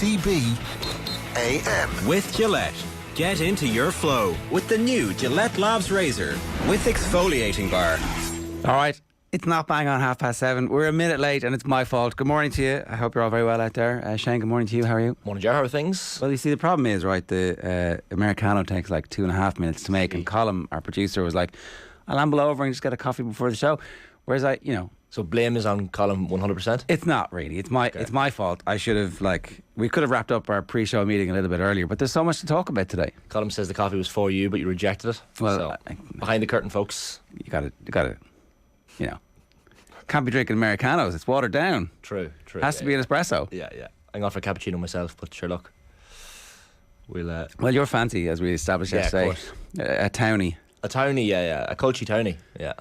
OTB AM. With Gillette. Get into your flow with the new Gillette Labs Razor with exfoliating bar. All right, it's not bang on 7:30. We're a minute late and it's my fault. Good morning to you. I hope you're all very well out there. Shane, good morning to you. How are you? Morning, Ger. How are things? Well, you see, the problem is, right, the Americano takes like 2.5 minutes to make, and Colin, our producer, was like, I'll amble over and just get a coffee before the show. Whereas So blame is on Colin 100%? It's not really. It's my fault. I should have, we could have wrapped up our pre-show meeting a little bit earlier, but there's so much to talk about today. Colin says the coffee was for you, but you rejected it. Well, so, behind the curtain, folks. You got to, can't be drinking Americanos. It's watered down. True. Has to be an espresso. Yeah. I'm going for a cappuccino myself, but sure, look. Well, you're fancy, as we established yesterday. A townie. A townie, yeah. A Colchi townie, yeah.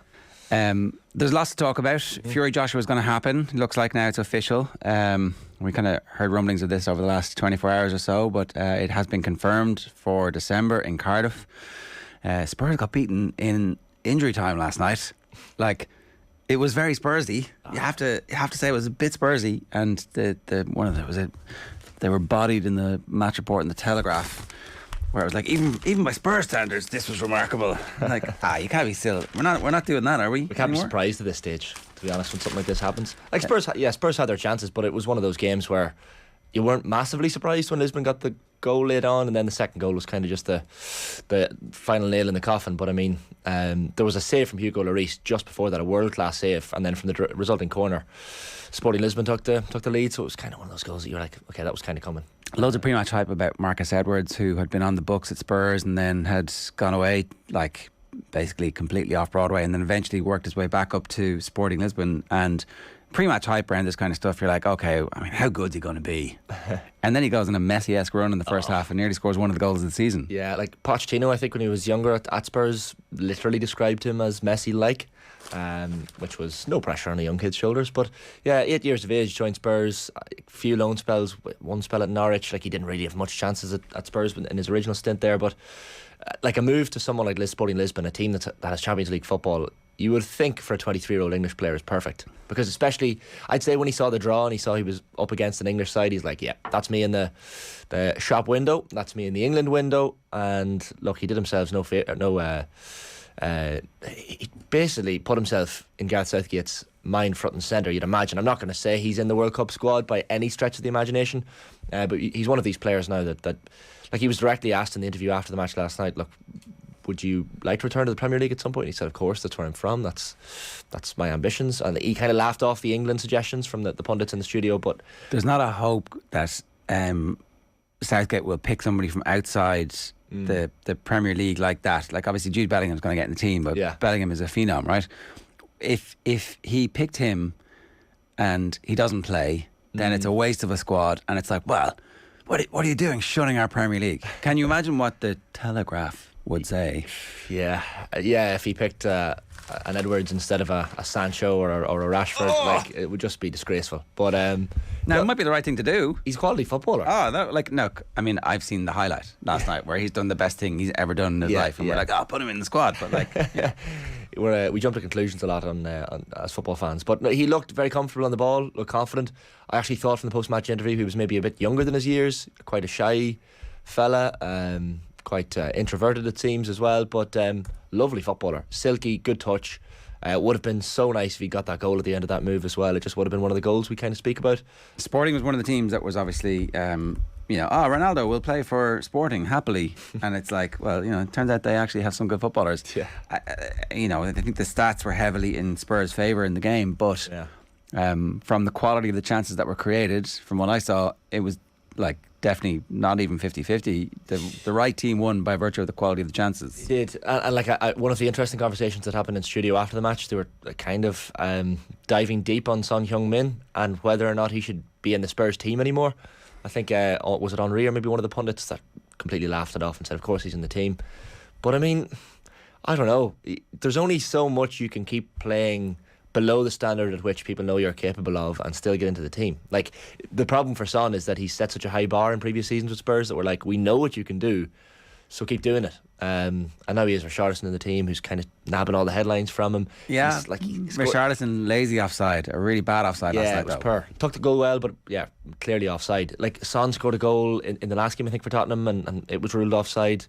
There's lots to talk about. Fury Joshua is going to happen. It looks like now it's official. We kind of heard rumblings of this over the last 24 hours or so, but it has been confirmed for December in Cardiff. Spurs got beaten in injury time last night. It was very Spursy. You have to say it was a bit Spursy, and they were bodied in the match report in the Telegraph, where it was like, even by Spurs standards, this was remarkable. You can't be still. We're not doing that, are we? We can't be surprised at this stage, to be honest, when something like this happens. Spurs had their chances, but it was one of those games where you weren't massively surprised when Lisbon got the goal laid on, and then the second goal was kind of just the final nail in the coffin. But I mean, there was a save from Hugo Lloris just before that, a world-class save, and then from the resulting corner, Sporting Lisbon took the lead. So it was kind of one of those goals that you're like, okay, that was kind of coming. Loads of pre-match hype about Marcus Edwards, who had been on the books at Spurs and then had gone away, basically completely off Broadway, and then eventually worked his way back up to Sporting Lisbon. And pre-match hype around this kind of stuff, you're like, okay, I mean, how good's he going to be? And then he goes on a Messi-esque run in the first half and nearly scores one of the goals of the season. Yeah, Pochettino, I think when he was younger at Spurs, literally described him as Messi-like, which was no pressure on a young kid's shoulders. But yeah, 8 years of age, joined Spurs, a few loan spells, one spell at Norwich. He didn't really have much chances at Spurs in his original stint there, but a move to someone like Sporting Lisbon, a team that has Champions League football, you would think for a 23-year-old English player is perfect. Because especially, I'd say when he saw the draw and he saw he was up against an English side, he's like, yeah, that's me in the shop window, that's me in the England window. And look, he did himself he basically put himself in Gareth Southgate's mind front and centre, you'd imagine. I'm not going to say he's in the World Cup squad by any stretch of the imagination, but he's one of these players now that he was directly asked in the interview after the match last night, look, would you like to return to the Premier League at some point? And he said, of course, that's where I'm from, that's my ambitions. And he kind of laughed off the England suggestions from the pundits in the studio. But there's not a hope that Southgate will pick somebody from outside the Premier League like that. Obviously Jude Bellingham's going to get in the team, but Bellingham is a phenom, right? If he picked him and he doesn't play, then it's a waste of a squad, and it's like, well, what are you doing shunning our Premier League? Can you imagine what the Telegraph would say? Yeah, if he picked an Edwards instead of a Sancho or a Rashford, it would just be disgraceful. But now it might be the right thing to do. He's a quality footballer. No, I mean, I've seen the highlight last night where he's done the best thing he's ever done in his life, and we're like, put him in the squad. But we jump to conclusions a lot on as football fans. But no, he looked very comfortable on the ball, looked confident. I actually thought from the post-match interview he was maybe a bit younger than his years, quite a shy fella. Quite introverted it seems as well, but lovely footballer, silky, good touch. Would have been so nice if he got that goal at the end of that move as well. It just would have been one of the goals we kind of speak about. Sporting was one of the teams that was obviously Ronaldo will play for Sporting happily, and it's like, well, it turns out they actually have some good footballers. I think the stats were heavily in Spurs' favour in the game, but from the quality of the chances that were created, from what I saw, it was definitely not even 50-50. The right team won by virtue of the quality of the chances. It did. And one of the interesting conversations that happened in studio after the match, they were kind of diving deep on Son Heung-min and whether or not he should be in the Spurs team anymore. I think, was it Henry or maybe one of the pundits that completely laughed it off and said, of course he's in the team. But I mean, I don't know. There's only so much you can keep playing below the standard at which people know you're capable of and still get into the team. The problem for Son is that he set such a high bar in previous seasons with Spurs that we're like, we know what you can do, So keep doing it. And now he has Richarlison in the team, who's kind of nabbing all the headlines from him. Yeah, He's like Richarlison lazy offside, a really bad offside last night. Yeah, it was poor. Took the goal well, but yeah, clearly offside. Like Son scored a goal in the last game, I think, for Tottenham, and it was ruled offside.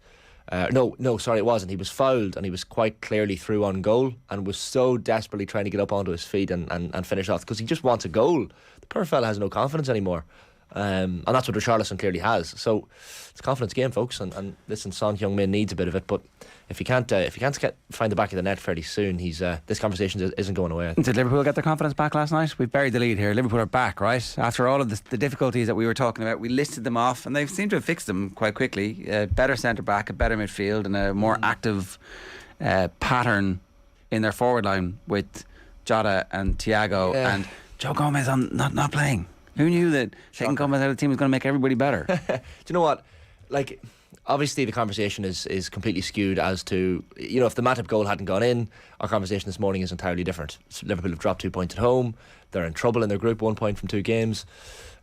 No, sorry, it wasn't. He was fouled, and he was quite clearly through on goal, and was so desperately trying to get up onto his feet and finish off, because he just wants a goal. The poor fella has no confidence anymore. And that's what Richarlison clearly has. So it's a confidence game, folks. And listen, Son Heung-min needs a bit of it, but if he can't find the back of the net fairly soon, this conversation isn't going away. Did Liverpool get their confidence back last night? We've buried the lead here. Liverpool are back, right? After all of the difficulties that we were talking about, we listed them off, and they seem to have fixed them quite quickly. A better centre back, a better midfield, and a more active pattern in their forward line with Jota and Thiago and Joe Gomez not playing. Who knew that taking Gomez out of the team was going to make everybody better? Do you know what? Like, obviously the conversation is completely skewed as to, if the Matip goal hadn't gone in, our conversation this morning is entirely different. Liverpool have dropped 2 points at home. They're in trouble in their group, 1 point from 2 games.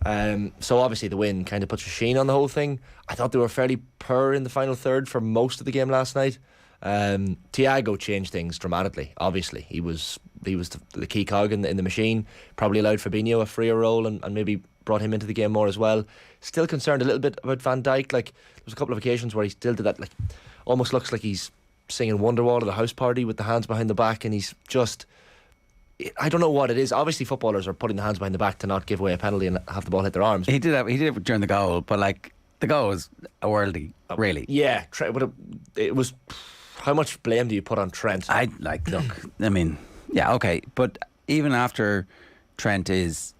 So obviously the win kind of puts a sheen on the whole thing. I thought they were fairly poor in the final third for most of the game last night. Thiago changed things dramatically. Obviously, he was the key cog in the machine. Probably allowed Fabinho a freer role and maybe brought him into the game more as well. Still concerned a little bit about Van Dyke. Like, there was a couple of occasions where he still did that. Like, almost looks like he's singing Wonderwall at a house party with the hands behind the back, and he's just, I don't know what it is. Obviously, footballers are putting the hands behind the back to not give away a penalty and have the ball hit their arms. He did it during the goal, but like the goal was a worldie, really. Yeah, but it was. How much blame do you put on Trent? Yeah, okay, but even after Trent is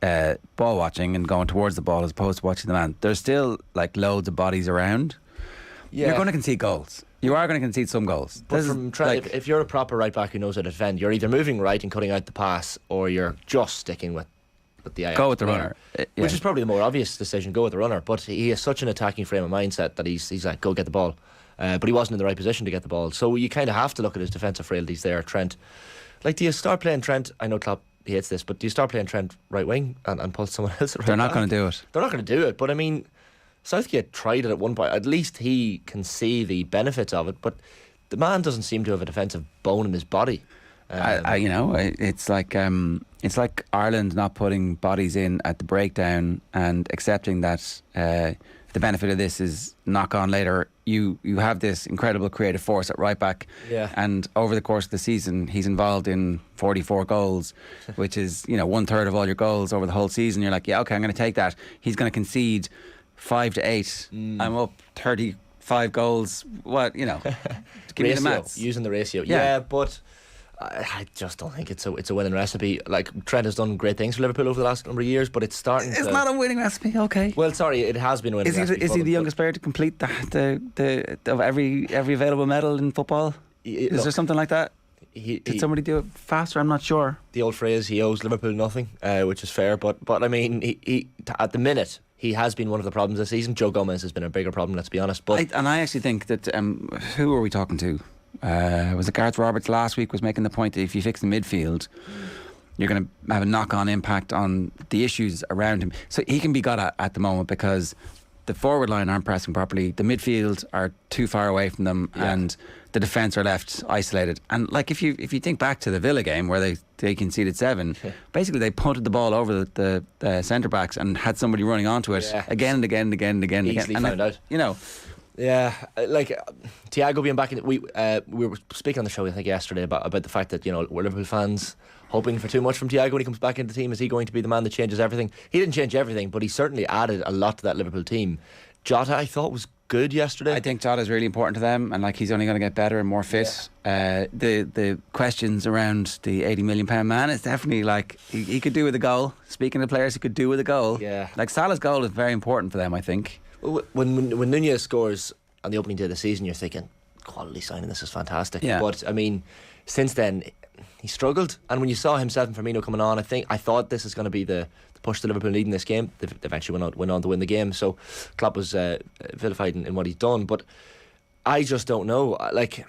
ball watching and going towards the ball as opposed to watching the man, there's still like loads of bodies around. Yeah. You're going to concede goals. You are going to concede some goals. But from Trent, if you're a proper right back who knows how to defend, you're either moving right and cutting out the pass, or you're just sticking with the go with the runner, which is probably the more obvious decision. Go with the runner, but he has such an attacking frame of mindset that he's like, go get the ball. But he wasn't in the right position to get the ball, so you kind of have to look at his defensive frailties there, Trent. Like, do you start playing Trent? I know Klopp hates this, but do you start playing Trent right wing and put someone else at right They're not back? going to do it. They're not going to do it, but I mean, Southgate tried it at one point. At least he can see the benefits of it, but the man doesn't seem to have a defensive bone in his body. It's like Ireland not putting bodies in at the breakdown and accepting that the benefit of this is knock on later. You have this incredible creative force at right back, and over the course of the season he's involved in 44 goals, which is 1/3 of all your goals over the whole season. You're like, yeah, okay, I'm going to take that. He's going to concede 5 to 8. I'm up 35 goals. What give me the maths. Using the ratio, yeah, but I just don't think it's a winning recipe. Like, Trent has done great things for Liverpool over the last number of years, but it's starting. It's not a winning recipe, okay. Well, sorry, it has been a winning recipe. Is he the youngest player to complete the of every available medal in football? Is there something like that? Did somebody do it faster? I'm not sure. The old phrase, he owes Liverpool nothing, which is fair. But I mean, he at the minute, he has been one of the problems this season. Joe Gomez has been a bigger problem, let's be honest. But I actually think that who are we talking to? Was it Gareth Roberts last week was making the point that if you fix the midfield, you're going to have a knock-on impact on the issues around him. So he can be got at the moment because the forward line aren't pressing properly, the midfield are too far away from them, and the defence are left isolated. And like if you think back to the Villa game where they conceded 7, basically they punted the ball over the centre backs and had somebody running onto it again and again and again and again. Easily and found out. Yeah, like Thiago being back in. We were speaking on the show, I think, yesterday about the fact that we're Liverpool fans hoping for too much from Thiago when he comes back into the team. Is he going to be the man that changes everything? He didn't change everything, but he certainly added a lot to that Liverpool team. Jota, I thought, was good yesterday. I think Jota is really important to them, and like he's only going to get better and more fit. The questions around the £80 million man is definitely like he could do with a goal. Speaking of players who could do with a goal, like Salah's goal is very important for them, I think. When Nunez scores on the opening day of the season, you're thinking, quality signing, this is fantastic. But I mean, since then he struggled, and when you saw himself and Firmino coming on, I thought this is going to be the push to Liverpool leading this game. They eventually went on to win the game, so Klopp was vilified in what he's done. But I just don't know. Like,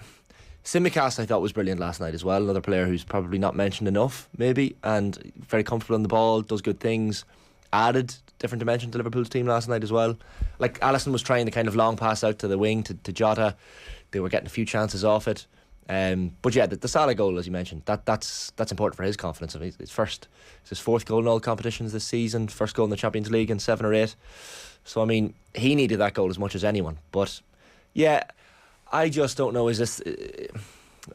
Tsimikas I thought was brilliant last night as well. Another player who's probably not mentioned enough, maybe, and very comfortable on the ball, does good things. added different dimension to Liverpool's team last night as well. Like Alisson was trying the kind of long pass out to the wing to Jota. They were getting a few chances off it. But yeah, the Salah goal, as you mentioned, that's important for his confidence. I mean, it's his fourth goal in all competitions this season, first goal in the Champions League in 7 or 8. So I mean, he needed that goal as much as anyone. But yeah, I just don't know. Is this?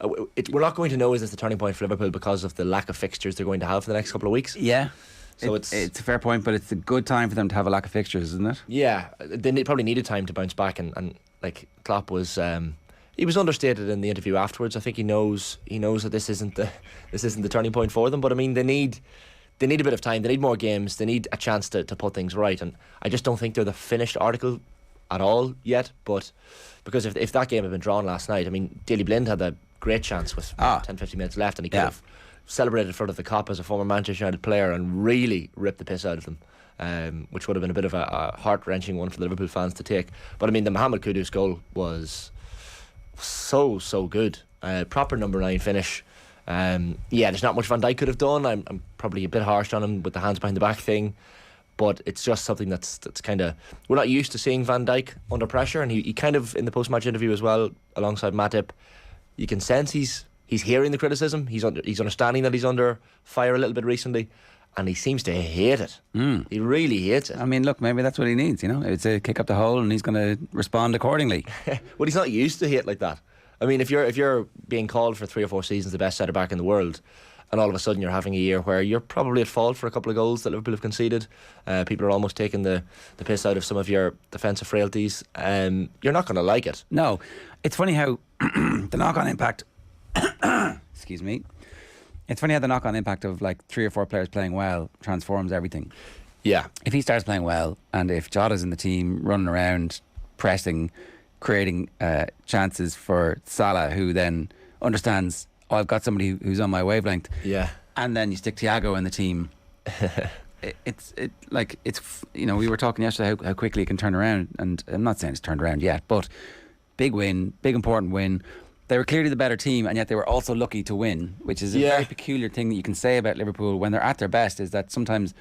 We're not going to know. Is this the turning point for Liverpool because of the lack of fixtures they're going to have for the next couple of weeks? Yeah. So it's a fair point, but it's a good time for them to have a lack of fixtures, isn't it? Yeah, they probably needed time to bounce back, and like Klopp was. He was understated in the interview afterwards. I think he knows that this isn't the turning point for them. But I mean, they need a bit of time. They need more games. They need a chance to put things right. And I just don't think they're the finished article at all yet. But because if that game had been drawn last night, I mean, Daley Blind had a great chance with 10-15 minutes left, and he could have celebrated in front of the cop as a former Manchester United player and really ripped the piss out of them, which would have been a bit of a heart-wrenching one for the Liverpool fans to take. But I mean, the Mohamed Kudus goal was so good. Proper number 9 finish. There's not much Van Dyke could have done. I'm probably a bit harsh on him with the hands behind the back thing, but it's just something that's kind of, we're not used to seeing Van Dyke under pressure. And he kind of, in the post-match interview as well, alongside Matip, you can sense he's hearing the criticism. He's understanding that he's under fire a little bit recently, and he seems to hate it. He really hates it. I mean, look, maybe that's what he needs, It's a kick up the hole and he's going to respond accordingly. Well, he's not used to hate like that. I mean, if you're being called for 3 or 4 seasons the best centre-back in the world, and all of a sudden you're having a year where you're probably at fault for a couple of goals that Liverpool have conceded, people are almost taking the piss out of some of your defensive frailties, you're not going to like it. No. It's funny how the knock-on impact excuse me, it's funny how the knock-on impact of like 3 or 4 players playing well transforms everything. Yeah. If he starts playing well, and if Jota's in the team running around, pressing, creating chances for Salah, who then understands, I've got somebody who's on my wavelength. Yeah. And then you stick Thiago in the team. We were talking yesterday how quickly it can turn around, and I'm not saying it's turned around yet, but big win, big important win. They were clearly the better team, and yet they were also lucky to win, which is a very peculiar thing that you can say about Liverpool when they're at their best, is that sometimes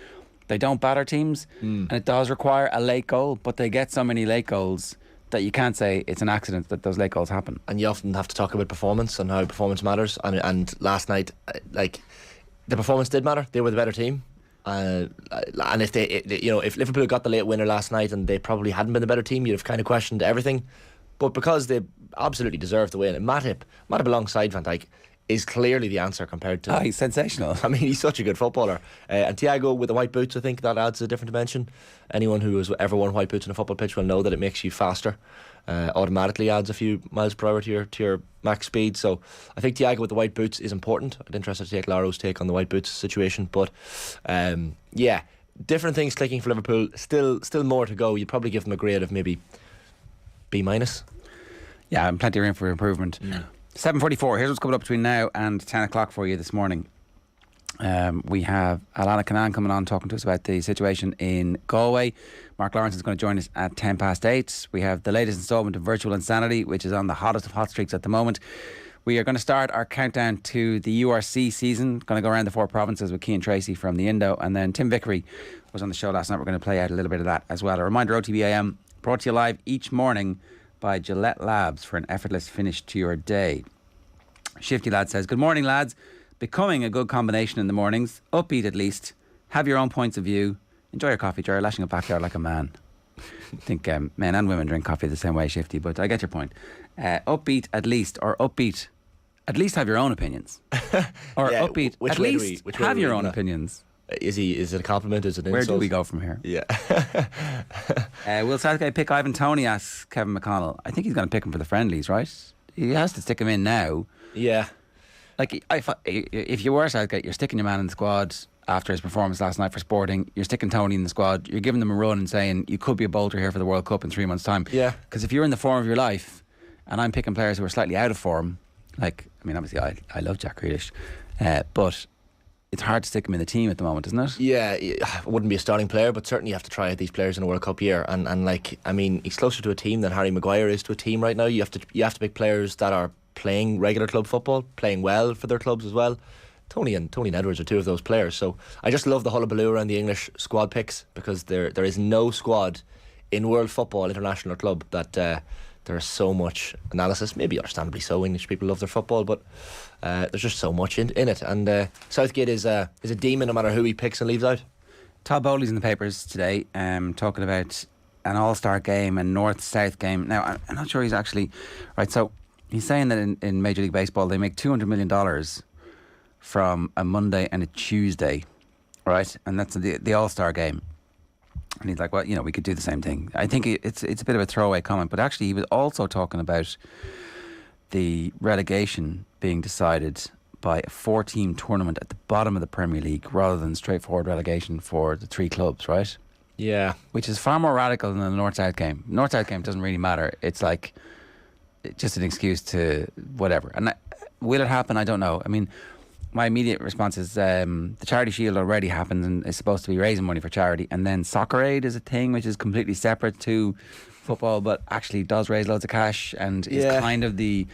they don't batter teams, and it does require a late goal, but they get so many late goals that you can't say it's an accident that those late goals happen. And you often have to talk about performance and how performance matters, and last night, like, the performance did matter. They were the better team. And if Liverpool had got the late winner last night and they probably hadn't been the better team, you'd have kind of questioned everything. But because they absolutely deserved the win, and Matip alongside Van Dyke is clearly the answer compared to... he's sensational. I mean, he's such a good footballer. And Thiago with the white boots, I think that adds a different dimension. Anyone who has ever worn white boots on a football pitch will know that it makes you faster. Automatically adds a few miles per hour to your max speed. So I think Thiago with the white boots is important. I'm interested to take Laro's take on the white boots situation. But different things clicking for Liverpool. Still more to go. You'd probably give them a grade of maybe B-. Yeah, and plenty of room for improvement. 7:44. Here's what's coming up between now and 10 o'clock for you this morning. We have Alanna Cunnane coming on talking to us about the situation in Galway. Mark Lawrence is going to join us at 8:10. We have the latest instalment of Virtual Insanity, which is on the hottest of hot streaks at the moment. We are going to start our countdown to the URC season. Going to go around the 4 provinces with Cian Tracey from the Indo, and then Tim Vickery was on the show last night. We're going to play out a little bit of that as well. A reminder, OTB AM brought to you live each morning by Gillette Labs for an effortless finish to your day. Shifty Lad says, good morning, lads. Becoming a good combination in the mornings. Upbeat at least. Have your own points of view. Enjoy your coffee, Ger, lashing it back there like a man. I think men and women drink coffee the same way, Shifty, but I get your point. Upbeat at least, or upbeat, at least have your own opinions. Or upbeat, at least have your own opinions. Is it a compliment? Is it an Where insult? do we go from here? Yeah. Will Southgate pick Ivan Toney? Asks Kevin McConnell. I think he's going to pick him for the friendlies, right? He has to stick him in now. Yeah. Like, if you were Southgate, you're sticking your man in the squad after his performance last night for Sporting. You're sticking Toney in the squad. You're giving them a run and saying you could be a bolter here for the World Cup in 3 months' time. Yeah. Because if you're in the form of your life, and I'm picking players who are slightly out of form, like, I mean, obviously I love Jack Grealish, but it's hard to stick him in the team at the moment, isn't it? Yeah, wouldn't be a starting player, but certainly you have to try out these players in a World Cup year. And like, I mean, he's closer to a team than Harry Maguire is to a team right now. You have to pick players that are playing regular club football, playing well for their clubs as well. Tony and Edwards are two of those players. So I just love the hullabaloo around the English squad picks, because there is no squad in world football, international or club, that there is so much analysis. Maybe understandably so. English people love their football, but there's just so much in it. And Southgate is a demon, no matter who he picks and leaves out. Todd Bowley's in the papers today, talking about an all-star game and north-south game. Now, I'm not sure he's actually right. So he's saying that in Major League Baseball they make $200 million from a Monday and a Tuesday, right? And that's the all-star game. And he's like, well, we could do the same thing. I think it's a bit of a throwaway comment, but actually he was also talking about the relegation being decided by a 4-team tournament at the bottom of the Premier League rather than straightforward relegation for the 3 clubs, right? Yeah. Which is far more radical than the North-South game. North-South game doesn't really matter. It's like just an excuse to whatever. And will it happen? I don't know. I mean, my immediate response is the Charity Shield already happened and is supposed to be raising money for charity. And then Soccer Aid is a thing which is completely separate to football, but actually does raise loads of cash and is kind of the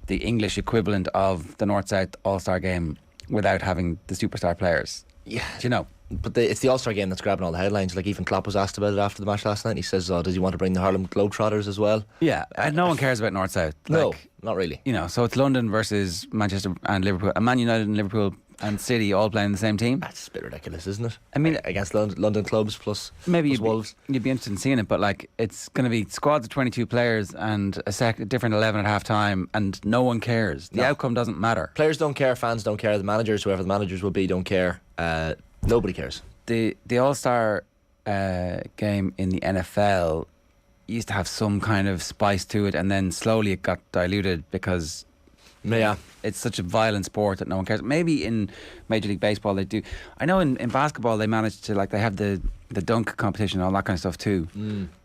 English equivalent of the North-South All-Star game without having the superstar players. Yeah. Do you know? But it's the All-Star game that's grabbing all the headlines. Like, even Klopp was asked about it after the match last night. He says, does he want to bring the Harlem Globetrotters as well? Yeah, and no one cares about North-South. No, not really. So it's London versus Manchester and Liverpool. And Man United and Liverpool and City all playing the same team. That's a bit ridiculous, isn't it? I mean, against London clubs plus Wolves. You'd be interested in seeing it, but like, it's going to be squads of 22 players and a different 11 at half time, and no one cares. The outcome doesn't matter. Players don't care, fans don't care, the managers, whoever the managers will be, don't care. Nobody cares. The All-Star game in the NFL used to have some kind of spice to it, and then slowly it got diluted because it's such a violent sport that no one cares. Maybe in Major League Baseball they do. I know in basketball they managed to, like, they have the dunk competition and all that kind of stuff too.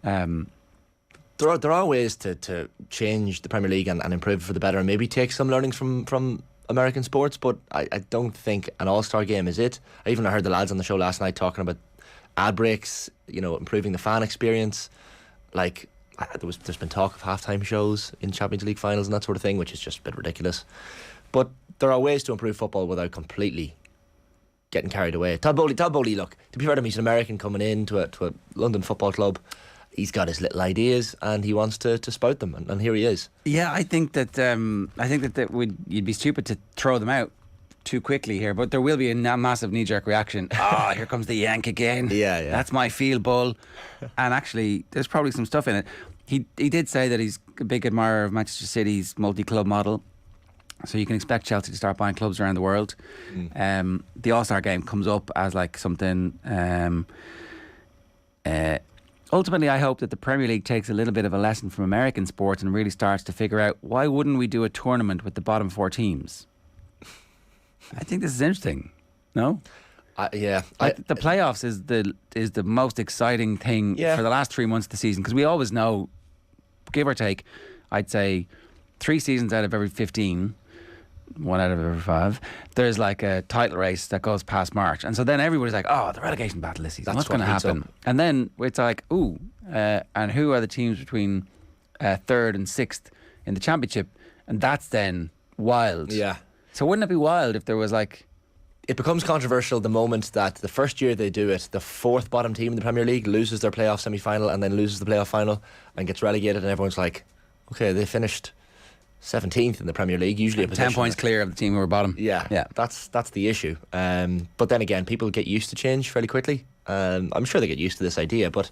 There are ways to change the Premier League and improve for the better, and maybe take some learnings from American sports, but I don't think an all-star game is it. I heard the lads on the show last night talking about ad breaks, improving the fan experience. Like, there's been talk of halftime shows in Champions League finals and that sort of thing, which is just a bit ridiculous. But there are ways to improve football without completely getting carried away. Todd Bowley, look, to be fair to him, he's an American coming into a London football club. He's got his little ideas and he wants to spout them, and here he is. Yeah, I think that you'd be stupid to throw them out too quickly here, but there will be a massive knee-jerk reaction. Here comes the Yank again. Yeah. That's my field bull. And actually, there's probably some stuff in it. He did say that he's a big admirer of Manchester City's multi-club model. So you can expect Chelsea to start buying clubs around the world. The All-Star game comes up as like something. Ultimately, I hope that the Premier League takes a little bit of a lesson from American sports and really starts to figure out, why wouldn't we do a tournament with the bottom 4 teams? I think this is interesting. No? The playoffs is the most exciting thing for the last 3 months of the season, because we always know, give or take, I'd say 3 seasons out of every 15, 1 out of every 5, there's like a title race that goes past March, and so then everybody's like, the relegation battle this season, what's going to happen? And then it's like, and who are the teams between 3rd and 6th in the championship? And that's then wild. Yeah. So wouldn't it be wild if there was like... It becomes controversial the moment that the first year they do it, the 4th bottom team in the Premier League loses their playoff semi-final and then loses the playoff final and gets relegated, and everyone's like, okay, they finished 17th in the Premier League, usually a position 10 points clear of the team who were bottom. Yeah. That's the issue. But then again, people get used to change fairly quickly. I'm sure they get used to this idea, but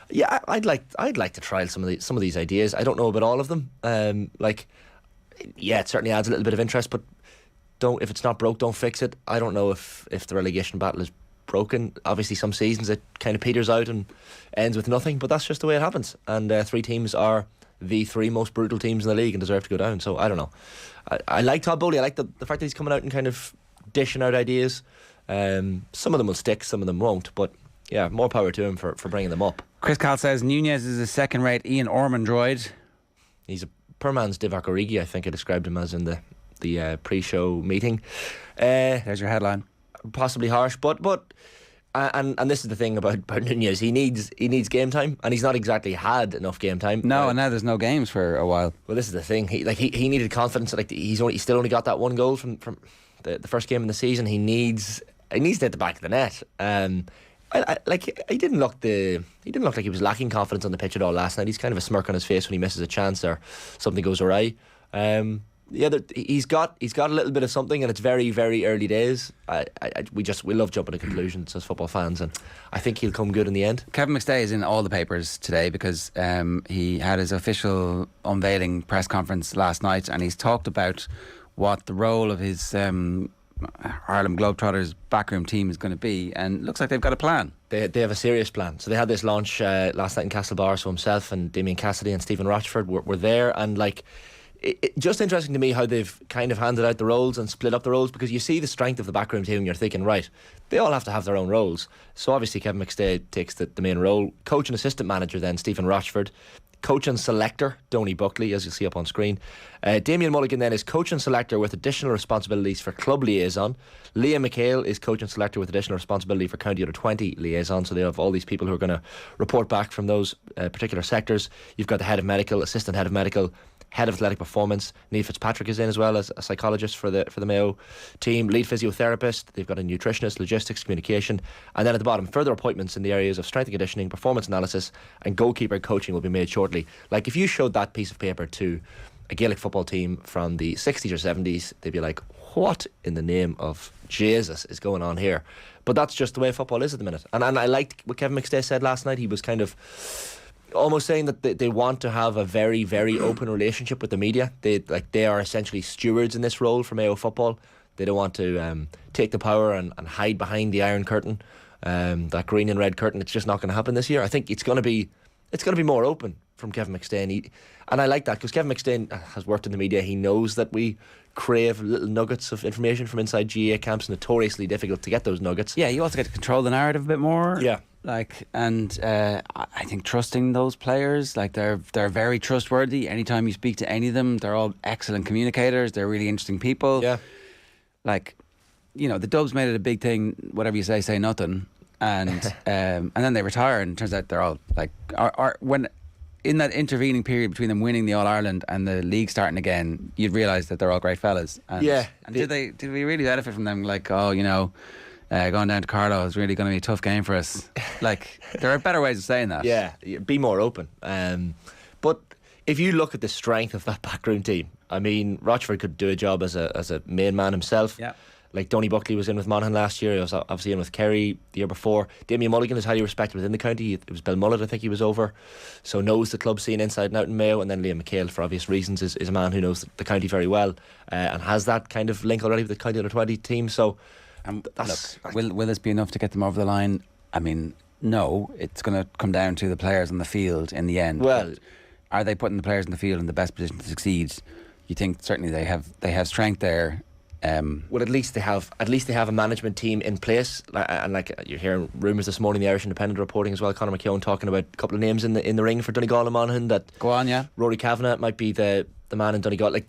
yeah, I'd like to trial some of these ideas. I don't know about all of them. It certainly adds a little bit of interest, but if it's not broke, don't fix it. I don't know if the relegation battle is broken. Obviously, some seasons it kind of peters out and ends with nothing, but that's just the way it happens. And 3 teams are the 3 most brutal teams in the league and deserve to go down. So I don't know. I like Todd Bowley. I like the fact that he's coming out and kind of dishing out ideas. Some of them will stick, some of them won't. But yeah, more power to him for bringing them up. Chris Cal says Nunez is a second-rate Ian Ormond droid. He's a poor man's Divock Origi, I think I described him as in the pre-show meeting. There's your headline. Possibly harsh, but and this is the thing about Nunez. He needs game time, and he's not exactly had enough game time. No, and now there's no games for a while. Well, this is the thing. He needed confidence. Like he's still only got that 1 goal from the first game in the season. He needs to hit the back of the net. He didn't look like he was lacking confidence on the pitch at all last night. He's kind of a smirk on his face when he misses a chance or something goes awry. He's got a little bit of something, and it's very, very early days. We love jumping to conclusions as football fans, and I think he'll come good in the end. Kevin McStay is in all the papers today because he had his official unveiling press conference last night, and he's talked about what the role of his Harlem Globetrotters backroom team is going to be, and it looks like they've got a plan. They have a serious plan. So they had this launch last night in Castlebar. So himself and Damien Cassidy and Stephen Rochford were there, and just interesting to me how they've kind of handed out the roles and split up the roles, because you see the strength of the backroom team and you're thinking, right, they all have to have their own roles. So obviously Kevin McStay takes the main role. Coach and assistant manager then Stephen Rochford. Coach and selector Donny Buckley, as you'll see up on screen. Damien Mulligan then is coach and selector with additional responsibilities for club liaison. Liam McHale is coach and selector with additional responsibility for county under 20 liaison. So they have all these people who are going to report back from those particular sectors. You've got the head of medical, assistant head of medical, head of athletic performance. Neil Fitzpatrick is in as well as a psychologist for the Mayo team. Lead physiotherapist. They've got a nutritionist, logistics, communication, and then at the bottom, further appointments in the areas of strength and conditioning, performance analysis, and goalkeeper coaching will be made shortly. Like, if you showed that piece of paper to a Gaelic football team from the 60s or 70s, they'd be like, what in the name of Jesus is going on here? But that's just the way football is at the minute. And I liked what Kevin McStay said last night. He was kind of almost saying that they want to have a very, very open relationship with the media. They are essentially stewards in this role for Mayo football. They don't want to take the power and hide behind the Iron Curtain, that green and red curtain. It's just not going to happen this year. I think it's going to be more open from Kevin McStay, and I like that, because Kevin McStay has worked in the media. He knows that we crave little nuggets of information from inside GA camps. Notoriously difficult to get those nuggets. Yeah, you also get to control the narrative a bit more. Yeah. And I think trusting those players, they're very trustworthy. Anytime you speak to any of them, they're all excellent communicators. They're really interesting people. Yeah. The Dubs made it a big thing. Whatever you say nothing. And then they retire, and it turns out they're all when in that intervening period between them winning the All Ireland and the league starting again, you'd realise that they're all great fellas. And did we really benefit from them? Going down to Carlo is really going to be a tough game for us. There are better ways of saying that. Yeah, be more open. But if you look at the strength of that backroom team, I mean, Rochford could do a job as a main man himself. Yeah. Like Donny Buckley was in with Monaghan last year. He was obviously in with Kerry the year before. Damien Mulligan is highly respected within the county. It was Belmullet, I think he was over. So knows the club scene inside and out in Mayo. And then Liam McHale, for obvious reasons, is a man who knows the county very well and has that kind of link already with the county under 20 team. So will this be enough to get them over the line? I mean, no. It's going to come down to the players on the field in the end. Well, but are they putting the players in the field in the best position to succeed? You think certainly they have strength there. Well, at least they have a management team in place, and you're hearing rumours this morning, the Irish Independent reporting as well. Conor McKeown talking about a couple of names in the ring for Donegal and Monaghan. That go on, yeah. Rory Kavanagh might be the man in Donegal. I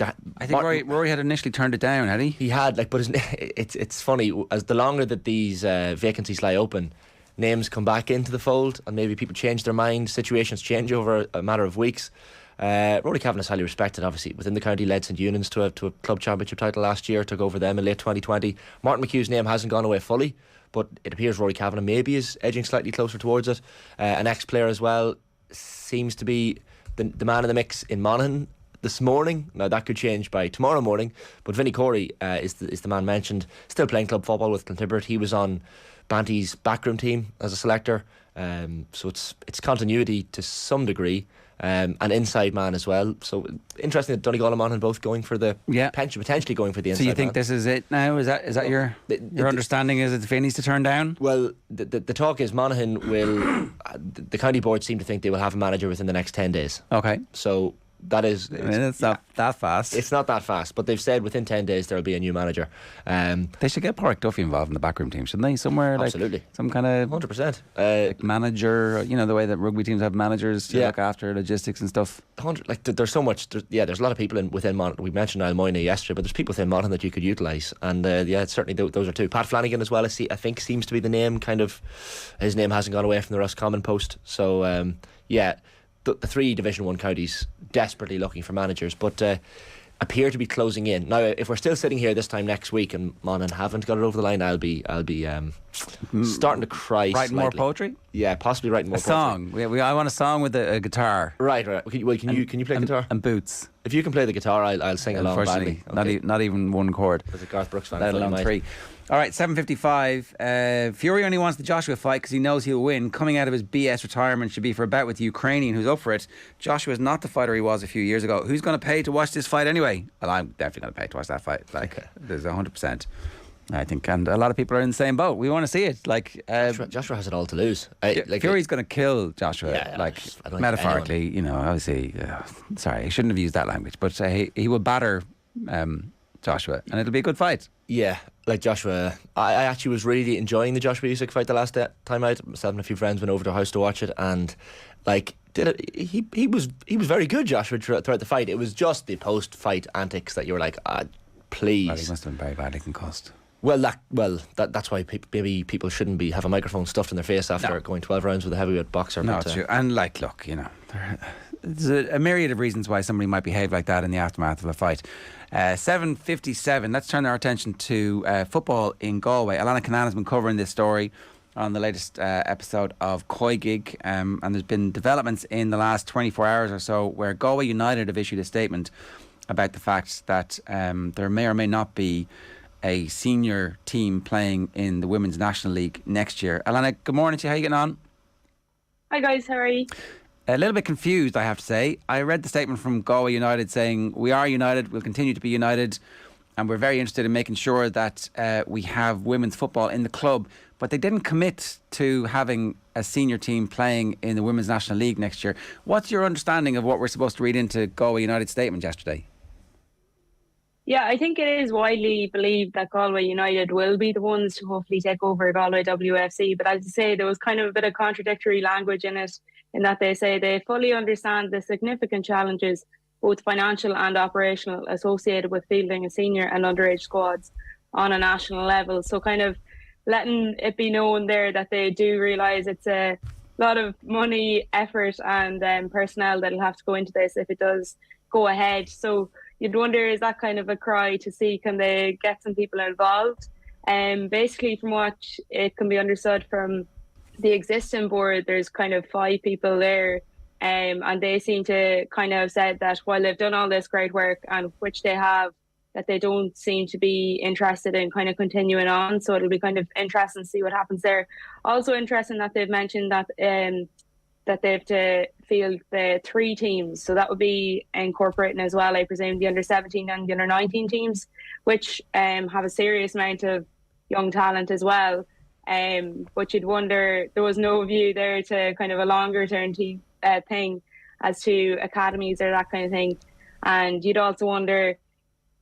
think Rory had initially turned it down, had he? He had, but it's funny, as the longer that these vacancies lie open, names come back into the fold, and maybe people change their mind. Situations change over a matter of weeks. Rory Kavanagh is highly respected, obviously, within the county. Led St Eunan's to a club championship title last year, took over them in late 2020. Martin McHugh's name hasn't gone away fully, but it appears Rory Kavanagh maybe is edging slightly closer towards it. An ex-player as well, seems to be the man in the mix in Monaghan this morning. Now that could change by tomorrow morning, but Vinnie Corey is the man mentioned, still playing club football with Clontibbert. He was on Banty's backroom team as a selector, so it's continuity to some degree. An inside man as well. So interesting that Donegal and Monaghan both going for the pension, potentially going for the inside. So you think man. This is it now? Is that your understanding? Is it Finney's to turn down? Well, the talk is Monaghan will. The county board seem to think they will have a manager within the next 10 days. Okay. So that is. It's not that fast. It's not that fast, but they've said within 10 days there will be a new manager. They should get Pádraig Duffy involved in the backroom team, shouldn't they? Somewhere, absolutely, some kind of 100% manager. The way that rugby teams have managers to look after logistics and stuff. There's so much. There's a lot of people within Monaghan. We mentioned Niall Moynihan yesterday, but there's people within Monaghan that you could utilise, and certainly those are two. Pat Flanagan as well. I think seems to be the name. Kind of, his name hasn't gone away from the Roscommon post. So the three Division 1 counties desperately looking for managers, but appear to be closing in. Now, if we're still sitting here this time next week and Monaghan haven't got it over the line, I'll be starting to cry. Writing more slightly. poetry? Yeah, possibly writing more A song. I want a song with a guitar. Right. Can you play guitar? And boots. If you can play the guitar, I'll sing along. Unfortunately, badly. not even one chord. As a Garth Brooks fan, Let alone 3. All right, 7:55. Fury only wants the Joshua fight because he knows he'll win. Coming out of his BS retirement should be for a bout with the Ukrainian who's up for it. Joshua's not the fighter he was a few years ago. Who's going to pay to watch this fight anyway? Well, I'm definitely going to pay to watch that fight. There's 100%. I think, and a lot of people are in the same boat. We want to see it. Joshua has it all to lose. Fury's going to kill Joshua. Yeah, I don't metaphorically, obviously. Sorry, I shouldn't have used that language, but he will batter Joshua, and it'll be a good fight. Yeah, like Joshua, I actually was really enjoying the Joshua Usyk fight the last time out. Myself and a few friends went over to the house to watch it, and he was very good, Joshua, throughout the fight. It was just the post-fight antics that you were like, please. Well, he must have been very badly concussed. That's why maybe people shouldn't have a microphone stuffed in their face after going 12 rounds with a heavyweight boxer. No, it's true. And look, there's a myriad of reasons why somebody might behave like that in the aftermath of a fight. 7:57. Let's turn our attention to football in Galway. Alanna Cunnane has been covering this story on the latest episode of Coigig, and there's been developments in the last 24 hours or so where Galway United have issued a statement about the fact that there may or may not be a senior team playing in the Women's National League next year. Alanna, good morning to you. How are you getting on? Hi guys, how are you? A little bit confused, I have to say. I read the statement from Galway United saying, we are united, we'll continue to be united, and we're very interested in making sure that we have women's football in the club. But they didn't commit to having a senior team playing in the Women's National League next year. What's your understanding of what we're supposed to read into Galway United's statement yesterday? Yeah, I think it is widely believed that Galway United will be the ones to hopefully take over Galway WFC. But as you say, there was kind of a bit of contradictory language in it, in that they say they fully understand the significant challenges, both financial and operational, associated with fielding a senior and underage squads on a national level. So kind of letting it be known there that they do realise it's a lot of money, effort and personnel that'll have to go into this if it does go ahead. So you'd wonder, is that kind of a cry to see, can they get some people involved? Basically, from what it can be understood from the existing board, there's kind of 5 people there, and they seem to kind of have said that while they've done all this great work, and which they have, that they don't seem to be interested in kind of continuing on. So it'll be kind of interesting to see what happens there. Also interesting that they've mentioned that that they have to field the 3 teams. So that would be incorporating as well, I presume, the under-17 and the under-19 teams, which have a serious amount of young talent as well. But you'd wonder, there was no view there to kind of a longer-term thing as to academies or that kind of thing. And you'd also wonder,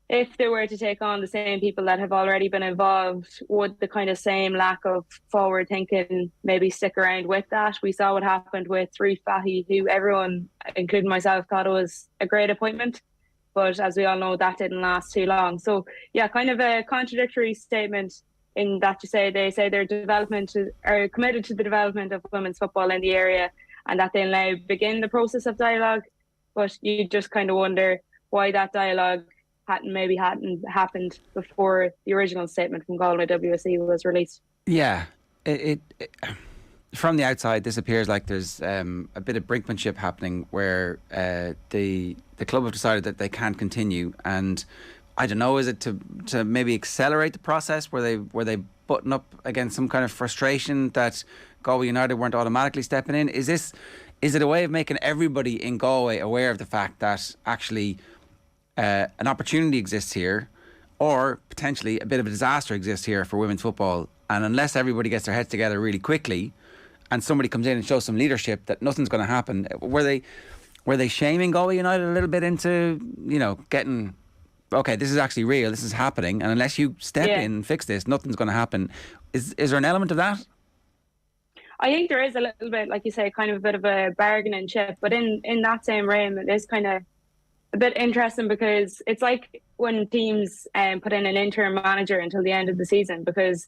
if they were to take on the same people that have already been involved, would the kind of same lack of forward thinking maybe stick around with that? We saw what happened with Reef Fahy, who everyone, including myself, thought it was a great appointment. But as we all know, that didn't last too long. So yeah, kind of a contradictory statement in that they say their development are committed to the development of women's football in the area, and that they'll now begin the process of dialogue. But you just kind of wonder why that dialogue hadn't happened before the original statement from Galway WFC was released. Yeah, it from the outside, this appears like there's a bit of brinkmanship happening where the club have decided that they can't continue, and I don't know, is it to maybe accelerate the process where they button up against some kind of frustration that Galway United weren't automatically stepping in? Is it a way of making everybody in Galway aware of the fact that actually an opportunity exists here, or potentially a bit of a disaster exists here for women's football, and unless everybody gets their heads together really quickly and somebody comes in and shows some leadership, that nothing's going to happen? Were they shaming Galway United a little bit into getting, okay, this is actually real, this is happening, and unless you step in and fix this, nothing's going to happen? Is there an element of that? I think there is a little bit, like you say, kind of a bit of a bargaining chip, but in that same realm, it is kind of a bit interesting, because it's like when teams put in an interim manager until the end of the season, because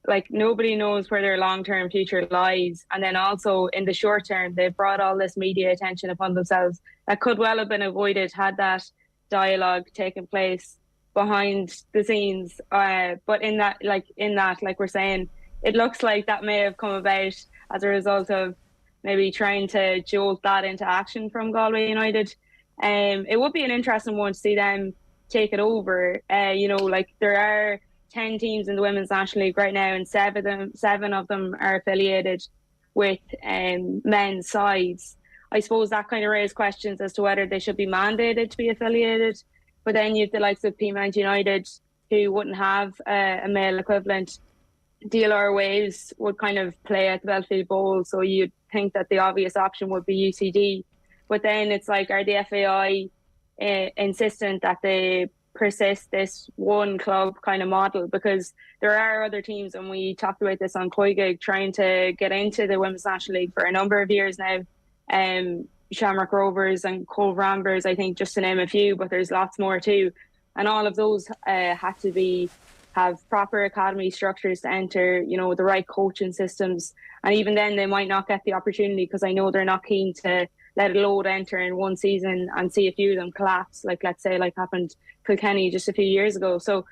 like nobody knows where their long-term future lies. And then also in the short term, they've brought all this media attention upon themselves that could well have been avoided had that dialogue taking place behind the scenes. But in that, like we're saying, it looks like that may have come about as a result of maybe trying to jolt that into action from Galway United. It would be an interesting one to see them take it over. Like there are 10 teams in the Women's National League right now, and seven of them are affiliated with men's sides. I suppose that kind of raised questions as to whether they should be mandated to be affiliated. But then you have the likes of Peamount United, who wouldn't have a male equivalent. DLR Waves would kind of play at the Belfield Bowl, so you'd think that the obvious option would be UCD. But then it's like, are the FAI insistent that they persist this one club kind of model? Because there are other teams, and we talked about this on Coigig, trying to get into the Women's National League for a number of years now. Shamrock Rovers and Cove Ramblers, I think, just to name a few, but there's lots more too. And all of those have to have proper academy structures to enter, the right coaching systems. And even then they might not get the opportunity, because I know they're not keen to let a load enter in one season and see a few of them collapse, like let's say like happened Kilkenny just a few years ago. So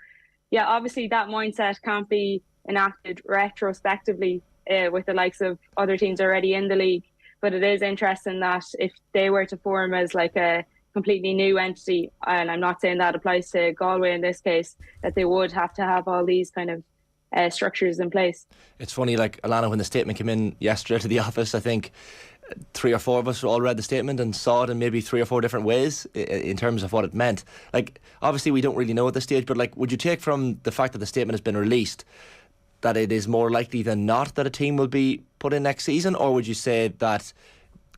yeah, obviously that mindset can't be enacted retrospectively with the likes of other teams already in the league. But it is interesting that if they were to form as like a completely new entity, and I'm not saying that applies to Galway in this case, that they would have to have all these kind of structures in place. It's funny, like Alanna, when the statement came in yesterday to the office, I think 3 or 4 of us all read the statement and saw it in maybe 3 or 4 different ways in terms of what it meant. Like, obviously we don't really know at this stage, but like, would you take from the fact that the statement has been released that it is more likely than not that a team will be put in next season? Or would you say that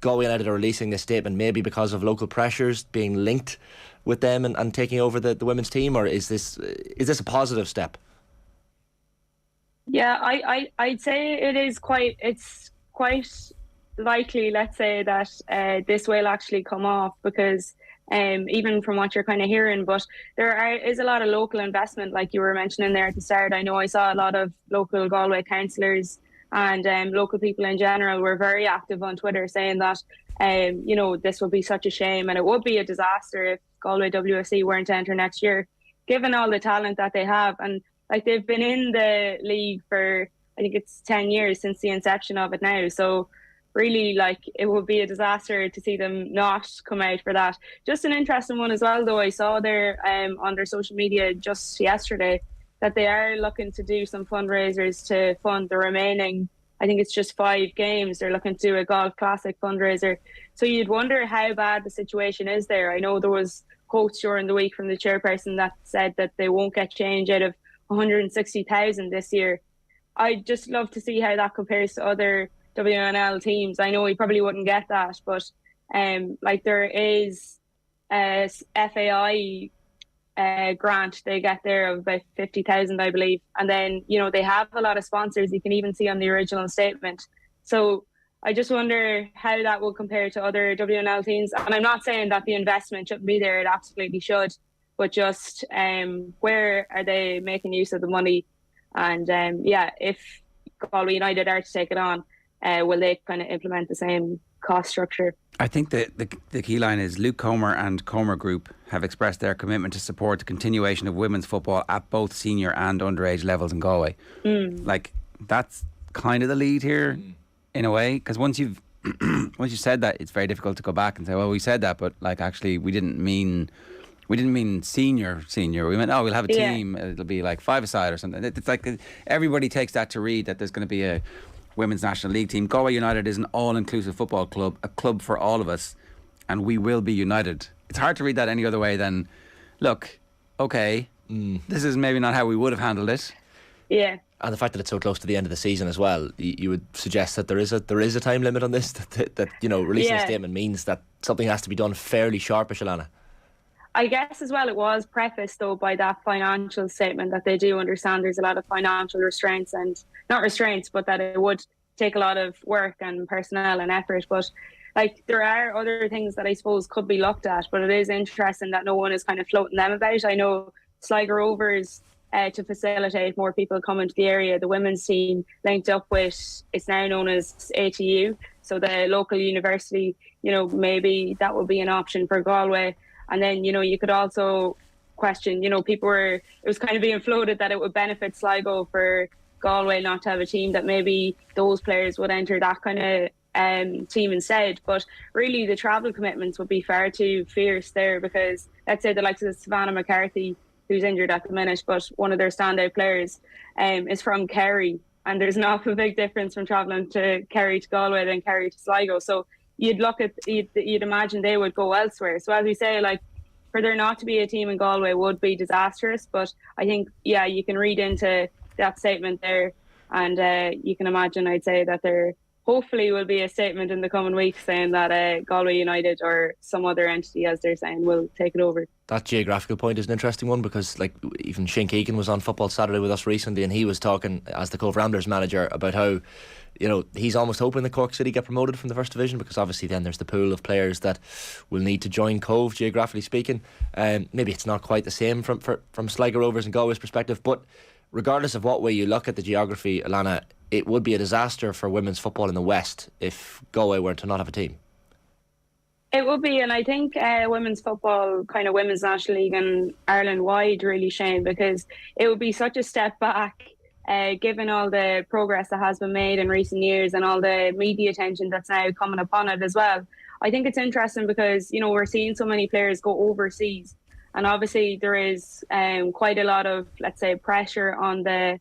Galway United are releasing this statement maybe because of local pressures being linked with them and taking over the women's team? Or is this a positive step? Yeah, I'd say it's quite likely, let's say, that this will actually come off, because even from what you're kind of hearing, but is a lot of local investment, like you were mentioning there at the start. I know I saw a lot of local Galway councillors and local people in general were very active on Twitter saying that this would be such a shame, and it would be a disaster if Galway WFC weren't to enter next year, given all the talent that they have. And like, they've been in the league for, I think it's 10 years since the inception of it now. So really, like, it would be a disaster to see them not come out for that. Just an interesting one as well, though. I saw there on their social media just yesterday that they are looking to do some fundraisers to fund the remaining, I think it's just 5 games. They're looking to do a golf classic fundraiser. So you'd wonder how bad the situation is there. I know there was quotes during the week from the chairperson that said that they won't get change out of 160,000 this year. I'd just love to see how that compares to other WNL teams. I know we probably wouldn't get that, but like, there is a FAI grant they get there of about 50,000, I believe, and then they have a lot of sponsors. You can even see on the original statement. So I just wonder how that will compare to other WNL teams. And I'm not saying that the investment shouldn't be there; it absolutely should. But just where are they making use of the money? And if Galway United are to take it on, will they kind of implement the same cost structure? I think the key line is Luke Comer and Comer Group have expressed their commitment to support the continuation of women's football at both senior and underage levels in Galway. Like, that's kind of the lead here in a way, because once you've said that, it's very difficult to go back and say, well, we said that, but like, actually we didn't mean senior. We meant, we'll have a team. It'll be like 5-a-side or something. It's like everybody takes that to read that there's going to be a Women's National League team. Galway United is an all-inclusive football club, a club for all of us, and we will be united. It's hard to read that any other way than, look, okay, this is maybe not how we would have handled it. Yeah. And the fact that it's so close to the end of the season as well, you would suggest that there is a time limit on this, that releasing a statement means that something has to be done fairly sharpish, Alanna. I guess as well, it was prefaced though by that financial statement that they do understand there's a lot of financial restraints, and not restraints, but that it would take a lot of work and personnel and effort. But like, there are other things that I suppose could be looked at, but it is interesting that no one is kind of floating them about. I know Sligo Rovers, to facilitate more people coming to the area, the women's team linked up with, it's now known as ATU, so the local university, maybe that would be an option for Galway. And then, you could also question, it was kind of being floated that it would benefit Sligo for Galway not to have a team, that maybe those players would enter that kind of team instead. But really the travel commitments would be far too fierce there, because let's say the likes of Savannah McCarthy, who's injured at the minute, but one of their standout players is from Kerry, and there's an awful big difference from travelling to Kerry to Galway than Kerry to Sligo. So you'd imagine they would go elsewhere. So as we say, like, for there not to be a team in Galway would be disastrous. But I think, you can read into that statement there, and you can imagine, I'd say, that there hopefully will be a statement in the coming weeks saying that Galway United or some other entity, as they're saying, will take it over. That geographical point is an interesting one, because like even Shane Keegan was on Football Saturday with us recently, and he was talking as the Cove Ramblers manager about how, he's almost hoping that Cork City get promoted from the First Division, because obviously then there's the pool of players that will need to join Cove, geographically speaking. Maybe it's not quite the same from Sligo Rovers and Galway's perspective, but regardless of what way you look at the geography, Alanna, it would be a disaster for women's football in the West if Galway were to not have a team. It would be, and I think women's football, kind of women's National League and Ireland wide, really, Shane, because it would be such a step back, given all the progress that has been made in recent years and all the media attention that's now coming upon it as well. I think it's interesting because, we're seeing so many players go overseas, and obviously there is quite a lot of, let's say, pressure on the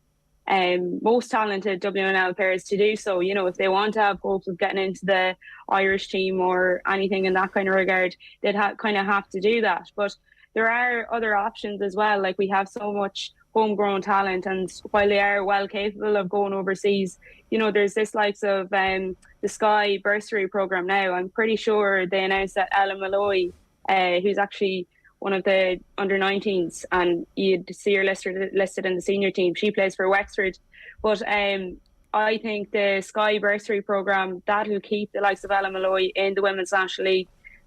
most talented WNL players to do so. If they want to have hopes of getting into the Irish team or anything in that kind of regard, they'd kind of have to do that. But there are other options as well. Like, we have so much homegrown talent, and while they are well capable of going overseas, there's this likes of the Sky bursary program now. I'm pretty sure they announced that Ella Malloy, who's actually one of the under-19s, and you'd see her listed in the senior team. She plays for Wexford. But I think the Sky bursary programme, that'll keep the likes of Ella Malloy in the Women's National League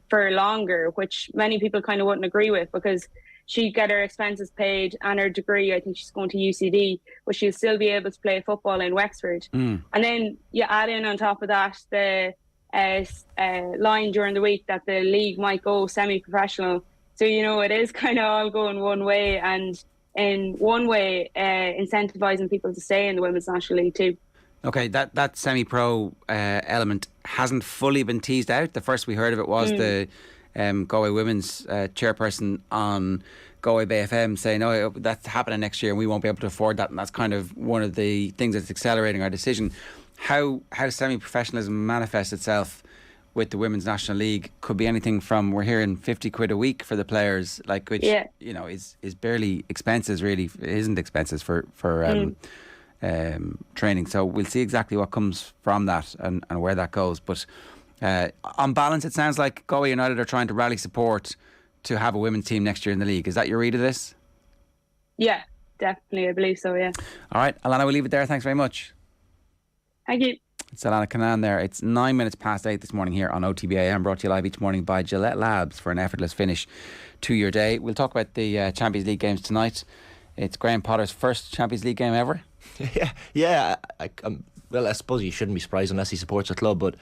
for longer, which many people kind of wouldn't agree with, because she'd get her expenses paid and her degree. I think she's going to UCD, but she'll still be able to play football in Wexford. And then you add in on top of that the line during the week that the league might go semi-professional. So, it is kind of all going one way, and in one way incentivising people to stay in the Women's National League too. Okay, that semi-pro element hasn't fully been teased out. The first we heard of it was the Galway Women's chairperson on Galway WFC saying, "Oh, that's happening next year and we won't be able to afford that," and that's kind of one of the things that's accelerating our decision. How semi-professionalism manifests itself with the Women's National League could be anything from, we're hearing 50 quid a week for the players, like, which is barely expenses, really. It isn't expenses for training. So we'll see exactly what comes from that and where that goes. But on balance, it sounds like Galway United are trying to rally support to have a women's team next year in the league. Is that your read of this? Yeah, definitely. I believe so, yeah. All right, Alanna, we'll leave it there. Thanks very much. Thank you. It's Alanna Cunnane there. It's 9 minutes past 8 this morning here on OTB AM, brought to you live each morning by Gillette Labs for an effortless finish to your day. We'll talk about the Champions League games tonight. It's Graham Potter's first Champions League game ever. Yeah. Well, I suppose you shouldn't be surprised unless he supports a club, but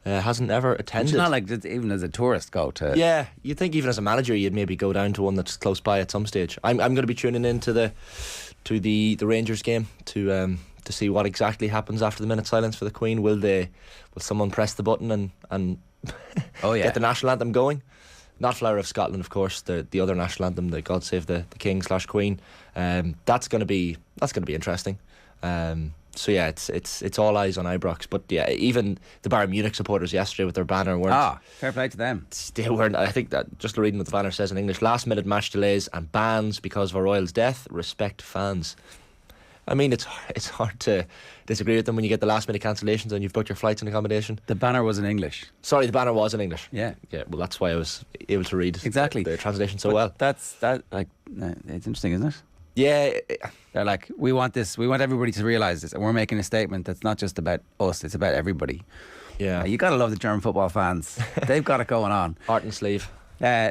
hasn't ever attended. It's not like even as a tourist go to. Yeah, you'd think even as a manager you'd maybe go down to one that's close by at some stage. I'm going to be tuning in to the Rangers game to see what exactly happens after the minute silence for the Queen. Will someone press the button and get the national anthem going? Not Flower of Scotland, of course. The other national anthem, the God Save the King / Queen. That's going to be interesting. So yeah, it's all eyes on Ibrox. But yeah, even the Bayern Munich supporters yesterday with their banner weren't. Fair play to them. They weren't. I think that just reading what the banner says in English: last minute match delays and bans because of a royal's death. Respect fans. I mean, it's hard to disagree with them when you get the last minute cancellations and you've booked your flights and accommodation. The banner was in English. Sorry, the banner was in English. Yeah. Well, that's why I was able to read exactly the translation so well. It's interesting, isn't it? Yeah. They're like, we want this. We want everybody to realise this, and we're making a statement that's not just about us. It's about everybody. Yeah. You got to love the German football fans. They've got it going on. Heart and sleeve.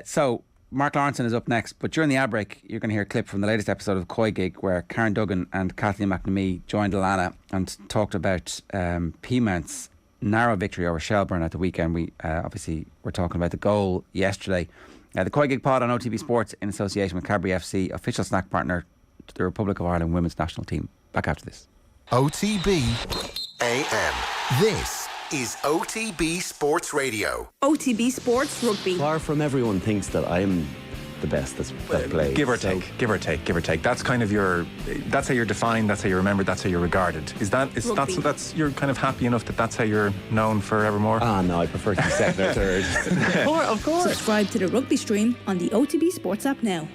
So Mark Lawrenson is up next, but during the ad break you're going to hear a clip from the latest episode of Coy Gig where Karen Duggan and Kathleen McNamee joined Alanna and talked about Peamount's narrow victory over Shelburne at the weekend. We obviously were talking about the goal yesterday The Koi Gig Pod on OTB Sports in association with Galway WFC, official snack partner to the Republic of Ireland women's national team. Back after this. OTB AM. This is OTB Sports Radio. OTB Sports Rugby. Far from everyone thinks that I'm the best that's played. Give or take. That's kind of that's how you're defined, that's how you're remembered, that's how you're regarded. That's you're kind of happy enough that that's how you're known forevermore? No, I prefer to be second or third. Of course. Subscribe to the rugby stream on the OTB Sports app now.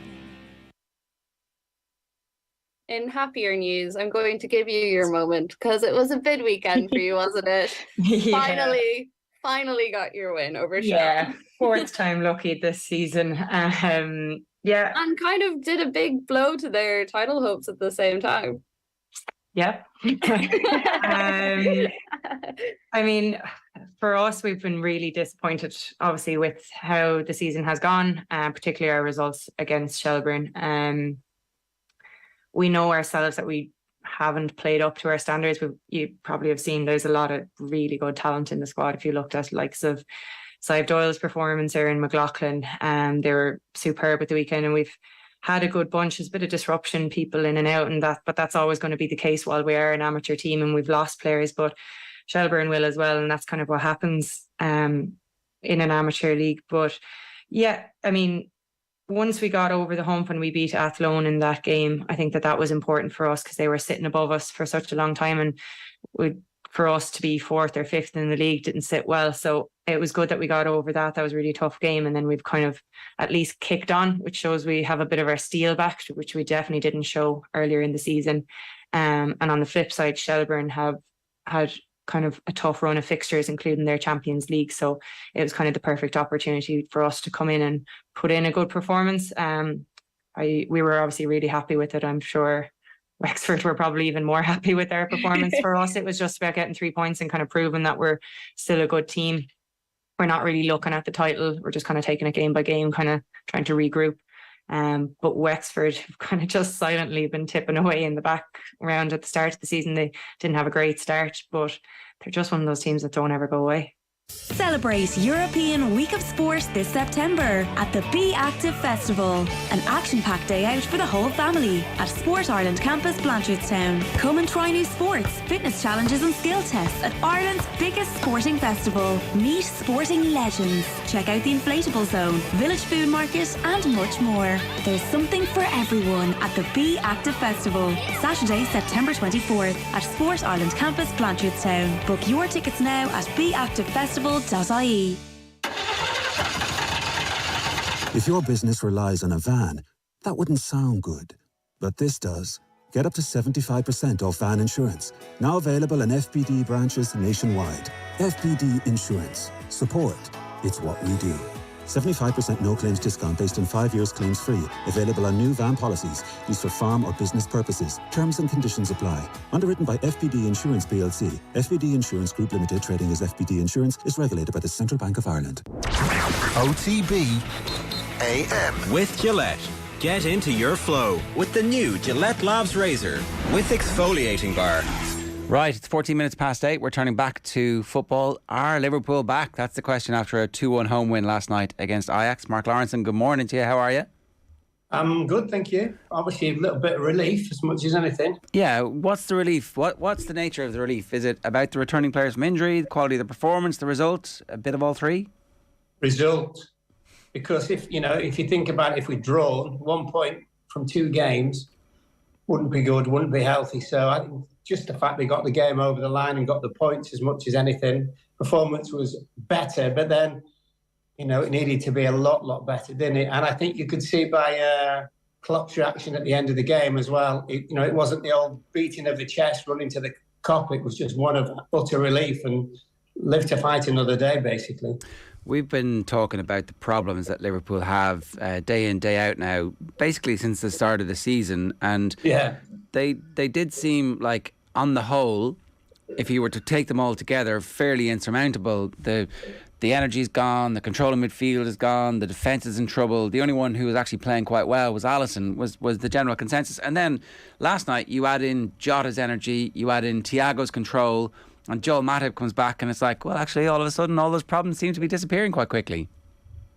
In happier news, I'm going to give you your moment because it was a big weekend for you, wasn't it? Yeah. Finally got your win over Shakhtar. Yeah, fourth time lucky this season. And kind of did a big blow to their title hopes at the same time. Yep. I mean, for us, we've been really disappointed, obviously, with how the season has gone, particularly our results against Shelbourne. We know ourselves that we haven't played up to our standards. You probably have seen there's a lot of really good talent in the squad. If you looked at likes of Sive Doyle's performance there in McLaughlin, they were superb at the weekend, and we've had a good bunch. There's a bit of disruption, people in and out, but that's always going to be the case while we are an amateur team and we've lost players. But Shelbourne will as well, and that's kind of what happens in an amateur league. But yeah, I mean, once we got over the hump and we beat Athlone in that game, I think that was important for us because they were sitting above us for such a long time, and for us to be fourth or fifth in the league didn't sit well. So it was good that we got over that. That was a really tough game, and then we've kind of at least kicked on, which shows we have a bit of our steel back, which we definitely didn't show earlier in the season. And on the flip side, Shelbourne have had kind of a tough run of fixtures, including their Champions League. So it was kind of the perfect opportunity for us to come in and put in a good performance. We were obviously really happy with it. I'm sure Wexford were probably even more happy with their performance. For us, it was just about getting 3 points and kind of proving that we're still a good team. We're not really looking at the title. We're just kind of taking it game by game, kind of trying to regroup. But Wexford have kind of just silently been tipping away in the background at the start of the season. They didn't have a great start, but they're just one of those teams that don't ever go away. Celebrate European Week of Sport this September at the Be Active Festival, an action-packed day out for the whole family at Sport Ireland Campus, Blanchardstown. Come and try new sports, fitness challenges and skill tests at Ireland's biggest sporting festival. Meet sporting legends, check out the inflatable zone, village food market and much more. There's something for everyone at the Be Active Festival, Saturday, September 24th at Sport Ireland Campus, Blanchardstown. Book your tickets now at beactivefestival.ie. If your business relies on a van, that wouldn't sound good. But this does. Get up to 75% off van insurance. Now available in FBD branches nationwide. FBD Insurance. Support. It's what we do. 75% no claims discount based on 5 years claims free. Available on new van policies used for farm or business purposes. Terms and conditions apply. Underwritten by FBD Insurance plc. FBD Insurance Group Limited, trading as FBD Insurance, is regulated by the Central Bank of Ireland. OTB AM. With Gillette. Get into your flow with the new Gillette Labs Razor with exfoliating bar. Right, it's 14 minutes past 8. We're turning back to football. Are Liverpool back? That's the question after a 2-1 home win last night against Ajax. Mark Lawrenson, good morning to you. How are you? I'm good, thank you. Obviously, a little bit of relief as much as anything. Yeah, what's the relief? What's the nature of the relief? Is it about the returning players from injury, the quality of the performance, the result, a bit of all three? Result. Because if you think about it, if we'd drawn 1 point from 2 games, wouldn't be good, wouldn't be healthy. So I think just the fact they got the game over the line and got the points as much as anything. Performance was better, but then, it needed to be a lot better, didn't it? And I think you could see by Klopp's reaction at the end of the game as well. It wasn't the old beating of the chest, running to the cop. It was just one of utter relief and live to fight another day, basically. We've been talking about the problems that Liverpool have day in, day out now, basically since the start of the season. And yeah, they did seem like, on the whole, if you were to take them all together, fairly insurmountable. The energy's gone, the control of midfield is gone, the defence is in trouble. The only one who was actually playing quite well was Alisson, was the general consensus. And then last night you add in Jota's energy, you add in Thiago's control, and Joel Matip comes back and it's like, well, actually, all of a sudden, all those problems seem to be disappearing quite quickly.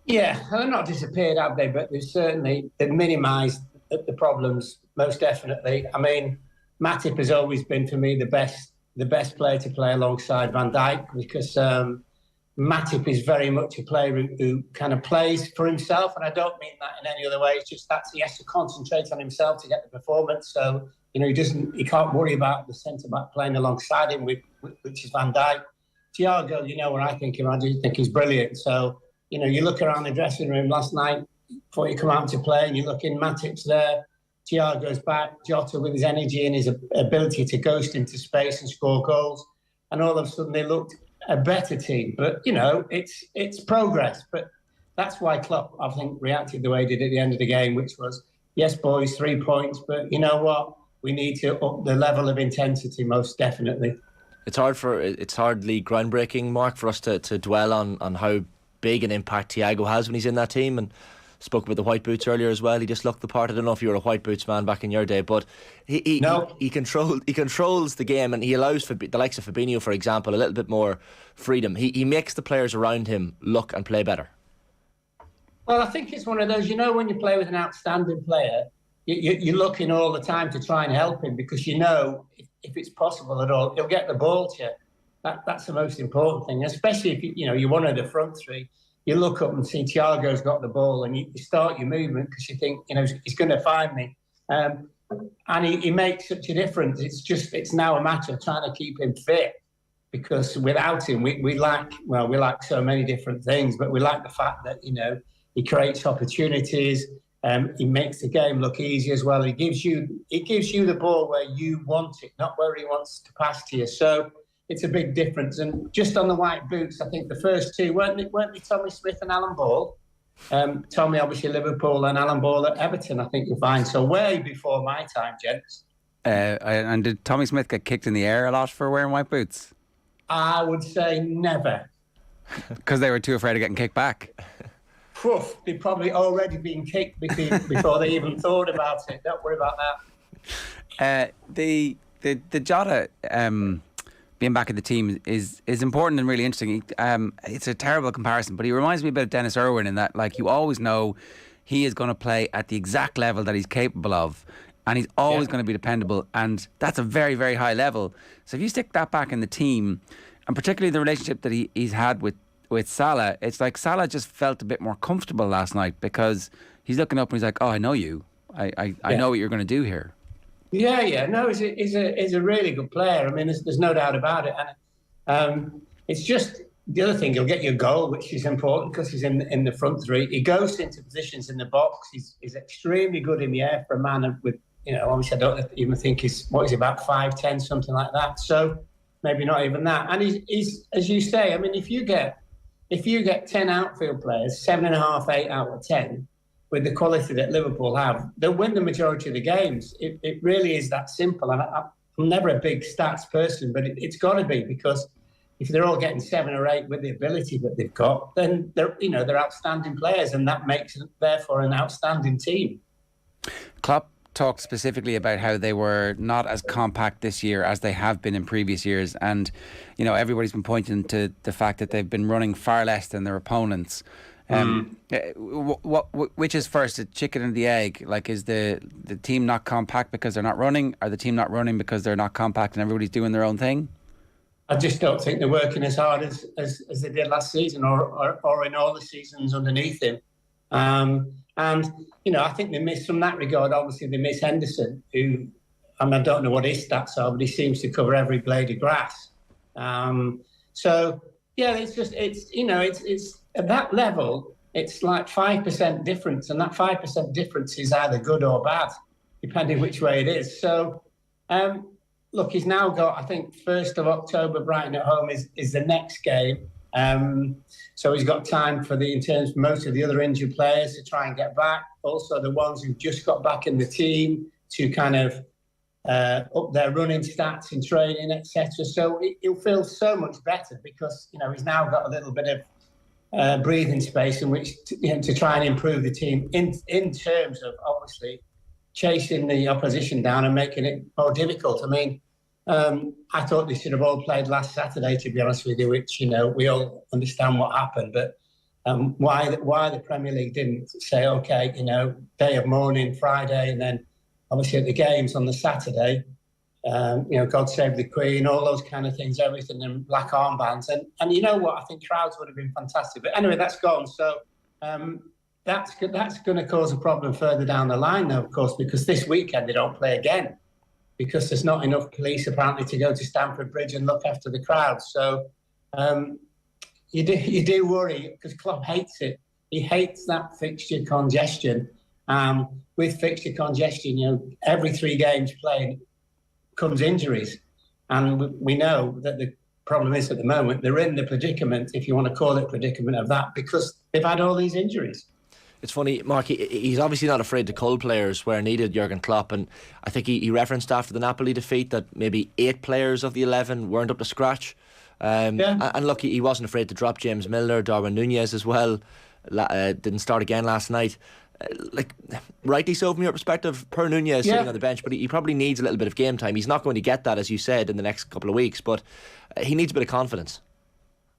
Yeah, they're not disappeared, have they? But they've minimised the problems, most definitely. I mean, Matip has always been, for me, the best player to play alongside Van Dyke, because Matip is very much a player who kind of plays for himself, and I don't mean that in any other way. It's just that he has to concentrate on himself to get the performance. So, he can't worry about the centre-back playing alongside him, which is Van Dyke. Thiago, when I think him, I do think he's brilliant. So, you look around the dressing room last night before you come out to play, and you look in, Matip's there, Thiago's back, Jota with his energy and his ability to ghost into space and score goals, and all of a sudden they looked a better team. But, it's progress. But that's why Klopp, I think, reacted the way he did at the end of the game, which was, yes, boys, 3 points, but you know what? We need to up the level of intensity, most definitely. It's hardly groundbreaking, Mark, for us to dwell on how big an impact Thiago has when he's in that team. And spoke about the white boots earlier as well. He just looked the part. I don't know if you were a white boots man back in your day, but he controls the game, and he allows the likes of Fabinho, for example, a little bit more freedom. He makes the players around him look and play better. Well, I think it's one of those, when you play with an outstanding player, you're looking all the time to try and help him, because if it's possible at all, he'll get the ball to you. That's the most important thing, especially if you're one of the front three. You look up and see Thiago's got the ball, and you start your movement because you think, he's going to find me. And he makes such a difference. It's now a matter of trying to keep him fit, because without him, we lack so many different things, but we lack the fact that, he creates opportunities. He makes the game look easy as well. He gives you the ball where you want it, not where he wants to pass to you. So it's a big difference. And just on the white boots, I think the first two weren't they Tommy Smith and Alan Ball? Tommy, obviously, Liverpool, and Alan Ball at Everton, I think you'll find. So way before my time, gents. And did Tommy Smith get kicked in the air a lot for wearing white boots? I would say never. Because they were too afraid of getting kicked back. They'd probably already been kicked before they even thought about it. Don't worry about that. The Jota being back in the team is important and really interesting. It's a terrible comparison, but he reminds me a bit of Dennis Irwin in that, you always know he is going to play at the exact level that he's capable of, and he's always going to be dependable, and that's a very, very high level. So if you stick that back in the team, and particularly the relationship that he's had with Salah, it's like Salah just felt a bit more comfortable last night, because he's looking up and he's like, oh, I know you. I know what you're going to do here. Yeah. No, he's a really good player. I mean, there's no doubt about it. And it's just the other thing, he'll get you a goal, which is important because he's in the front three. He goes into positions in the box. He's extremely good in the air for a man with, obviously I don't even think he's about 5'10", something like that. So maybe not even that. And he's as you say, I mean, if you get 10 outfield players, 7.5, 8 out of 10, with the quality that Liverpool have, they'll win the majority of the games. It really is that simple. And I'm never a big stats person, but it's got to be, because if they're all getting 7 or 8 with the ability that they've got, then they're outstanding players, and that makes it, therefore, an outstanding team. Klopp talked specifically about how they were not as compact this year as they have been in previous years, and everybody's been pointing to the fact that they've been running far less than their opponents. Which is first, the chicken and the egg? Is the team not compact because they're not running? Are the team not running because they're not compact and everybody's doing their own thing? I just don't think they're working as hard as they did last season or in all the seasons underneath him. And I think they miss, from that regard, obviously they miss Henderson, who, I don't know what his stats are, but he seems to cover every blade of grass. It's at that level, it's like 5% difference, and that 5% difference is either good or bad, depending which way it is. So, look, he's now got, I think, 1st of October, Brighton at home is the next game. So he's got time in terms of most of the other injured players to try and get back. Also, the ones who've just got back in the team to kind of up their running stats in training, etc. So he'll feel so much better, because he's now got a little bit of breathing space in which to try and improve the team in terms of obviously chasing the opposition down and making it more difficult. I mean, I thought they should have all played last Saturday, to be honest with you, which we all understand what happened, but why the Premier League didn't say, okay, day of mourning Friday, and then obviously at the games on the Saturday, God Save the Queen, all those kind of things, everything, and black armbands. And you know what? I think crowds would have been fantastic. But anyway, that's gone. So that's going to cause a problem further down the line, though, of course, because this weekend they don't play again because there's not enough police, apparently, to go to Stamford Bridge and look after the crowds. So you do worry because Klopp hates it. He hates that fixture congestion. With fixture congestion, every 3 games played comes injuries. And we know that the problem is at the moment, they're in the predicament, if you want to call it predicament, of that because they've had all these injuries. It's funny, Mark, he's obviously not afraid to cull players where needed, Jurgen Klopp, and I think he referenced after the Napoli defeat that maybe 8 players of the 11 weren't up to scratch. And look, he wasn't afraid to drop James Milner, Darwin Núñez as well, didn't start again last night. Rightly so from your perspective, per Núñez sitting on the bench, but he probably needs a little bit of game time. He's not going to get that, as you said, in the next couple of weeks, but he needs a bit of confidence.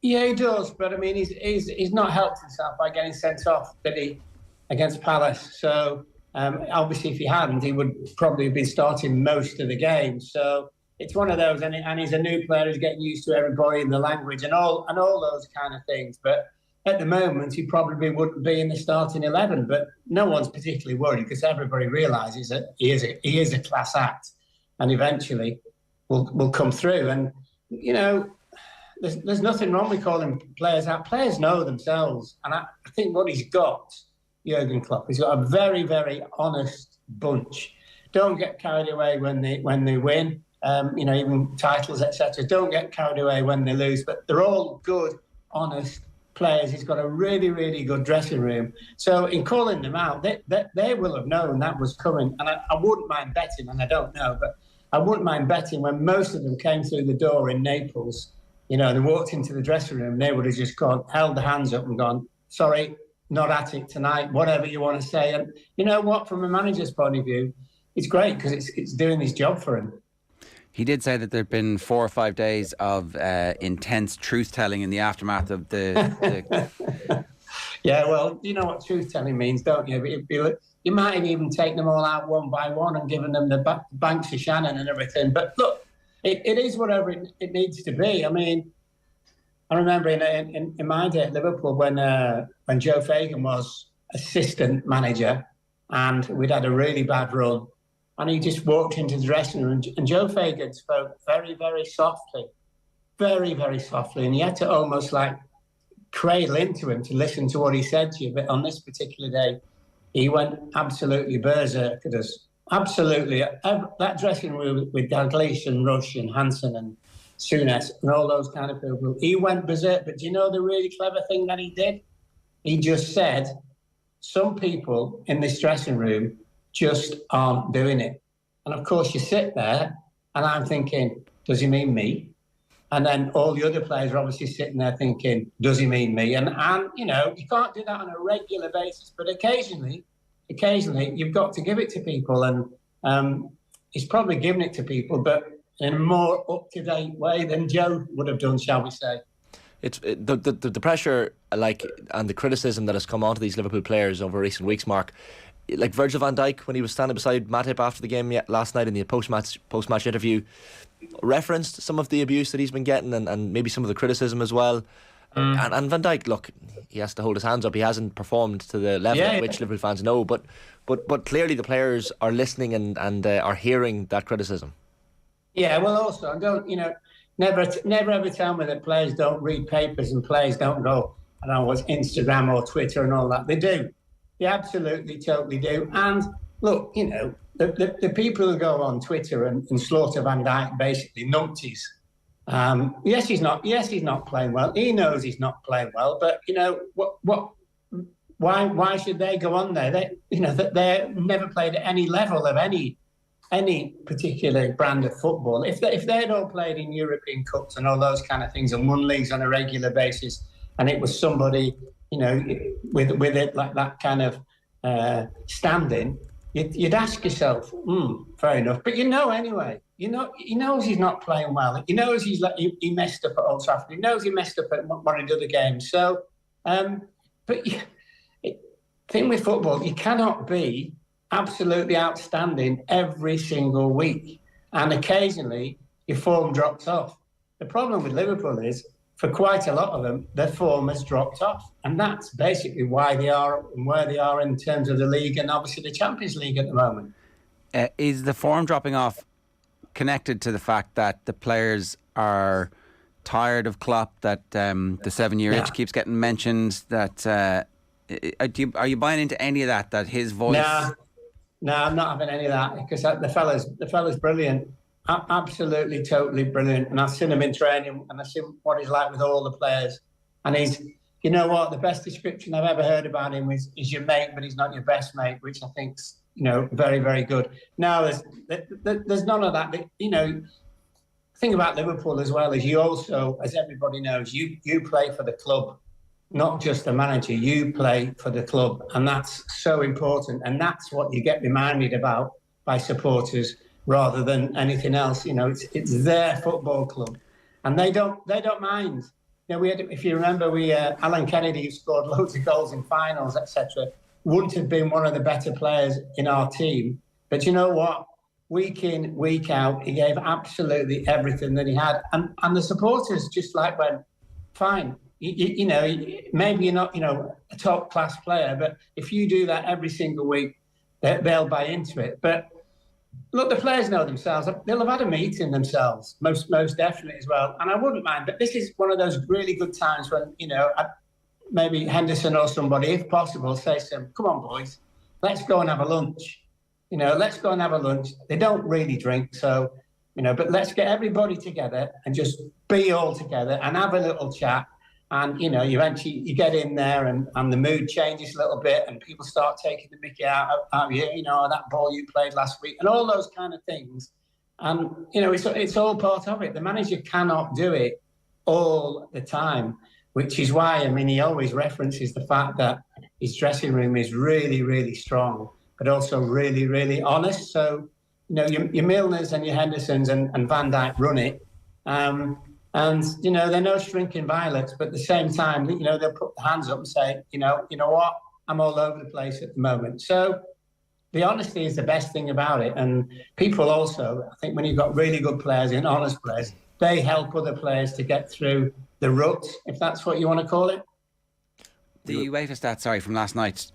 Yeah, he does, but I mean, he's not helped himself by getting sent off, did he, against Palace? So obviously, if he hadn't, he would probably have been starting most of the games. So it's one of those, and he's a new player who's getting used to everybody and the language and all those kind of things. But at the moment, he probably wouldn't be in the starting 11, but no one's particularly worried because everybody realises that he is a class act, and eventually will come through. And there's nothing wrong with calling players out. Players know themselves, and I think what he's got, Jurgen Klopp, he's got a very, very honest bunch. Don't get carried away when they win. Even titles, etc. Don't get carried away when they lose, but they're all good, honest players. He's got a really, really good dressing room. So in calling them out, they will have known that was coming. And I wouldn't mind betting, and I don't know, but I wouldn't mind betting when most of them came through the door in Naples, they walked into the dressing room, they would have just held their hands up and gone, sorry, not at it tonight, whatever you want to say. And you know what, from a manager's point of view, it's great because it's doing his job for him. He did say that there had been 4 or 5 days of intense truth-telling in the aftermath of the... Yeah, well, you know what truth-telling means, don't you? You might have even taken them all out one by one and given them the banks of Shannon and everything. But look, it is whatever it needs to be. I mean, I remember in my day at Liverpool when Joe Fagan was assistant manager and we'd had a really bad run. And he just walked into the dressing room and Joe Fagan spoke very, very softly. Very, very softly. And you had to almost cradle into him to listen to what he said to you. But on this particular day, he went absolutely berserk at us. Absolutely. That dressing room with Dalglish and Rush and Hansen and Souness and all those kind of people, he went berserk. But do you know the really clever thing that he did? He just said, some people in this dressing room just aren't doing it. And of course you sit there and I'm thinking, does he mean me? And then all the other players are obviously sitting there thinking, does he mean me? And you can't do that on a regular basis, but occasionally you've got to give it to people. And he's probably given it to people, but in a more up-to-date way than Joe would have done, shall we say. It's the pressure and the criticism that has come onto these Liverpool players over recent weeks, Mark. Like Virgil Van Dyke, when he was standing beside Matip after the game last night in the post-match interview, referenced some of the abuse that he's been getting and maybe some of the criticism as well. And Van Dyke, look, he has to hold his hands up. He hasn't performed to the level at which Liverpool fans know, but clearly the players are listening and are hearing that criticism. Yeah, well, also, never ever tell me that players don't read papers and players don't go, I don't know what's Instagram or Twitter and all that. They do. They absolutely, totally do. And look, the people who go on Twitter and slaughter Van Dyke basically numpties. Yes, he's not playing well. He knows he's not playing well. But why should they go on there? They're never played at any level of any particular brand of football. If they'd all played in European Cups and all those kind of things and won leagues on a regular basis, and it was somebody with it like that kind of standing, you'd ask yourself, fair enough. But anyway, he knows he's not playing well. He knows he messed up at Old Trafford. He knows he messed up at one of the other games. So But thing with football, you cannot be absolutely outstanding every single week. And occasionally, your form drops off. The problem with Liverpool is, for quite a lot of them, their form has dropped off. And that's basically why they are and where they are in terms of the league and obviously the Champions League at the moment. Is the form dropping off connected to the fact that the players are tired of Klopp, that the 7-year itch keeps getting mentioned, that are you buying into any of that, that his voice... No, I'm not having any of that, because the fella's brilliant, absolutely, totally brilliant. And I've seen him in training, and I've seen what he's like with all the players. And he's, you know what, the best description I've ever heard about him is your mate, but he's not your best mate, which I think's, very, very good. No, there's none of that. The thing about Liverpool as well is you also, as everybody knows, you play for the club, not just the manager. You play for the club, and that's so important. And that's what you get reminded about by supporters rather than anything else. It's their football club, and they don't mind. We had, if you remember, Alan Kennedy, who scored loads of goals in finals, etc., wouldn't have been one of the better players in our team. But you know what? Week in, week out, he gave absolutely everything that he had. And the supporters just went, fine. Maybe you're not, a top-class player, but if you do that every single week, they'll buy into it. But look, the players know themselves. They'll have had a meeting themselves, most definitely as well. And I wouldn't mind. But this is one of those really good times when, maybe Henderson or somebody, if possible, say to them, come on, boys, let's go and have a lunch. Let's go and have a lunch. They don't really drink, so, but let's get everybody together and just be all together and have a little chat. And, eventually you get in there and the mood changes a little bit and people start taking the mickey out of you, that ball you played last week and all those kind of things. And, it's all part of it. The manager cannot do it all the time, which is why, he always references the fact that his dressing room is really, really strong, but also really, really honest. So, your Milners and your Hendersons and Van Dyke run it. And, they're no shrinking violets, but at the same time, they'll put their hands up and say, you know what, I'm all over the place at the moment. So the honesty is the best thing about it. And people also, I think when you've got really good players and honest players, they help other players to get through the rut, if that's what you want to call it. The UEFA stats, from last night.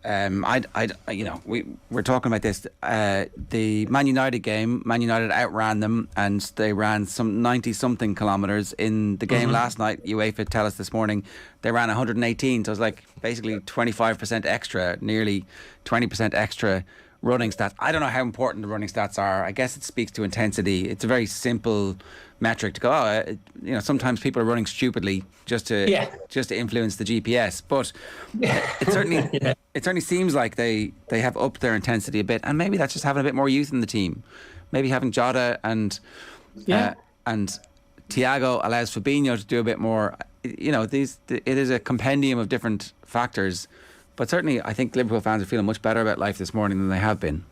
We're talking about this. The Man United game, Man United outran them, and they ran some 90-something kilometres in the game last night. UEFA tell us this morning they ran 118, so it's like basically 25% extra, nearly 20% extra running stats. I don't know how important the running stats are. I guess it speaks to intensity. It's a very simple metric to go, sometimes people are running stupidly just to influence the GPS, but it certainly seems like they have upped their intensity a bit, and maybe that's just having a bit more youth in the team. Maybe having Jota and Thiago allows Fabinho to do a bit more. It is a compendium of different factors, but certainly I think Liverpool fans are feeling much better about life this morning than they have been.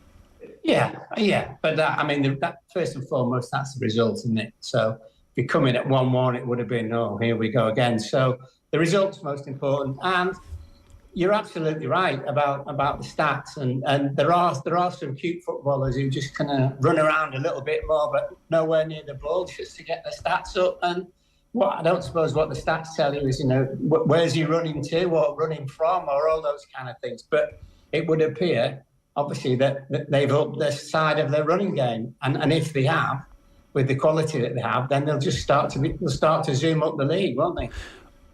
Yeah, but that first and foremost, that's the result, isn't it? So if you come in at 1-1, it would have been, here we go again. So the result's most important, and you're absolutely right about the stats. And there are some cute footballers who just kind of run around a little bit more, but nowhere near the ball, just to get the stats up. And I don't suppose what the stats tell you is, where's he running to or running from or all those kind of things. But it would appear, obviously, that they've upped their side of their running game, and if they have, with the quality that they have, then they'll start to zoom up the league, won't they?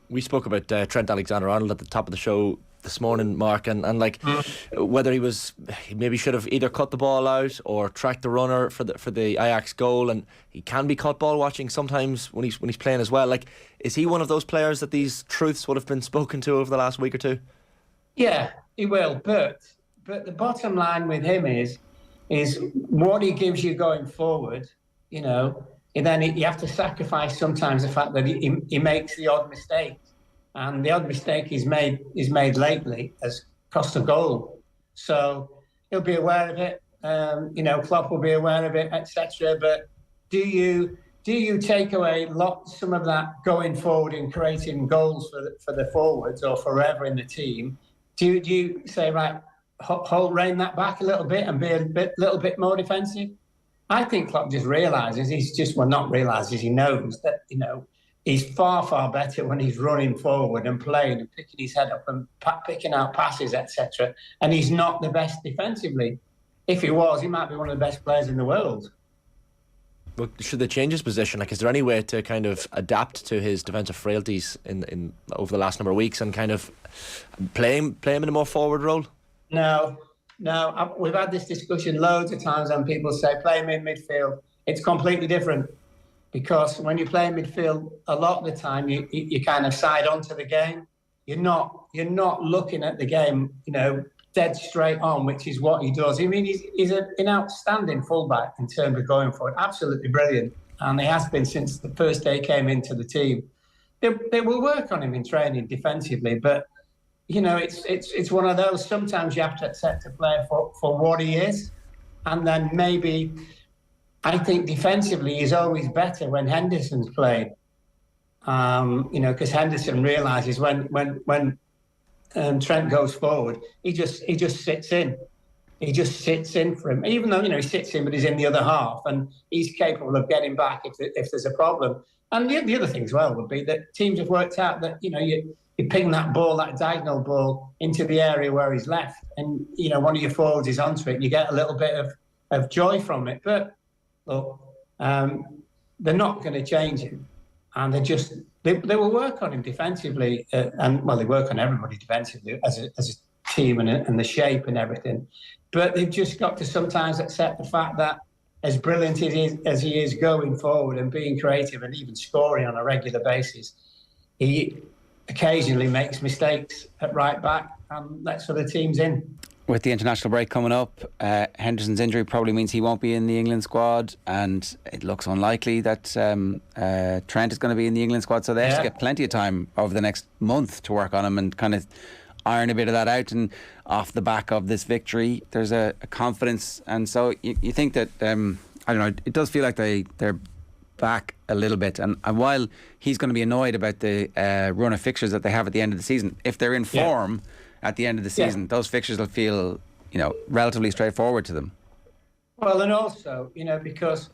We spoke about Trent Alexander-Arnold at the top of the show this morning, Mark, and whether he maybe should have either cut the ball out or tracked the runner for the Ajax goal, and he can be caught ball watching sometimes when he's playing as well. Is he one of those players that these truths would have been spoken to over the last week or two? Yeah, he will, but the bottom line with him is what he gives you going forward, and then you have to sacrifice sometimes the fact that he makes the odd mistake. And the odd mistake he's made lately has cost a goal. So he'll be aware of it. Klopp will be aware of it, etc. But do you do you take away some of that going forward and creating goals for the forwards or forever in the team? Do you say, right, rein that back a little bit and be a little bit more defensive? I think Klopp just realises, he knows that, he's far, far better when he's running forward and playing and picking his head up and picking out passes, etc. And he's not the best defensively. If he was, he might be one of the best players in the world. Well, should they change his position? Like, is there any way to kind of adapt to his defensive frailties in over the last number of weeks and kind of play him in a more forward role? No. We've had this discussion loads of times, and people say play him in midfield. It's completely different, because when you play in midfield, a lot of the time you kind of side onto the game. You're not looking at the game, dead straight on, which is what he does. I mean, he's an outstanding fullback in terms of going forward. Absolutely brilliant. And he has been since the first day he came into the team. They will work on him in training defensively, but, it's one of those. Sometimes you have to accept a player for what he is. And then maybe, I think defensively he's always better when Henderson's played. Because Henderson realises when Trent goes forward, he just sits in. He just sits in for him, even though he sits in, but he's in the other half, and he's capable of getting back if there's a problem. And the other thing as well would be that teams have worked out that you ping that ball, that diagonal ball, into the area where he's left, and one of your forwards is onto it, and you get a little bit of joy from it. But look, they're not going to change him, and they will work on him defensively, and they work on everybody defensively as a team and the shape and everything. But they've just got to sometimes accept the fact that as brilliant as he is going forward and being creative and even scoring on a regular basis, he occasionally makes mistakes at right back and lets other teams in. With the international break coming up, Henderson's injury probably means he won't be in the England squad, and it looks unlikely that Trent is going to be in the England squad, so they have to get plenty of time over the next month to work on him and kind of iron a bit of that out. And off the back of this victory, there's a confidence, and so you think that, I don't know, it does feel like they're back a little bit, and while he's going to be annoyed about the run of fixtures that they have at the end of the season, if they're in form at the end of the season, those fixtures will feel, relatively straightforward to them. Well, and also, because,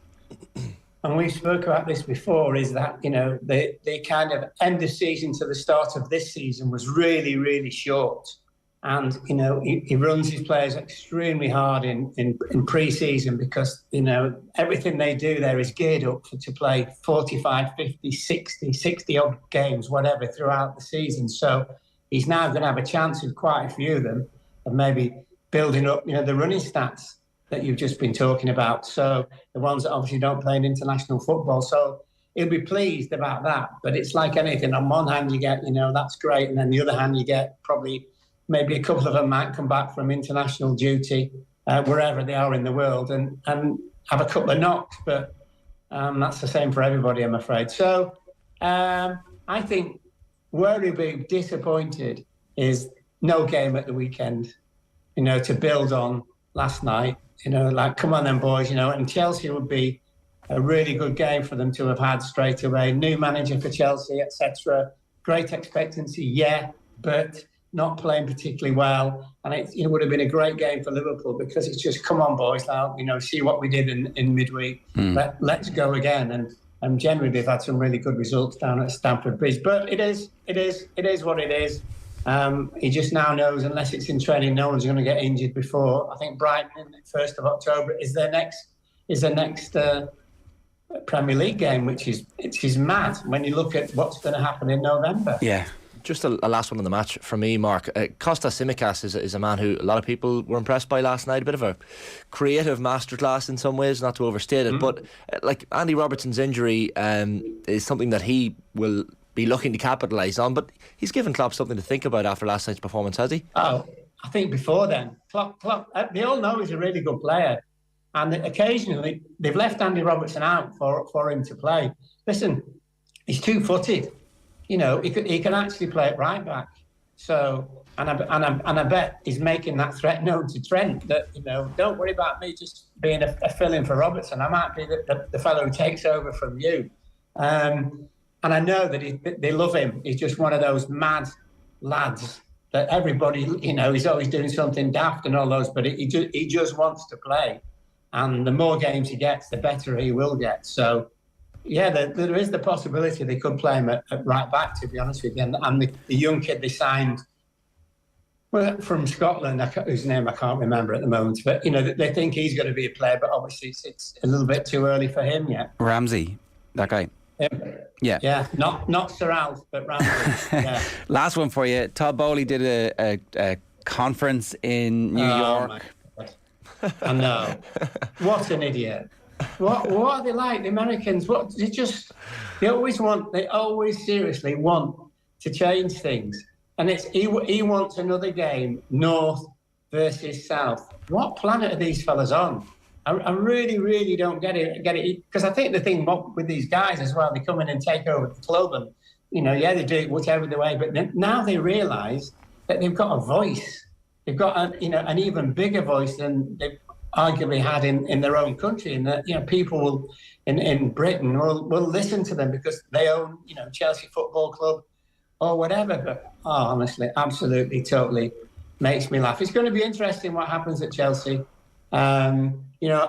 and we spoke about this before, is that, the kind of end of season to the start of this season was really, really short. And, he runs his players extremely hard in pre-season because, everything they do there is geared up to play 45, 50, 60 odd games, whatever, throughout the season. So he's now going to have a chance with quite a few of them of maybe building up, the running stats that you've just been talking about. So the ones that obviously don't play in international football. So he'll be pleased about that. But it's like anything. On one hand, you get, that's great. And then the other hand, you get probably maybe a couple of them might come back from international duty, wherever they are in the world, and have a couple of knocks. But that's the same for everybody, I'm afraid. So I think where he'll be disappointed is no game at the weekend, to build on last night, like, come on then, boys, and Chelsea would be a really good game for them to have had straight away. New manager for Chelsea, etc. Great expectancy, but not playing particularly well. And it would have been a great game for Liverpool because it's just, come on, boys, now, see what we did in midweek. Let's go again. And generally they've had some really good results down at Stamford Bridge. But it is what it is. He just now knows, unless it's in training, no one's going to get injured before. I think Brighton, 1st of October, is their next Premier League game, which is mad when you look at what's going to happen in November. Yeah. Just a last one on the match for me, Mark. Kostas Tsimikas is a man who a lot of people were impressed by last night. A bit of a creative masterclass in some ways, not to overstate it. But like Andy Robertson's injury is something that he will be looking to capitalise on. But he's given Klopp something to think about after last night's performance, has he? Oh, I think before then, Klopp, they all know he's a really good player. And occasionally they've left Andy Robertson out for him to play. Listen, he's two-footed. He can actually play it right back. So And I bet he's making that threat known to Trent that, don't worry about me just being a fill-in for Robertson. I might be the fellow who takes over from you. And I know that they love him. He's just one of those mad lads that everybody, he's always doing something daft and all those, but he just wants to play. And the more games he gets, the better he will get. So, yeah, there is the possibility they could play him at right back, to be honest with you. And the young kid they signed, well, from Scotland, whose name I can't remember at the moment, but, they think he's going to be a player, but obviously it's a little bit too early for him yet. Ramsey, that guy. Yeah. Yeah, not Sir Alf, but Ramsey. Yeah. Last one for you. Todd Bowley did a conference in New York. My God. I know. What an idiot. What are they like, the Americans? They always seriously want to change things. And he wants another game, North versus South. What planet are these fellas on? I really, really don't get it. Because I think the thing with these guys as well, they come in and take over the club and, they do it whichever the way. But now they realise that they've got a voice. They've got an even bigger voice than they've arguably had in their own country. And that, people in Britain will listen to them because they own, Chelsea Football Club or whatever. But honestly, absolutely, totally makes me laugh. It's going to be interesting what happens at Chelsea. I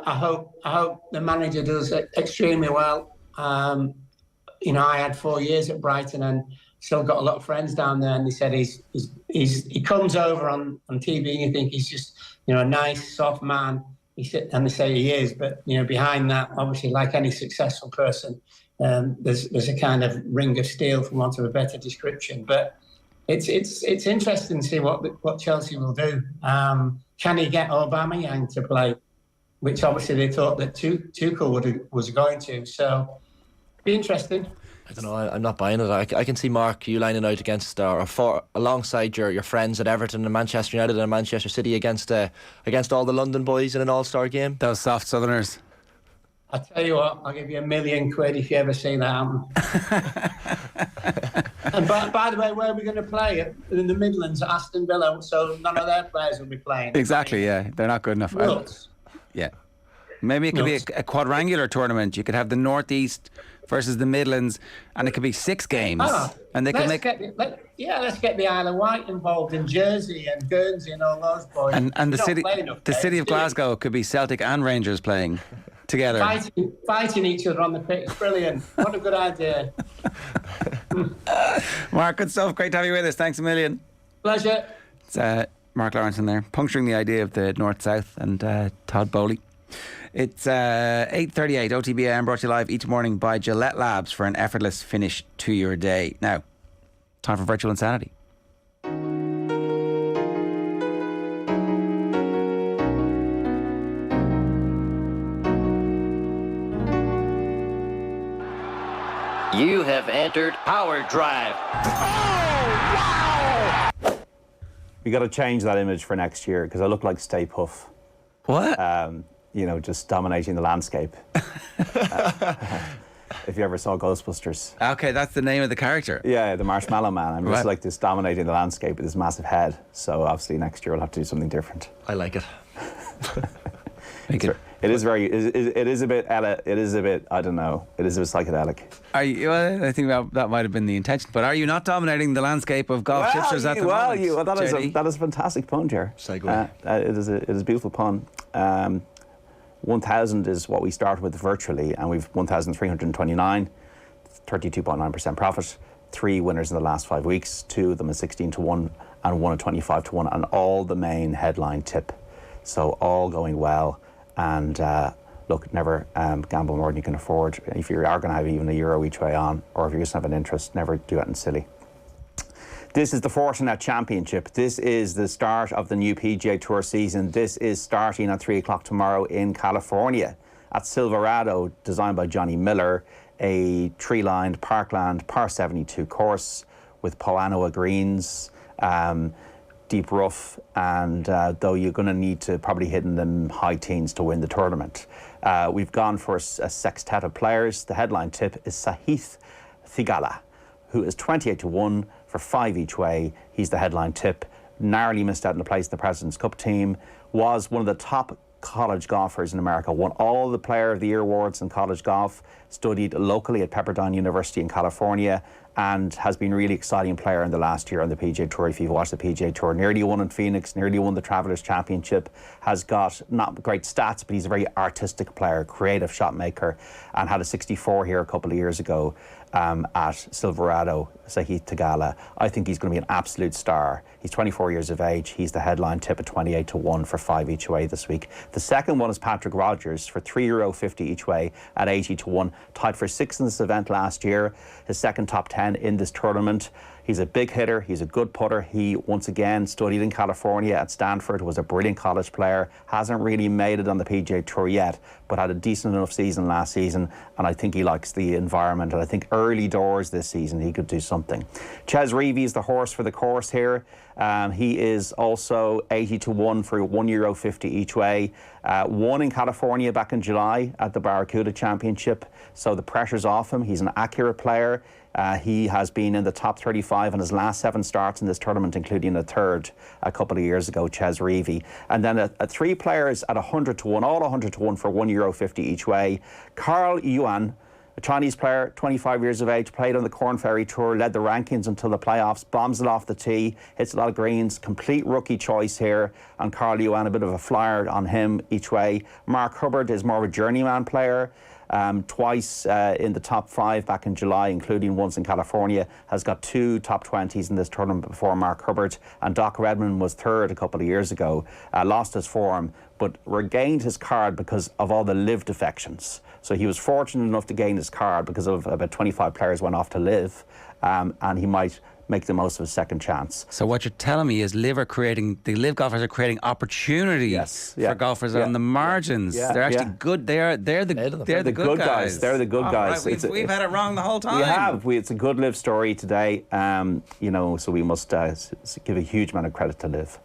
hope the manager does extremely well. I had 4 years at Brighton and still got a lot of friends down there, and they said he comes over on TV and you think he's just a nice soft man. And they say he is, but behind that, obviously, like any successful person, there's a kind of ring of steel, for want of a better description. But it's interesting to see what Chelsea will do. Can he get Aubameyang to play? Which obviously they thought that Tuchel was going to. So, be interesting. I don't know. I'm not buying it. I can see Mark you lining out against alongside your friends at Everton and Manchester United and Manchester City against all the London boys in an all-star game. Those soft Southerners. I tell you what, I'll give you £1 million if you ever see that happen. And by the way, where are we going to play? In the Midlands, at Aston Villa, so none of their players will be playing. Exactly, yeah. They're not good enough. Yeah. Maybe it could be a quadrangular tournament. You could have the Northeast versus the Midlands, and it could be 6 games. And they can let's get the Isle of Wight involved in Jersey and Guernsey and all those boys. And the city of Glasgow could be Celtic and Rangers playing together. Fighting each other on the pitch. Brilliant. What a good idea. Mark, good stuff. Great to have you with us. Thanks a million. Pleasure. It's Mark Lawrenson there, puncturing the idea of the North-South and Todd Bowley. It's 8:38 OTB AM, brought to you live each morning by Gillette Labs for an effortless finish to your day. Now, time for Virtual Insanity. You have entered Power Drive. Oh, wow! We got to change that image for next year because I look like Stay Puft. What? Just dominating the landscape. If you ever saw Ghostbusters. Okay, that's the name of the character. Yeah, the Marshmallow Man. I'm just like this dominating the landscape with this massive head. So obviously next year we'll have to do something different. I like it. It is a bit I don't know. It is a bit psychedelic. I think that might have been the intention. But are you not dominating the landscape of golf tipsters at the moment? That is a fantastic pun, Ger. Segue. It is a beautiful pun. 1,000 is what we start with virtually, and we've 1,329, 32.9% profit. 3 winners in the last 5 weeks. 2 of them at 16 to 1 and 1 at 25 to 1, and all the main headline tip. So all going well. And look, never gamble more than you can afford. If you are going to have even €1 each way on, or if you just have an interest, never do anything silly. This is the Fortinet Championship. This is the start of the new PGA Tour season. This is starting at 3 o'clock tomorrow in California at Silverado, designed by Johnny Miller, a tree-lined parkland par 72 course with Poanoa greens, deep rough, and though you're going to need to probably hit in the high teens to win the tournament. We've gone for a sextet of players. The headline tip is Sahith Theegala, who is 28 to 1 for 5 each way. He's the headline tip. narrowly missed out in the place of the President's Cup team, was one of the top college golfers in America, won all the Player of the Year awards in college golf, studied locally at Pepperdine University in California, and has been a really exciting player in the last year on the PGA Tour. If you've watched the PGA Tour, nearly won in Phoenix, nearly won the Travelers Championship, has got not great stats, but he's a very artistic player, creative shot maker, and had a 64 here a couple of years ago at Silverado, Sahith Theegala. I think he's going to be an absolute star. He's 24 years of age. He's the headline tip at 28 to 1 for 5 each way this week. The second one is Patrick Rodgers for €3.50 each way at 80 to 1. Tied for 6th in this event last year. His second top 10 in this tournament. He's a big hitter. He's a good putter. He, once again, studied in California at Stanford, was a brilliant college player. Hasn't really made it on the PGA Tour yet, but had a decent enough season last season, and I think he likes the environment, and I think early doors this season he could do something. Ches Reavie is the horse for the course here. He is also 80 to 1 for €1.50 each way. Won in California back in July at the Barracuda Championship, so the pressure's off him. He's an accurate player. He has been in the top 35 in his last 7 starts in this tournament, including a third a couple of years ago, Ches Reavie. And then at 3 players at 100 to 1, all 100 to 1 for €1.50 each way. Carl Yuan, a Chinese player, 25 years of age, played on the Corn Ferry Tour, led the rankings until the playoffs, bombs it off the tee, hits a lot of greens, complete rookie choice here. And Carl Yuan, a bit of a flyer on him each way. Mark Hubbard is more of a journeyman player. Twice in the top 5 back in July, including once in California, has got 2 top 20s in this tournament before Mark Hubbard. And Doc Redman was third a couple of years ago, lost his form, but regained his card because of all the live defections. So he was fortunate enough to gain his card because of about 25 players went off to live, and he might make the most of his second chance. So what you're telling me is the live golfers are creating opportunities for golfers on the margins. They're actually good. They're the good guys. They're the good guys. Right. We've had it wrong the whole time. We have. It's a good live story today. So we must give a huge amount of credit to live.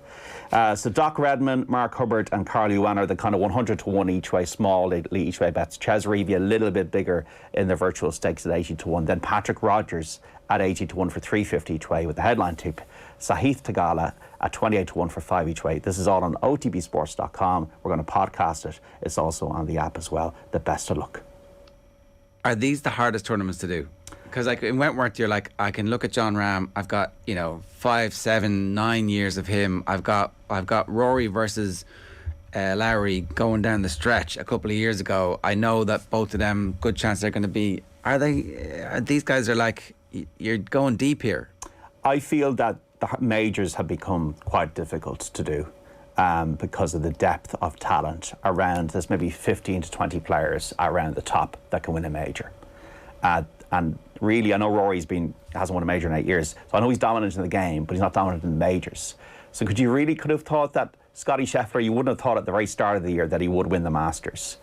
So Doc Redman, Mark Hubbard and Carl Yuan are the kind of 100 to 1 each way, small each way bets. Ches Reavie a little bit bigger in the virtual stakes at 80 to 1. Then Patrick Rodgers at 80 to 1 for $3.50 each way with the headline tip. Sahith Theegala at 28 to 1 for 5 each way. This is all on OTBSports.com. We're going to podcast it. It's also on the app as well. The best of luck. Are these the hardest tournaments to do? Because like in Wentworth, you're like, I can look at John Ram. I've got 5, 7, 9 years of him. I've got Rory versus Lowry going down the stretch a couple of years ago. I know that both of them, good chance they're going to be. These guys are like, you're going deep here. I feel that the majors have become quite difficult to do because of the depth of talent around. There's maybe 15 to 20 players around the top that can win a major. And really, I know Rory's hasn't won a major in 8 years, so I know he's dominant in the game, but he's not dominant in the majors. So could have thought that Scotty Scheffler, you wouldn't have thought at the very start of the year that he would win the Masters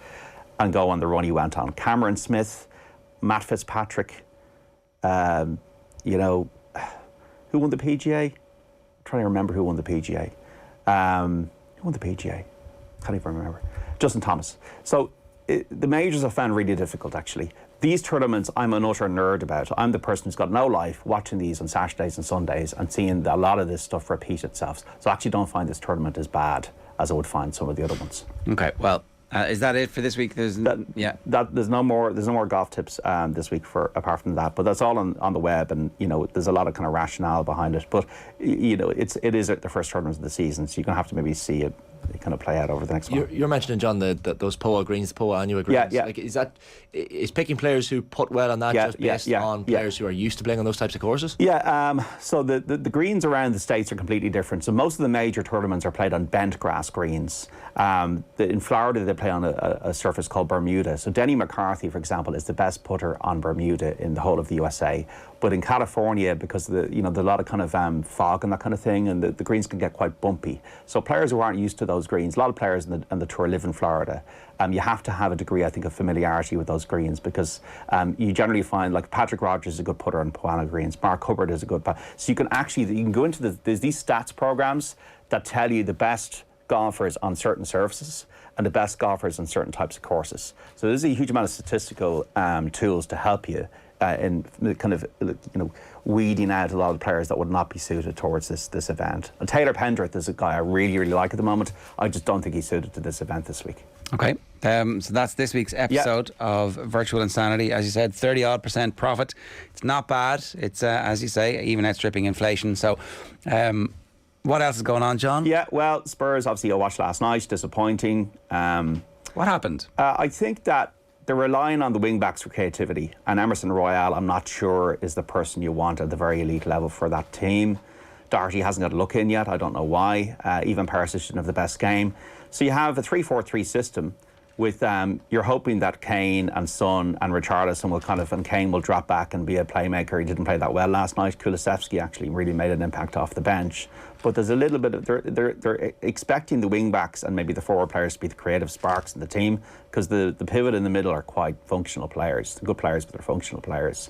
and go on the run he went on. Cameron Smith, Matt Fitzpatrick, who won the PGA? I'm trying to remember who won the PGA. Who won the PGA? Can't even remember. Justin Thomas. So the majors I found really difficult, actually. These tournaments, I'm an utter nerd about. I'm the person who's got no life watching these on Saturdays and Sundays and seeing a lot of this stuff repeat itself. So I actually don't find this tournament as bad as I would find some of the other ones. Okay, well, is that it for this week? There's no more golf tips this week apart from that. But that's all on the web, and there's a lot of kind of rationale behind it. But it is the first tournament of the season, so you're gonna have to maybe see it kind of play out over the next month. You're mentioning, John, those POA greens, POA annual greens. Yeah. Like, is picking players who put well on that just based on players who are used to playing on those types of courses? Yeah. So the greens around the States are completely different. So most of the major tournaments are played on bent grass greens. In Florida, they play on a surface called Bermuda. So Denny McCarthy, for example, is the best putter on Bermuda in the whole of the USA. But in California, because there's a lot of kind of fog and that kind of thing, and the greens can get quite bumpy. So players who aren't used to those greens, a lot of players on the tour live in Florida. You have to have a degree, I think, of familiarity with those greens, because you generally find, like, Patrick Rodgers is a good putter on Poana greens. Mark Hubbard is a good putter. So you can go into there's these stats programs that tell you the best golfers on certain surfaces, and the best golfers on certain types of courses. So there's a huge amount of statistical tools to help you in kind of weeding out a lot of players that would not be suited towards this event. And Taylor Pendrith is a guy I really, really like at the moment. I just don't think he's suited to this event this week. Okay, so that's this week's episode of Virtual Insanity. As you said, 30% profit. It's not bad. It's, as you say, even outstripping inflation. So what else is going on, John? Yeah, well, Spurs, obviously, I watched last night. Disappointing. What happened? I think that they're relying on the wing-backs for creativity. And Emerson Royale, I'm not sure, is the person you want at the very elite level for that team. Doherty hasn't got a look in yet. I don't know why. Even Perisic didn't have the best game. So you have a 3-4-3 system with you're hoping that Kane and Son and Richarlison will and Kane will drop back and be a playmaker. He didn't play that well last night. Kulusevski actually really made an impact off the bench. But there's a little bit of they're expecting the wing backs and maybe the forward players to be the creative sparks in the team, because the pivot in the middle are quite functional players. They're good players, but they're functional players.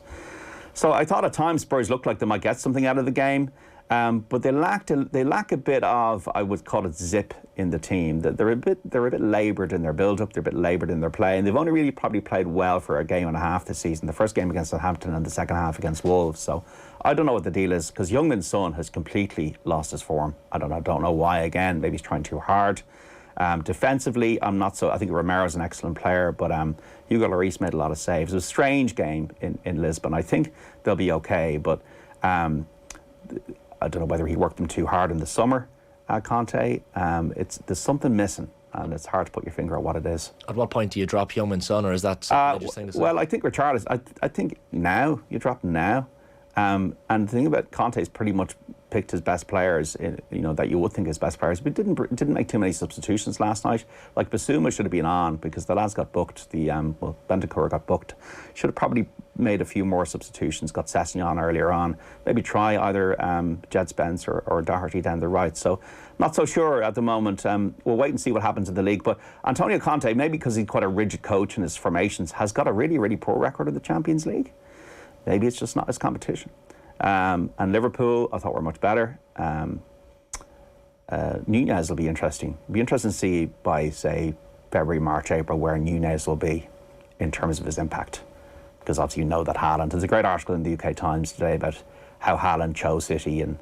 So I thought at times Spurs looked like they might get something out of the game. But they lack a bit of, I would call it, zip in the team. They're a bit laboured in their build-up. They're a bit laboured in their play, and they've only really probably played well for a game and a half this season. The first game against Southampton and the second half against Wolves. So I don't know what the deal is, because Youngman's Son has completely lost his form. I don't know why. Again, maybe he's trying too hard. Defensively, I'm not so. I think Romero's an excellent player, but Hugo Lloris made a lot of saves. It was a strange game in Lisbon. I think they'll be okay, but. I don't know whether he worked them too hard in the summer, Conte. There's something missing, and it's hard to put your finger on what it is. At what point do you drop Youngman's Son, or is that well, I think Richarlison. I think now you drop him now. And the thing about Conte's pretty much picked his best players, that you would think his best players, but didn't make too many substitutions last night. Like Basuma should have been on because the lads got booked. Bentancur got booked. Should have probably made a few more substitutions. Got Sessegnon earlier on. Maybe try either Jed Spence or Doherty down the right. So not so sure at the moment. We'll wait and see what happens in the league. But Antonio Conte, maybe because he's quite a rigid coach in his formations, has got a really, really poor record in the Champions League. Maybe it's just not his competition. And Liverpool, I thought, were much better. Nunez will be interesting. It'll be interesting to see by, say, February, March, April, where Nunez will be in terms of his impact. Because obviously you know that Haaland, there's a great article in the UK Times today about how Haaland chose City, and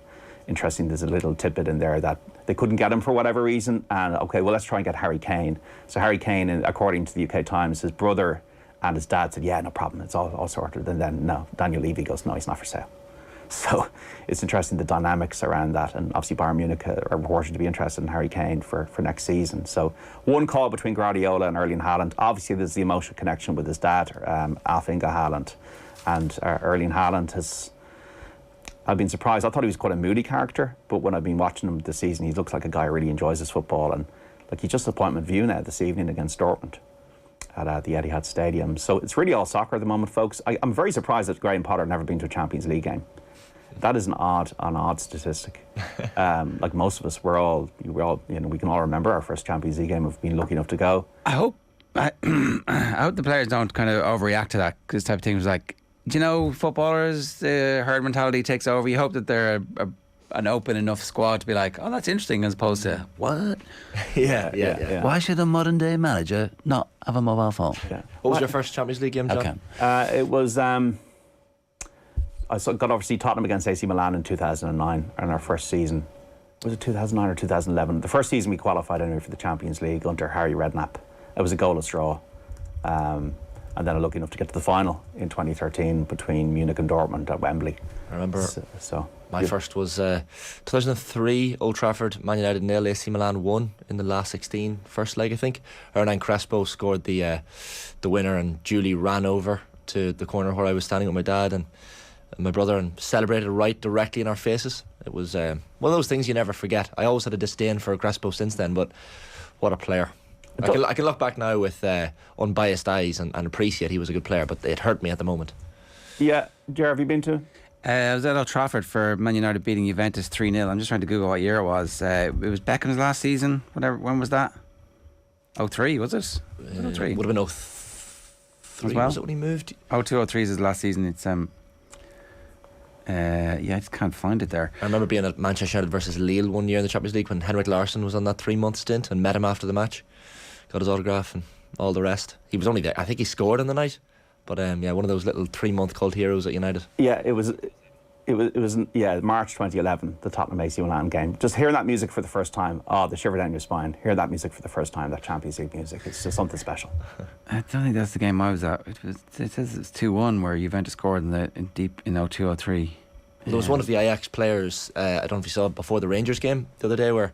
interesting, there's a little tidbit in there that they couldn't get him for whatever reason, and okay, well, let's try and get Harry Kane. So Harry Kane, according to the UK Times, his brother and his dad said, yeah, no problem, it's all sorted. And then, no, Daniel Levy goes, no, he's not for sale. So it's interesting, the dynamics around that. And obviously Bayern Munich are reported to be interested in Harry Kane for next season. So one call between Guardiola and Erling Haaland. Obviously there's the emotional connection with his dad, Alf Inge Haaland. And Erling Haaland I've been surprised. I thought he was quite a moody character, but when I've been watching him this season, he looks like a guy who really enjoys his football. And like, he's just appointment view now this evening against Dortmund at the Etihad Stadium. So it's really all soccer at the moment, folks. I'm very surprised that Graham Potter never been to a Champions League game. That is an odd statistic. Like most of us, we can all remember our first Champions League game. We've been lucky enough to go. I hope the players don't kind of overreact to that, because type of thing was like, footballers, the herd mentality takes over. You hope that they're an open enough squad to be like, oh, that's interesting, as opposed to, what? Yeah. Why should a modern day manager not have a mobile phone? Yeah. What was your first Champions League game, John? Okay. It was, I got over to see Tottenham against AC Milan in 2009 in our first season. Was it 2009 or 2011? The first season we qualified anyway for the Champions League under Harry Redknapp. It was a goalless draw. And then I'm lucky enough to get to the final in 2013 between Munich and Dortmund at Wembley. I remember my yeah. first was 2003, Old Trafford, Man United 0, AC Milan 1 in the last 16, first leg, I think. Hernan Crespo scored the winner, and Julie ran over to the corner where I was standing with my dad and my brother and celebrated right directly in our faces. It was one of those things you never forget. I always had a disdain for Crespo since then, but what a player. I can look back now with unbiased eyes and appreciate he was a good player, but it hurt me at the moment. Yeah. Ger, have you been to? I was at Old Trafford for Man United beating Juventus 3-0. I'm just trying to Google what year it was. It was Beckham's last season. When was that? 03, was it? 03. Would have been 03. Well? Was it when he moved? 02-03 is his last season. It's I just can't find it there. I remember being at Manchester United versus Lille one year in the Champions League when Henrik Larsson was on that 3-month stint, and met him after the match. got his autograph and all the rest. He was only there. I think he scored in the night, but one of those little 3-month cult heroes at United. Yeah, it was March 2011, the Tottenham AC Milan game. Just hearing that music for the first time, the shiver down your spine. Hear that music for the first time, that Champions League music. It's just something special. I don't think that's the game I was at. It says it's 2-1 where Juventus scored in 02-03. There was one of the Ajax players, I don't know if you saw it before the Rangers game the other day, where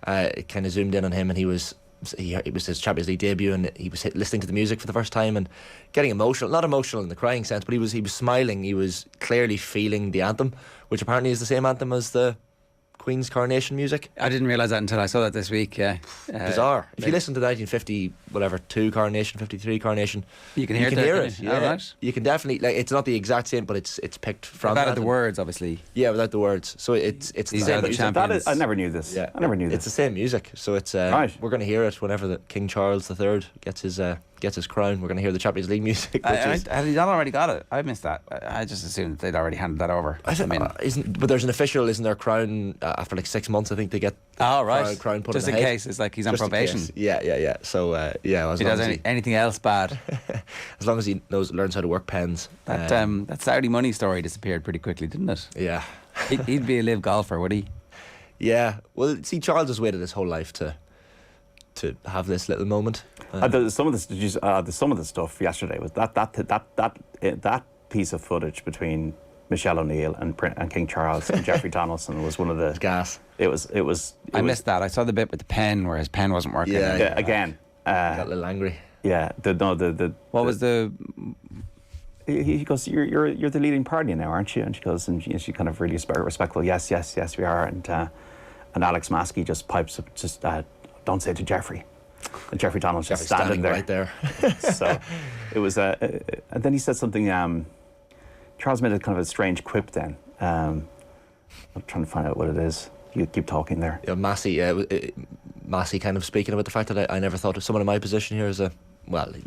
it kind of zoomed in on him, and it was his Champions League debut, and he was listening to the music for the first time and getting emotional. Not emotional in the crying sense, but he was smiling. He was clearly feeling the anthem, which apparently is the same anthem as the Queen's coronation music. I didn't realise that until I saw that this week. Bizarre. If you listen to the 1950 coronation, 53 coronation, you can hear it. Yeah, right. You can definitely, it's not the exact same, but it's picked from without the words, obviously. Yeah, without the words. So it's the same music. I never knew this. Yeah, I never knew this. It's the same music. So it's right. We're going to hear it whenever the King Charles III gets his crown. We're going to hear the Champions League music. Has he not already got it? I missed that. I just assumed they'd already handed that over. But there's an official, isn't there, crown after like 6 months? I think they get crown put just in case. It's like he's on probation. Yeah. So as he does anything else bad. As long as he learns how to work pens. That Saudi money story disappeared pretty quickly, didn't it? Yeah. He'd be a live golfer, would he? Yeah. Well, see, Charles has waited his whole life to have this little moment. Some of the stuff yesterday was that piece of footage between Michelle O'Neill and King Charles and Jeffrey Donaldson was one of the gas. I missed that. I saw the bit with the pen where his pen wasn't working. Yeah. Again, got a little angry. Yeah. What was the? He goes, you're the leading party now, aren't you? And she goes, and she kind of really respectful. Yes, we are. And Alex Maskey just pipes up, just don't say to Jeffrey. And Jeffrey Donald's just standing there. Right there. So it was, and then he said something. Charles made a kind of a strange quip. Then I'm trying to find out what it is. You keep talking there. Yeah, Massey kind of speaking about the fact that I never thought of someone in my position here as you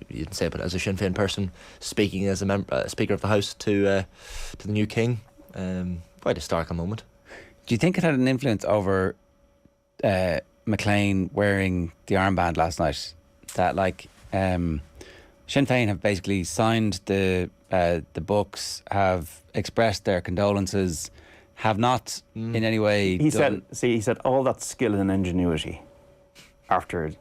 didn't say it, but as a Sinn Féin person speaking as a Speaker of the House to the new King. Quite a historical moment. Do you think it had an influence over McLean wearing the armband last night? That Sinn Féin have basically signed the books, have expressed their condolences, have not in any way. He said all that skill and ingenuity. After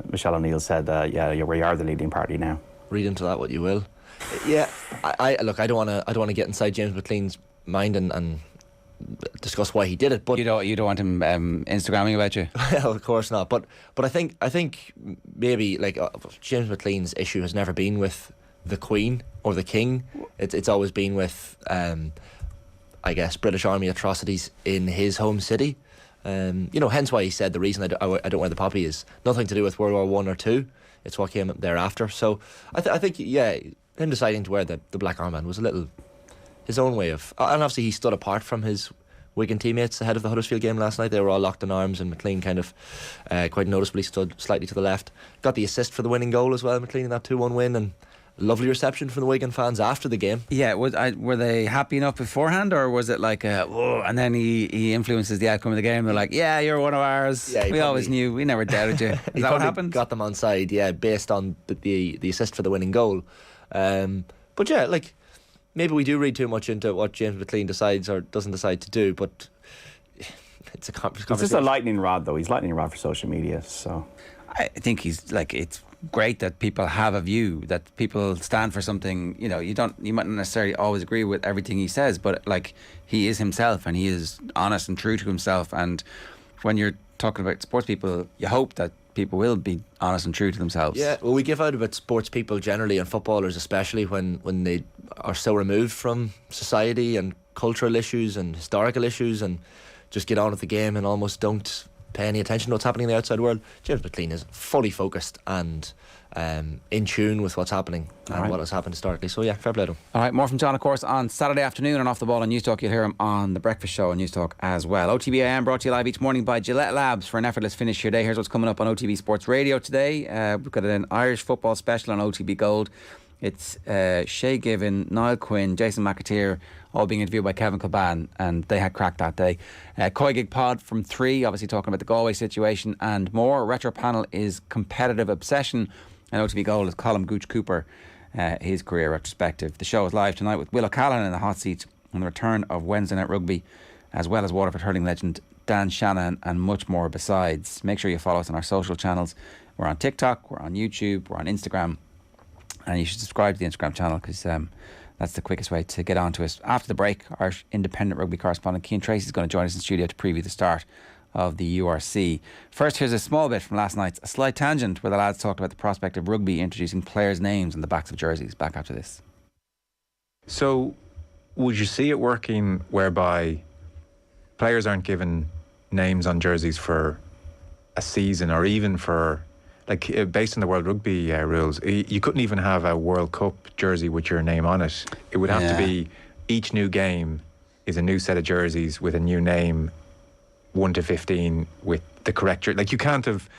Michelle O'Neill said, we are the leading party now. Read into that what you will. Yeah, I don't want to get inside James McLean's mind and discuss why he did it, but you don't want him Instagramming about you. Well, of course not. But I think maybe James McLean's issue has never been with the Queen or the King. It's always been with I guess British Army atrocities in his home city. Hence why he said the reason I don't wear the poppy is nothing to do with World War One or Two. It's what came thereafter. So I think him deciding to wear the black armband was a little his own way of, and obviously he stood apart from his Wigan teammates ahead of the Huddersfield game last night. They were all locked in arms, and McLean kind of quite noticeably stood slightly to the left. Got the assist for the winning goal as well, McLean, in that 2-1 win, and lovely reception from the Wigan fans after the game. Yeah, were they happy enough beforehand, or was it like and then he influences the outcome of the game? They're like, yeah, you're one of ours. Yeah, we always knew, we never doubted you. Is that what happened? Got them on side, based on the assist for the winning goal. But yeah, maybe we do read too much into what James McLean decides or doesn't decide to do, but it's a conversation. It's just a lightning rod, though. He's lightning rod for social media, so I think he's it's great that people have a view, that people stand for something. You might not necessarily always agree with everything he says, but he is himself, and he is honest and true to himself. And when you're talking about sports people, you hope that people will be honest and true to themselves. Yeah, well, we give out about sports people generally, and footballers especially, when they are so removed from society and cultural issues and historical issues, and just get on with the game and almost don't pay any attention to what's happening in the outside world. James McLean is fully focused and in tune with what's happening and what has happened historically. So yeah, fair play to him. All right, more from John, of course, on Saturday afternoon and Off the Ball on News Talk. You'll hear him on The Breakfast Show on News Talk as well. OTB AM brought to you live each morning by Gillette Labs for an effortless finish to your day. Here's what's coming up on OTB Sports Radio today. We've got an Irish football special on OTB Gold. It's Shay Given, Niall Quinn, Jason McAteer, all being interviewed by Kevin Kilban, and they had cracked that day. Coigig Pod from 3, obviously talking about the Galway situation and more. Retro panel is Competitive Obsession, and OTB Gold is Colm Gooch Cooper, his career retrospective. The show is live tonight with Will O'Callaghan in the hot seat on the return of Wednesday Night Rugby, as well as Waterford hurling legend Dan Shanahan, and much more besides. Make sure you follow us on our social channels. We're on TikTok, we're on YouTube, we're on Instagram, and you should subscribe to the Instagram channel because that's the quickest way to get onto us. After the break, our independent rugby correspondent Cian Tracey is going to join us in studio to preview the start of the URC. First, here's a small bit from last night's A Slight Tangent, where the lads talked about the prospect of rugby introducing players' names on the backs of jerseys. Back after this. So, would you see it working whereby players aren't given names on jerseys for a season, or even for, like, based on the World Rugby rules, you couldn't even have a World Cup jersey with your name on it. It would have to be each new game is a new set of jerseys with a new name, 1 to 15 with the correct jersey. Like, you can't have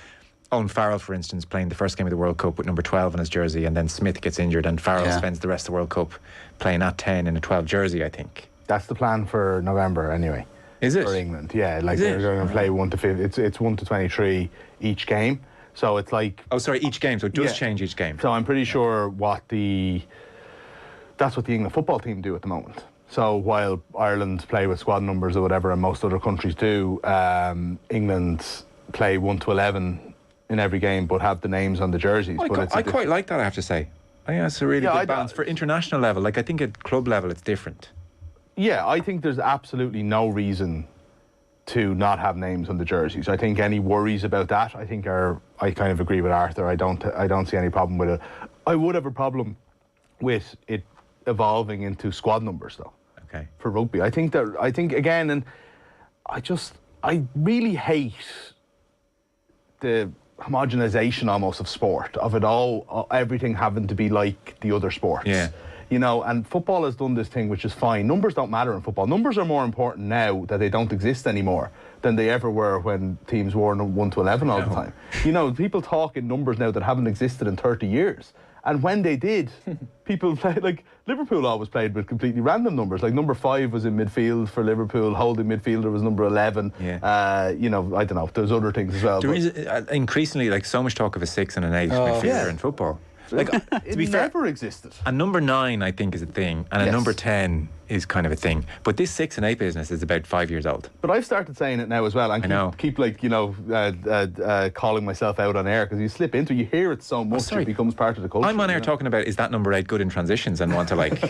Owen Farrell, for instance, playing the first game of the World Cup with number 12 on his jersey, and then Smith gets injured and Farrell spends the rest of the World Cup playing at 10 in a 12 jersey, I think. That's the plan for November anyway. Is it? For England, yeah. Like, they're going to play 1 to 15. It's 1 to 23 each game. So it's like... Oh, sorry, each game. So it does change each game. So I'm pretty sure that's what the England football team do at the moment. So while Ireland play with squad numbers or whatever, and most other countries do, England play 1 to 11 in every game, but have the names on the jerseys. I quite like that, I have to say. I think that's a really good balance. For international level, like, I think at club level it's different. Yeah, I think there's absolutely no reason to not have names on the jerseys. I think any worries about that, I kind of agree with Arthur. I don't see any problem with it. I would have a problem with it evolving into squad numbers, though. Okay. For rugby, I think again, and I really hate the homogenization almost of sport, of it all, everything having to be like the other sports. Yeah. You know, and football has done this thing, which is fine. Numbers don't matter in football. Numbers are more important now that they don't exist anymore than they ever were when teams wore 1 to 11 all the time. You know, people talk in numbers now that haven't existed in 30 years. And when they did, people played, like, Liverpool always played with completely random numbers. Like, number 5 was in midfield for Liverpool, holding midfielder was number 11. Yeah. You know, I don't know, there's other things as well. There is increasingly, like, so much talk of a 6 and an 8 midfielder in football. Like, to be fair, never existed. A number 9, I think, is a thing, and a number 10 is kind of a thing. But this 6 and 8 business is about 5 years old. But I've started saying it now as well. And keep like, you know, calling myself out on air, because you slip into it, you hear it so much, it becomes part of the culture. I'm on air talking about, is that number 8 good in transitions, and want to, like,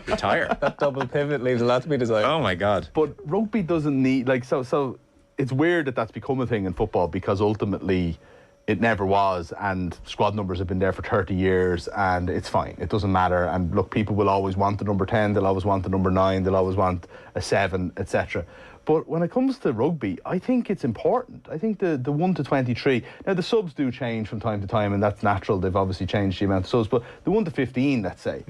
retire. That double pivot leaves a lot to be desired. Oh my God. But rugby doesn't need, like, so it's weird that that's become a thing in football, because ultimately it never was, and squad numbers have been there for 30 years, and it's fine. It doesn't matter. And look, people will always want the number 10, they'll always want the number 9, they'll always want a 7, etc. But when it comes to rugby, I think it's important. I think the 1 to 23, now the subs do change from time to time, and that's natural. They've obviously changed the amount of subs, but the 1 to 15, let's say,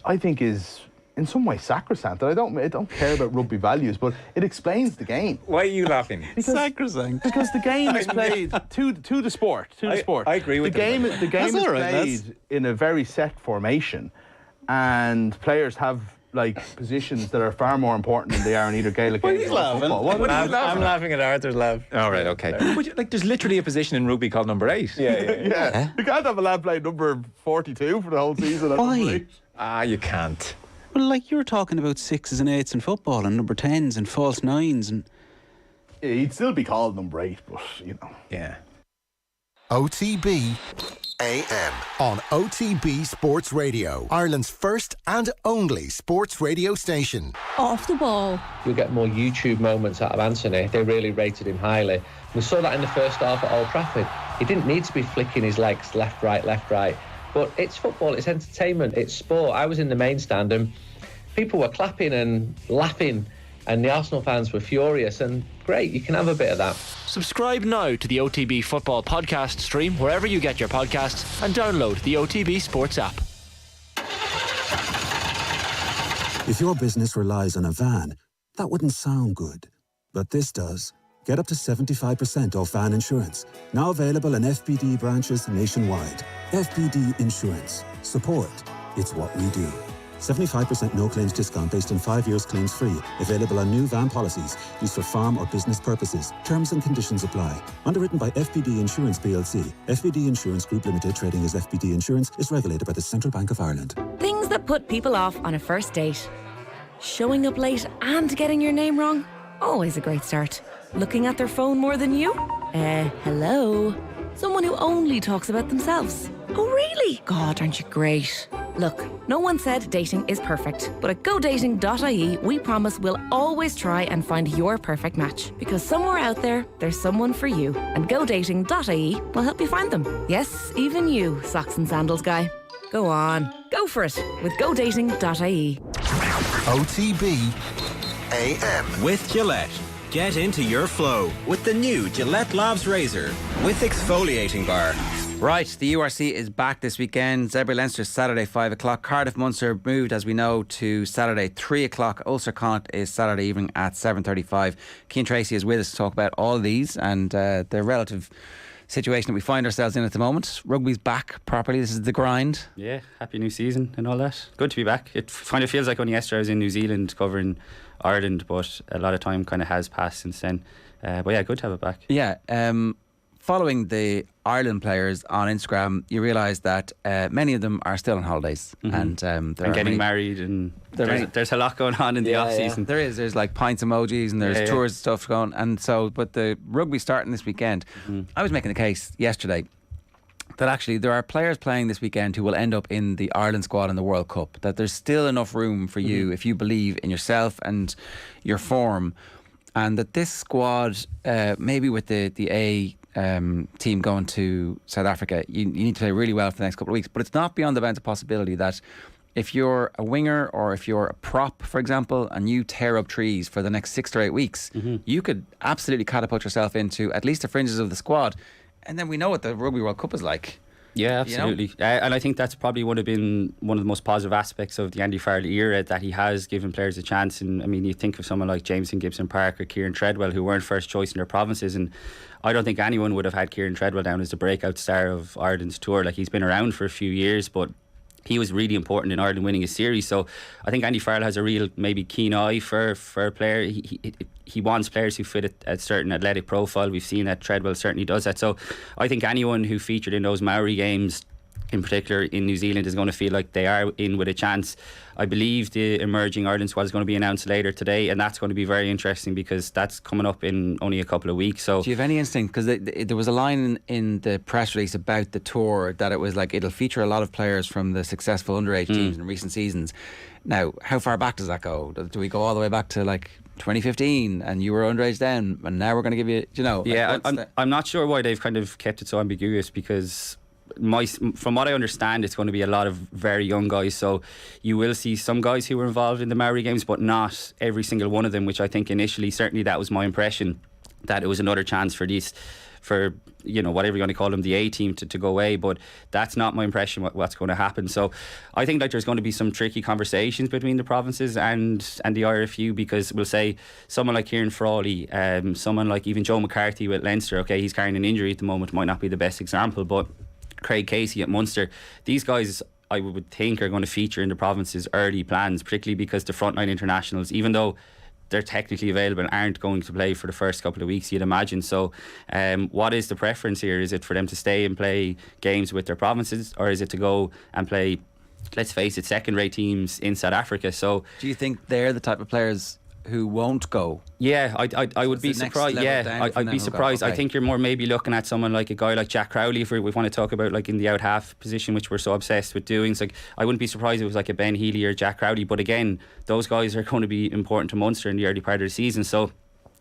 I think is in some way sacrosanct. And I don't care about rugby values, but it explains the game. Why are you laughing? Sacrosanct. Because the game is played to the sport. I agree with the game. The game is played in a very set formation, and players have, like, positions that are far more important than they are in either Gaelic game or football. What are you laughing? I'm laughing at Arthur's laugh. All right, okay. Like, there's literally a position in rugby called number 8. Yeah. You can't have a lad playing number 42 for the whole season. Why? You can't. Well, like, you're talking about 6s and 8s in football, and number 10s and false 9s, and he'd still be called number 8, but, you know. Yeah. OTB AM on OTB Sports Radio, Ireland's first and only sports radio station. Off the ball. You'll get more YouTube moments out of Anthony. They really rated him highly. We saw that in the first half at Old Trafford. He didn't need to be flicking his legs left, right. But it's football, it's entertainment, it's sport. I was in the main stand and people were clapping and laughing, and the Arsenal fans were furious, and great, you can have a bit of that. Subscribe now to the OTB Football Podcast stream wherever you get your podcasts, and download the OTB Sports app. If your business relies on a van, that wouldn't sound good. But this does. Get up to 75% off van insurance. Now available in FBD branches nationwide. FBD Insurance. Support It's what we do. 75% no claims discount based on 5 years claims free. Available on new van policies used for farm or business purposes. Terms and conditions apply. Underwritten by FBD Insurance plc. FBD Insurance Group Limited, trading as FBD Insurance, is regulated by the Central Bank of Ireland. Things that put people off on a first date. Showing up late and getting your name wrong. Always a great start. Looking at their phone more than you? Hello? Someone who only talks about themselves. Oh, really? God, aren't you great? Look, no one said dating is perfect, but at GoDating.ie, we promise we'll always try and find your perfect match. Because somewhere out there, there's someone for you. And GoDating.ie will help you find them. Yes, even you, socks and sandals guy. Go on, go for it with GoDating.ie. OTB AM. With Gillette. Get into your flow with the new Gillette Labs Razor with exfoliating bar. Right, the URC is back this weekend. Zebra Leinster Saturday 5 o'clock. Cardiff Munster moved, as we know, to Saturday 3 o'clock. Ulster Connacht is Saturday evening at 7:35. Cian Tracey is with us to talk about all these and the relative situation that we find ourselves in at the moment. Rugby's back properly. This is the grind. Yeah, happy new season and all that. Good to be back. It kind of feels like only yesterday I was in New Zealand covering Ireland, but a lot of time kind of has passed since then. But yeah, good to have it back. Yeah. Following the Ireland players on Instagram, you realise that many of them are still on holidays and getting married, and there's a lot going on in the off season. There is. There's like pints emojis and there's tours and stuff going, and so. But the rugby starting this weekend. I was making the case yesterday that actually there are players playing this weekend who will end up in the Ireland squad in the World Cup. That there's still enough room for you if you believe in yourself and your form, and that this squad, maybe with the A team going to South Africa, you need to play really well for the next couple of weeks. But it's not beyond the bounds of possibility that if you're a winger or if you're a prop, for example, and you tear up trees for the next 6 to 8 weeks, you could absolutely catapult yourself into at least the fringes of the squad. And then we know what the Rugby World Cup is like. Yeah, absolutely. You know? And I think that's probably would have been one of the most positive aspects of the Andy Farrell era, that he has given players a chance. And I mean, you think of someone like Jameson Gibson Park or Kieran Treadwell, who weren't first choice in their provinces, and I don't think anyone would have had Kieran Treadwell down as the breakout star of Ireland's tour. Like, he's been around for a few years, but he was really important in Ireland winning a series. So I think Andy Farrell has a real maybe keen eye for a player. He wants players who fit a certain athletic profile. We've seen that Treadwell certainly does that. So I think anyone who featured in those Maori games, in particular in New Zealand, is going to feel like they are in with a chance. I believe the emerging Ireland squad is going to be announced later today, and that's going to be very interesting because that's coming up in only a couple of weeks. So, do you have any instinct? Because there was a line in the press release about the tour that it was like it'll feature a lot of players from the successful underage teams in recent seasons. Now, how far back does that go? Do we go all the way back to like 2015 and you were underage then, and now we're going to give you, Yeah, I'm not sure why they've kind of kept it so ambiguous, because from what I understand, it's going to be a lot of very young guys. So you will see some guys who were involved in the Maori games, but not every single one of them, which I think initially, certainly that was my impression, that it was another chance for these, for whatever you want to call them, the A team to go away. But that's not my impression what's going to happen. So I think like there's going to be some tricky conversations between the provinces and the IRFU, because we'll say someone like Kieran Frawley, someone like even Joe McCarthy with Leinster, okay, he's carrying an injury at the moment, might not be the best example, but Craig Casey at Munster, these guys I would think are going to feature in the province's early plans, particularly because the frontline internationals, even though they're technically available, aren't going to play for the first couple of weeks, you'd imagine. So what is the preference here? Is it for them to stay and play games with their provinces, or is it to go and play, let's face it, second-rate teams in South Africa? So do you think they're the type of players who won't go? Yeah, I would be surprised. Yeah, I'd be surprised. Okay. I think you're more maybe looking at someone like a guy like Jack Crowley, if we want to talk about like in the out half position, which we're so obsessed with doing. It's like, I wouldn't be surprised if it was like a Ben Healy or Jack Crowley, but again, those guys are going to be important to Munster in the early part of the season. So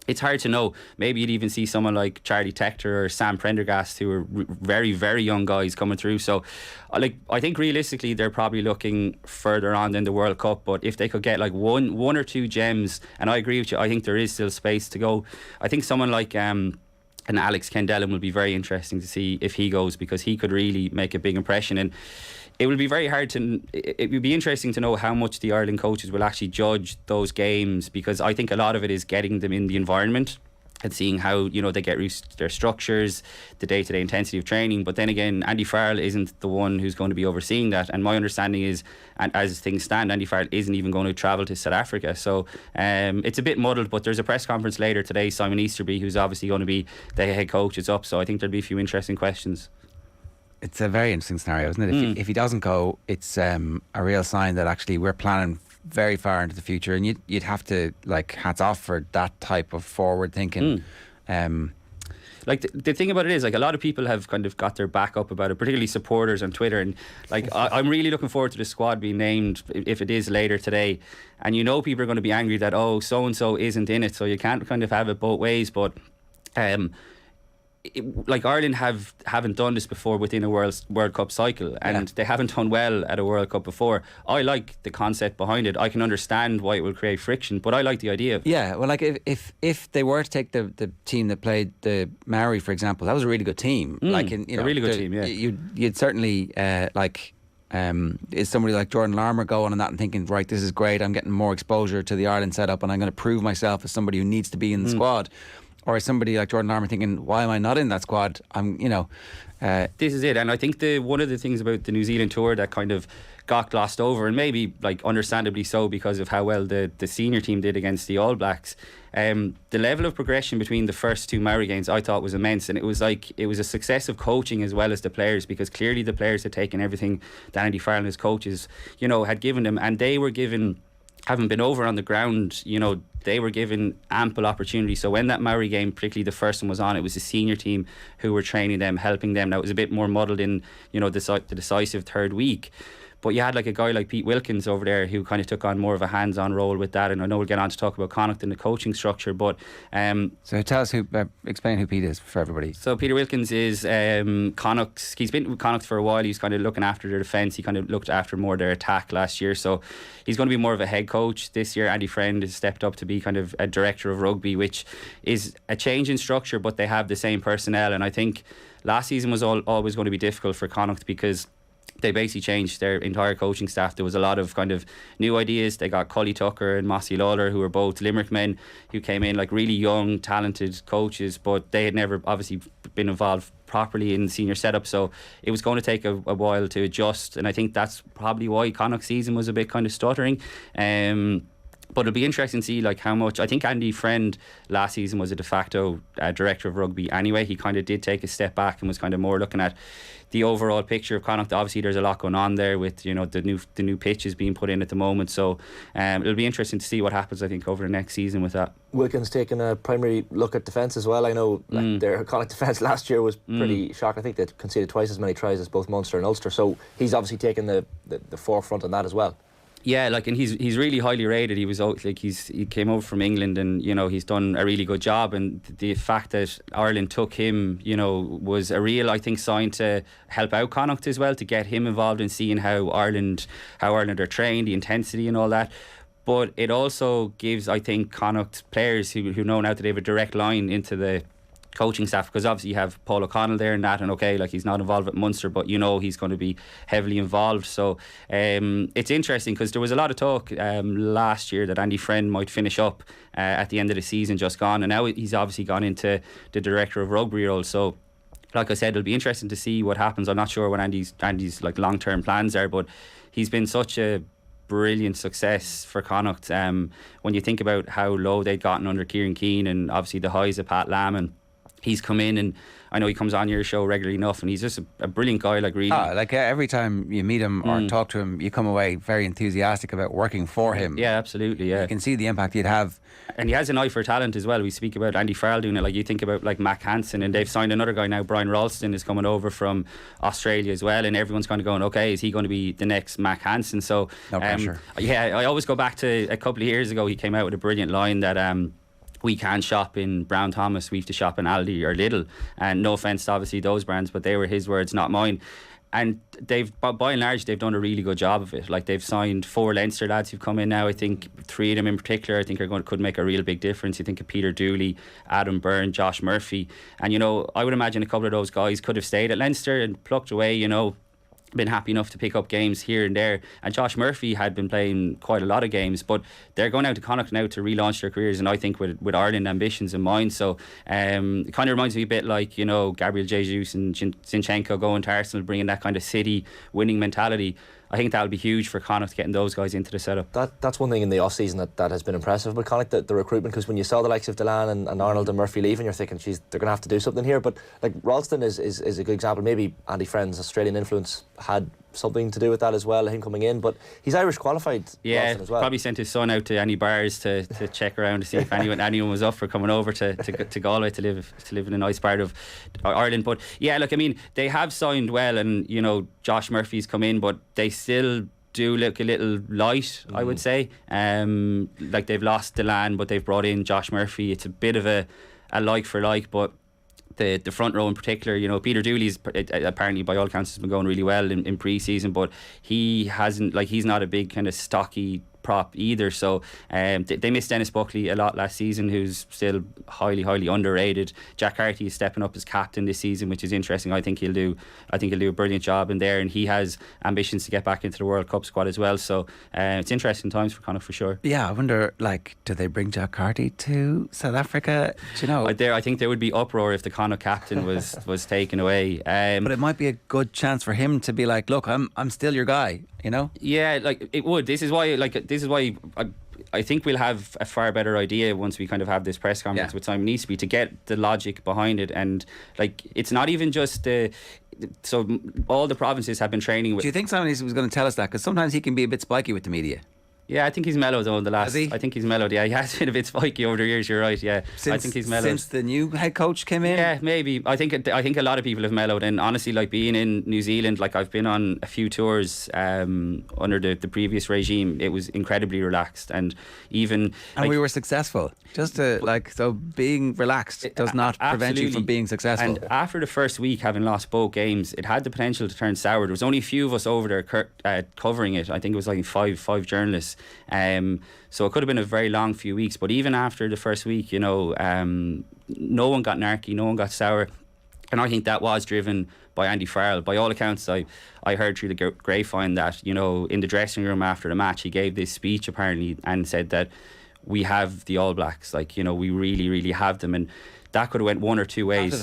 it's hard to know. Maybe you'd even see someone like Charlie Tector or Sam Prendergast, who are very, very young guys coming through. So I think realistically they're probably looking further on than the World Cup, but if they could get like one or two gems, and I agree with you, I think there is still space to go. I think someone like an Alex Kendellen will be very interesting to see if he goes, because he could really make a big impression. And it will be very hard to. It would be interesting to know how much the Ireland coaches will actually judge those games, because I think a lot of it is getting them in the environment. and seeing how, you know, they get used to their structures, the day-to-day intensity of training. But then again, Andy Farrell isn't the one who's going to be overseeing that. And my understanding is, and as things stand, Andy Farrell isn't even going to travel to South Africa. So it's a bit muddled, but there's a press conference later today. Simon Easterby, who's obviously going to be the head coach, is up. So I think there'll be a few interesting questions. It's a very interesting scenario, isn't it? If he doesn't go, it's a real sign that actually we're planning very far into the future, and you'd have to, like, hats off for that type of forward thinking. Like the thing about it is, like, a lot of people have kind of got their back up about it, particularly supporters on Twitter, and like I'm really looking forward to the squad being named if it is later today. And you know, people are going to be angry that, oh, so and so isn't in it, so you can't kind of have it both ways. But like, Ireland haven't done this before within a World Cup cycle, and they haven't done well at a World Cup before. I like the concept behind it. I can understand why it will create friction, but I like the idea of it. Yeah, well, like if they were to take the team that played the Maori, for example, that was a really good team. Like, a really good team. Yeah, you'd certainly is somebody like Jordan Larmour going on that and thinking, right, this is great, I'm getting more exposure to the Ireland setup and I'm going to prove myself as somebody who needs to be in the squad. Or is somebody like Jordan Larmour thinking, why am I not in that squad? This is it. And I think one of the things about the New Zealand tour that kind of got glossed over, and maybe like understandably so because of how well the senior team did against the All Blacks, the level of progression between the first two Maori games I thought was immense. And it was a success of coaching as well as the players, because clearly the players had taken everything that Andy Farrell and his coaches, you know, had given them, and they were given, having been over on the ground, you know, they were given ample opportunity. So when that Maori game, particularly the first one, was on, it was the senior team who were training them, helping them. Now, it was a bit more muddled in, you know, the decisive third week. But you had like a guy like Pete Wilkins over there who kind of took on more of a hands-on role with that. And I know we'll get on to talk about Connacht and the coaching structure, but so tell us explain who Pete is for everybody. So Peter Wilkins is Connacht's. He's been with Connacht for a while. He's kind of looking after their defence. He kind of looked after more their attack last year. So he's going to be more of a head coach this year. Andy Friend has stepped up to be kind of a director of rugby, which is a change in structure, but they have the same personnel. And I think last season was always going to be difficult for Connacht because they basically changed their entire coaching staff. There was a lot of kind of new ideas. They got Cully Tucker and Mossy Lawler, who were both Limerick men, who came in like really young, talented coaches, but they had never obviously been involved properly in the senior setup, so it was going to take a while to adjust. And I think that's probably why Connacht's season was a bit kind of stuttering. But it'll be interesting to see like how much. I think Andy Friend last season was a de facto director of rugby anyway. He kind of did take a step back and was kind of more looking at the overall picture of Connacht. Obviously there's a lot going on there with, you know, the new pitches being put in at the moment, so it'll be interesting to see what happens, I think, over the next season with that. Wilkins taking a primary look at defence as well. I know their Connacht defence last year was pretty shocking. I think they conceded twice as many tries as both Munster and Ulster, so he's obviously taken the forefront on that as well. Yeah, like, and he's really highly rated. He was like he came over from England, and you know, he's done a really good job. And the fact that Ireland took him, you know, was a real, I think, sign to help out Connacht as well, to get him involved in seeing how Ireland are trained, the intensity and all that. But it also gives, I think, Connacht players who know now that they have a direct line into the coaching staff, because obviously you have Paul O'Connell there and that, and okay, like, he's not involved with Munster, but you know he's going to be heavily involved. So it's interesting, because there was a lot of talk last year that Andy Friend might finish up at the end of the season just gone, and now he's obviously gone into the director of rugby role. So like I said, it'll be interesting to see what happens. I'm not sure what Andy's like long-term plans are, but he's been such a brilliant success for Connacht. When you think about how low they'd gotten under Kieran Keane, and obviously the highs of Pat Lam, and he's come in, and I know he comes on your show regularly enough, and he's just a brilliant guy, like, really. Every time you meet him or talk to him, you come away very enthusiastic about working for him. Yeah, absolutely, yeah. You can see the impact he'd have. And he has an eye for talent as well. We speak about Andy Farrell doing it, like you think about like Mac Hansen, and they've signed another guy now, Brian Ralston is coming over from Australia as well, and everyone's kind of going, okay, is he going to be the next Mac Hansen? So no pressure. Yeah, I always go back to a couple of years ago. He came out with a brilliant line that we can't shop in Brown Thomas, we have to shop in Aldi or Lidl. And no offence to obviously those brands, but they were his words, not mine. And they've, by and large, they've done a really good job of it. Like, they've signed 4 Leinster lads who've come in now. I think 3 of them in particular, I think could make a real big difference. You think of Peter Dooley, Adam Byrne, Josh Murphy, and you know, I would imagine a couple of those guys could have stayed at Leinster and plucked away, you know, been happy enough to pick up games here and there, and Josh Murphy had been playing quite a lot of games, but they're going out to Connacht now to relaunch their careers, and I think with Ireland ambitions in mind. So it kind of reminds me a bit like, you know, Gabriel Jesus and Zinchenko going to Arsenal, bringing that kind of City winning mentality. I think that'll be huge for Connacht, getting those guys into the setup. That's one thing in the off season that has been impressive with Connacht, the recruitment, because when you saw the likes of Delan and Arnold and Murphy leaving, you're thinking, geez, they're going to have to do something here. But like Ralston is a good example. Maybe Andy Friend's Australian influence had something to do with that as well, him coming in, but he's Irish qualified. Yeah, Ralston as well. Probably sent his son out to any bars to check around to see if anyone was up for coming over to Galway to live in a nice part of Ireland. But yeah, look, I mean, they have signed well, and you know, Josh Murphy's come in, but they still do look a little light, I would say. Like they've lost Delan, but they've brought in Josh Murphy. It's a bit of a like for like, but the front row in particular, you know, Peter Dooley's apparently by all accounts has been going really well in pre-season, but he hasn't, like, he's not a big kind of stocky prop either. So they missed Dennis Buckley a lot last season, who's still highly underrated. Jack Carty is stepping up as captain this season, which is interesting. I think he'll do a brilliant job in there, and he has ambitions to get back into the World Cup squad as well. So it's interesting times for Connacht for sure. Yeah, I wonder, like, do they bring Jack Carty to South Africa? Do you know? I think there would be uproar if the Connacht captain was taken away. But it might be a good chance for him to be like, look, I'm still your guy, you know? Yeah, like it would. This is why I think we'll have a far better idea once we kind of have this press conference with Simon Eastby to get the logic behind it. And like, it's not even just so all the provinces have been training with. Do you think Simon Eastby was going to tell us that? Because sometimes he can be a bit spiky with the media. Yeah, I think he's mellowed though in the last. Has he? I think he's mellowed. Yeah, he has been a bit spiky over the years. You're right. Yeah, I think he's mellowed since the new head coach came in. Yeah, maybe. I think a lot of people have mellowed. And honestly, like being in New Zealand, like I've been on a few tours under the previous regime. It was incredibly relaxed, and even we were successful. Just so being relaxed does not prevent you from being successful. And after the first week, having lost both games, it had the potential to turn sour. There was only a few of us over there covering it. I think it was like five journalists. So it could have been a very long few weeks, but even after the first week, you know, no one got narky, no one got sour, and I think that was driven by Andy Farrell. By all accounts, I heard through the grapevine that, you know, in the dressing room after the match, he gave this speech apparently and said that we have the All Blacks, like, you know, we really have them, and that could have went one or two ways. After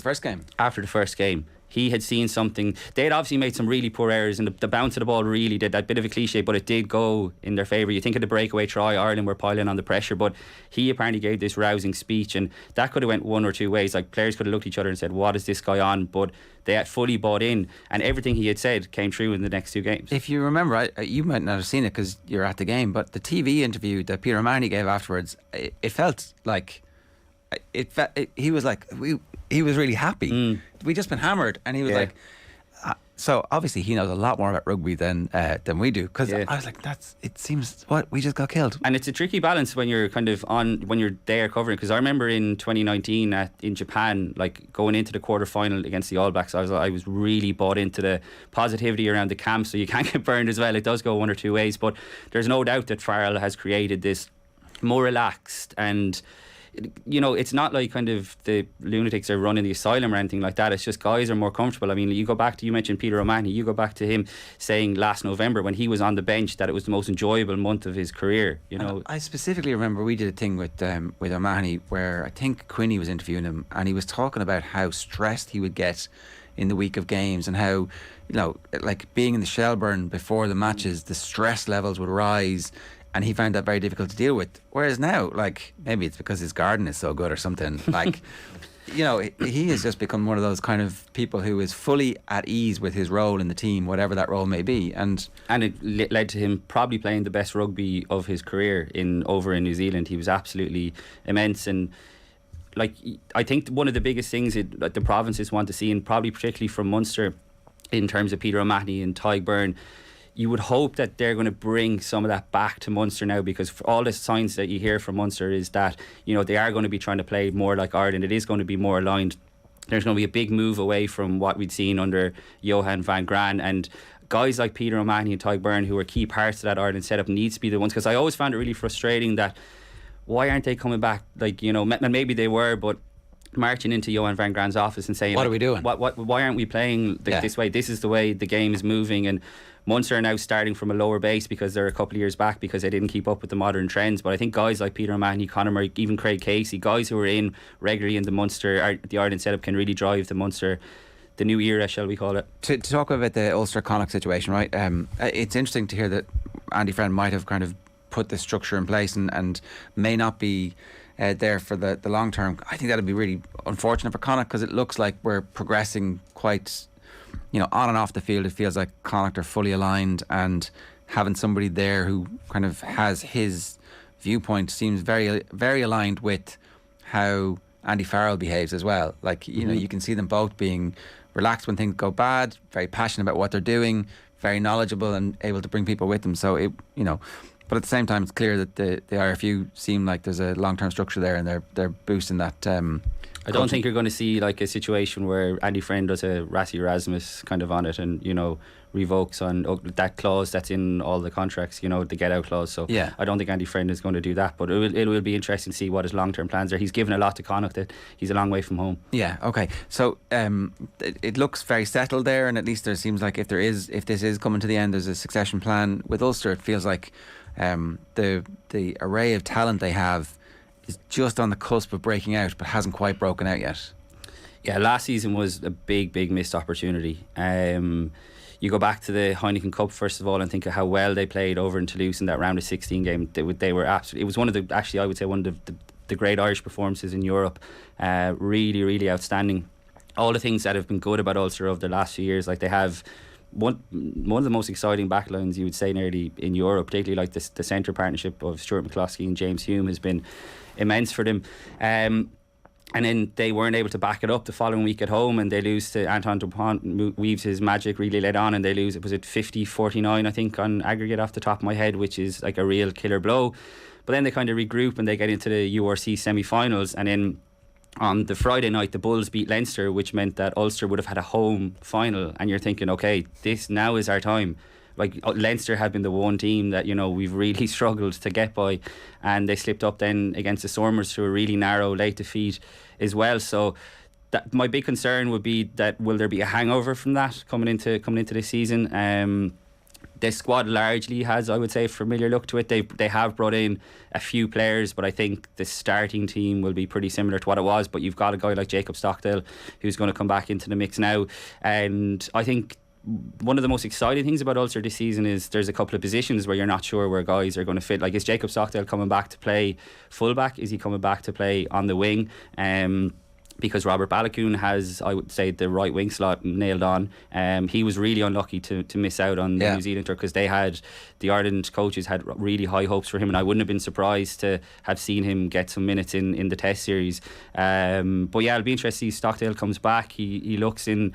the first game. He had seen something. They had obviously made some really poor errors, and the bounce of the ball really did, that bit of a cliche, but it did go in their favour. You think of the breakaway try, Ireland were piling on the pressure, but he apparently gave this rousing speech, and that could have went one or two ways. Like, players could have looked at each other and said, what is this guy on? But they had fully bought in, and everything he had said came true in the next two games. If you remember, you might not have seen it because you're at the game, but the TV interview that Peter O'Mahony gave afterwards, it felt like he was like, he was really happy. We'd just been hammered, and he was like, so obviously he knows a lot more about rugby than we do, because I was like, it seems we just got killed. And it's a tricky balance when you're when you're there covering, because I remember in 2019 in Japan, like going into the quarter-final against the All Blacks, I was really bought into the positivity around the camp, so you can't get burned as well. It does go one or two ways, but there's no doubt that Farrell has created this more relaxed, and you know, it's not like kind of the lunatics are running the asylum or anything like that. It's just guys are more comfortable. I mean, you mentioned Peter O'Mahony, you go back to him saying last November when he was on the bench that it was the most enjoyable month of his career, you know. And I specifically remember we did a thing with O'Mahony where I think Quinny was interviewing him, and he was talking about how stressed he would get in the week of games, and how, you know, like being in the Shelburne before the matches, the stress levels would rise, and he found that very difficult to deal with. Whereas now, like, maybe it's because his garden is so good or something, like, you know, he has just become one of those kind of people who is fully at ease with his role in the team, whatever that role may be. And it led to him probably playing the best rugby of his career over in New Zealand. He was absolutely immense. And like, I think one of the biggest things that the provinces want to see, and probably particularly from Munster, in terms of Peter O'Mahony and Tadhg Beirne, you would hope that they're going to bring some of that back to Munster now, because for all the signs that you hear from Munster is that, you know, they are going to be trying to play more like Ireland. It is going to be more aligned. There's going to be a big move away from what we'd seen under Johan van Graan, and guys like Peter O'Mahony and Tadhg Beirne, who are key parts of that Ireland setup, needs to be the ones, because I always found it really frustrating that why aren't they coming back? Like, you know, maybe they were, but marching into Johan van Graan's office and saying, What are we doing? Why aren't we playing this way? This is the way the game is moving. And Munster are now starting from a lower base because they're a couple of years back because they didn't keep up with the modern trends. But I think guys like Peter O'Mahony, Conor Murray, even Craig Casey, guys who are in regularly in the Munster, the Ireland setup, can really drive the Munster, the new era, shall we call it. To talk about the Ulster-Connacht situation, right? It's interesting to hear that Andy Friend might have kind of put this structure in place and may not be there for the long term. I think that'd be really unfortunate for Connacht because it looks like we're progressing quite, on and off the field. It feels like Connacht are fully aligned, and having somebody there who kind of has his viewpoint seems very, very aligned with how Andy Farrell behaves as well. Like, you can see them both being relaxed when things go bad, very passionate about what they're doing, very knowledgeable and able to bring people with them. So but at the same time, it's clear that the IRFU seem like there's a long-term structure there, and they're boosting that. I don't think you're going to see like a situation where Andy Friend does a Rassie Erasmus kind of on it, and revokes on that clause that's in all the contracts, the get out clause. So yeah. I don't think Andy Friend is going to do that, but it will be interesting to see what his long-term plans are. He's given a lot to Connacht. That he's a long way from home. Yeah. Okay. So it looks very settled there, and at least there seems like if this is coming to the end, there's a succession plan. With Ulster, it feels like the array of talent they have is just on the cusp of breaking out, but hasn't quite broken out yet. Yeah, last season was a big missed opportunity. You go back to the Heineken Cup first of all and think of how well they played over in Toulouse in that round of 16 game. They were absolutely. It was one of the great Irish performances in Europe. Really outstanding. All the things that have been good about Ulster over the last few years, like they have one of the most exciting backlines you would say nearly in Europe, particularly like the centre partnership of Stuart McCloskey and James Hume has been immense for them. And then they weren't able to back it up the following week at home, and they lose to Anton Dupont. Weaves his magic really led on, and they lose. It was at 50-49, I think, on aggregate off the top of my head, which is like a real killer blow. But then they kind of regroup and they get into the URC semi-finals, and then on the Friday night the Bulls beat Leinster, which meant that Ulster would have had a home final. And you're thinking, okay, this now is our time. Like Leinster had been the one team that we've really struggled to get by, and they slipped up then against the Stormers through a really narrow late defeat as well. So that my big concern would be that will there be a hangover from that coming into this season. The squad largely has, I would say, a familiar look to it. They have brought in a few players, but I think the starting team will be pretty similar to what it was. But you've got a guy like Jacob Stockdale who's going to come back into the mix now, and I think one of the most exciting things about Ulster this season is there's a couple of positions where you're not sure where guys are going to fit. Like, is Jacob Stockdale coming back to play fullback? Is he coming back to play on the wing? Because Robert Balakoon has, I would say, the right wing slot nailed on. He was really unlucky to miss out on the New Zealand tour, because the Ireland coaches had really high hopes for him, and I wouldn't have been surprised to have seen him get some minutes in the test series. But yeah, it'll be interesting to see Stockdale comes back. He looks in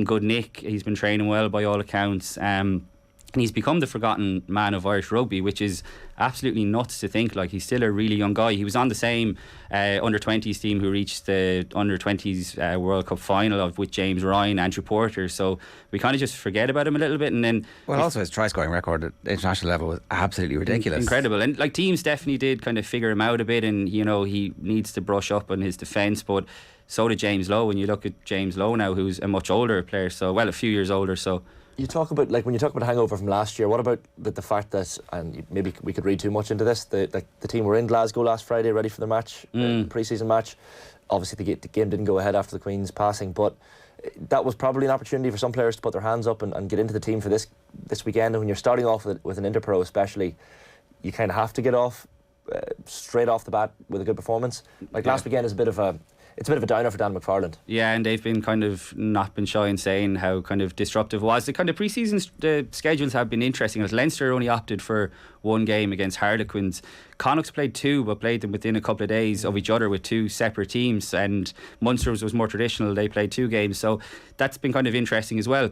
good nick. He's been training well by all accounts. And he's become the forgotten man of Irish rugby, which is absolutely nuts to think. Like, he's still a really young guy. He was on the same under-20s team who reached the under-20s World Cup final with James Ryan, Andrew Porter. So we kind of just forget about him a little bit. And then, also his try-scoring record at international level was absolutely ridiculous. Incredible. And like, teams definitely did kind of figure him out a bit, and he needs to brush up on his defence. But so did James Lowe. When you look at James Lowe now, who's a much older player, a few years older. So you talk about, like, when you talk about hangover from last year, what about the fact that, and maybe we could read too much into this, the team were in Glasgow last Friday ready for the match, pre-season match. Obviously the game didn't go ahead after the Queen's passing, but that was probably an opportunity for some players to put their hands up and get into the team for this weekend. And when you're starting off with an Interpro especially, you kind of have to get off straight off the bat with a good performance. Like, last weekend is a bit of a downer for Dan McFarland. Yeah, and they've been kind of not been shy in saying how kind of disruptive it was. The kind of pre-season schedules have been interesting. As Leinster only opted for one game against Harlequins. Connacht played two, but played them within a couple of days of each other with two separate teams. And Munster was more traditional. They played two games. So that's been kind of interesting as well.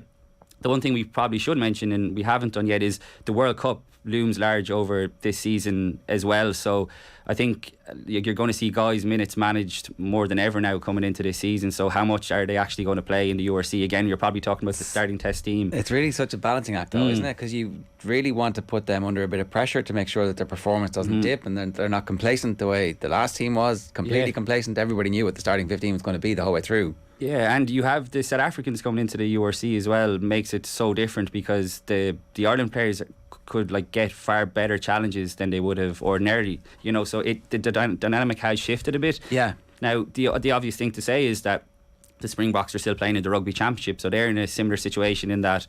the one thing we probably should mention, and we haven't done yet, is the World Cup looms large over this season as well. So I think you're going to see guys' minutes managed more than ever now coming into this season. So how much are they actually going to play in the URC? Again, you're probably talking about the starting test team. It's really such a balancing act though, isn't it? Because you really want to put them under a bit of pressure to make sure that their performance doesn't dip, and then they're not complacent the way the last team was, completely complacent. Everybody knew what the starting 15 was going to be the whole way through. Yeah, and you have the South Africans coming into the URC as well, makes it so different, because the Ireland players could like get far better challenges than they would have ordinarily, you know, so the dynamic has shifted a bit. Yeah. Now the obvious thing to say is that the Springboks are still playing in the Rugby Championship, so they're in a similar situation in that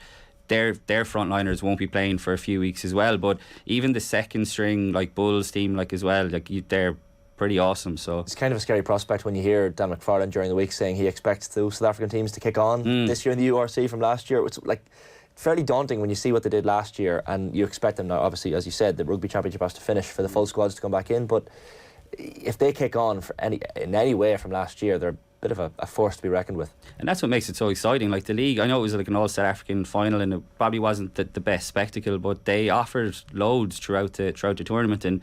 their frontliners won't be playing for a few weeks as well. But even the second string like Bulls team like as well, like they're pretty awesome. So it's kind of a scary prospect when you hear Dan McFarlane during the week saying he expects the South African teams to kick on this year in the URC from last year. It's like fairly daunting when you see what they did last year, and you expect them now. Obviously, as you said, the Rugby Championship has to finish for the full squads to come back in. But if they kick on in any way from last year, they're a bit of a force to be reckoned with. And that's what makes it so exciting. Like the league, I know it was like an all South African final, and it probably wasn't the best spectacle, but they offered loads throughout the tournament. And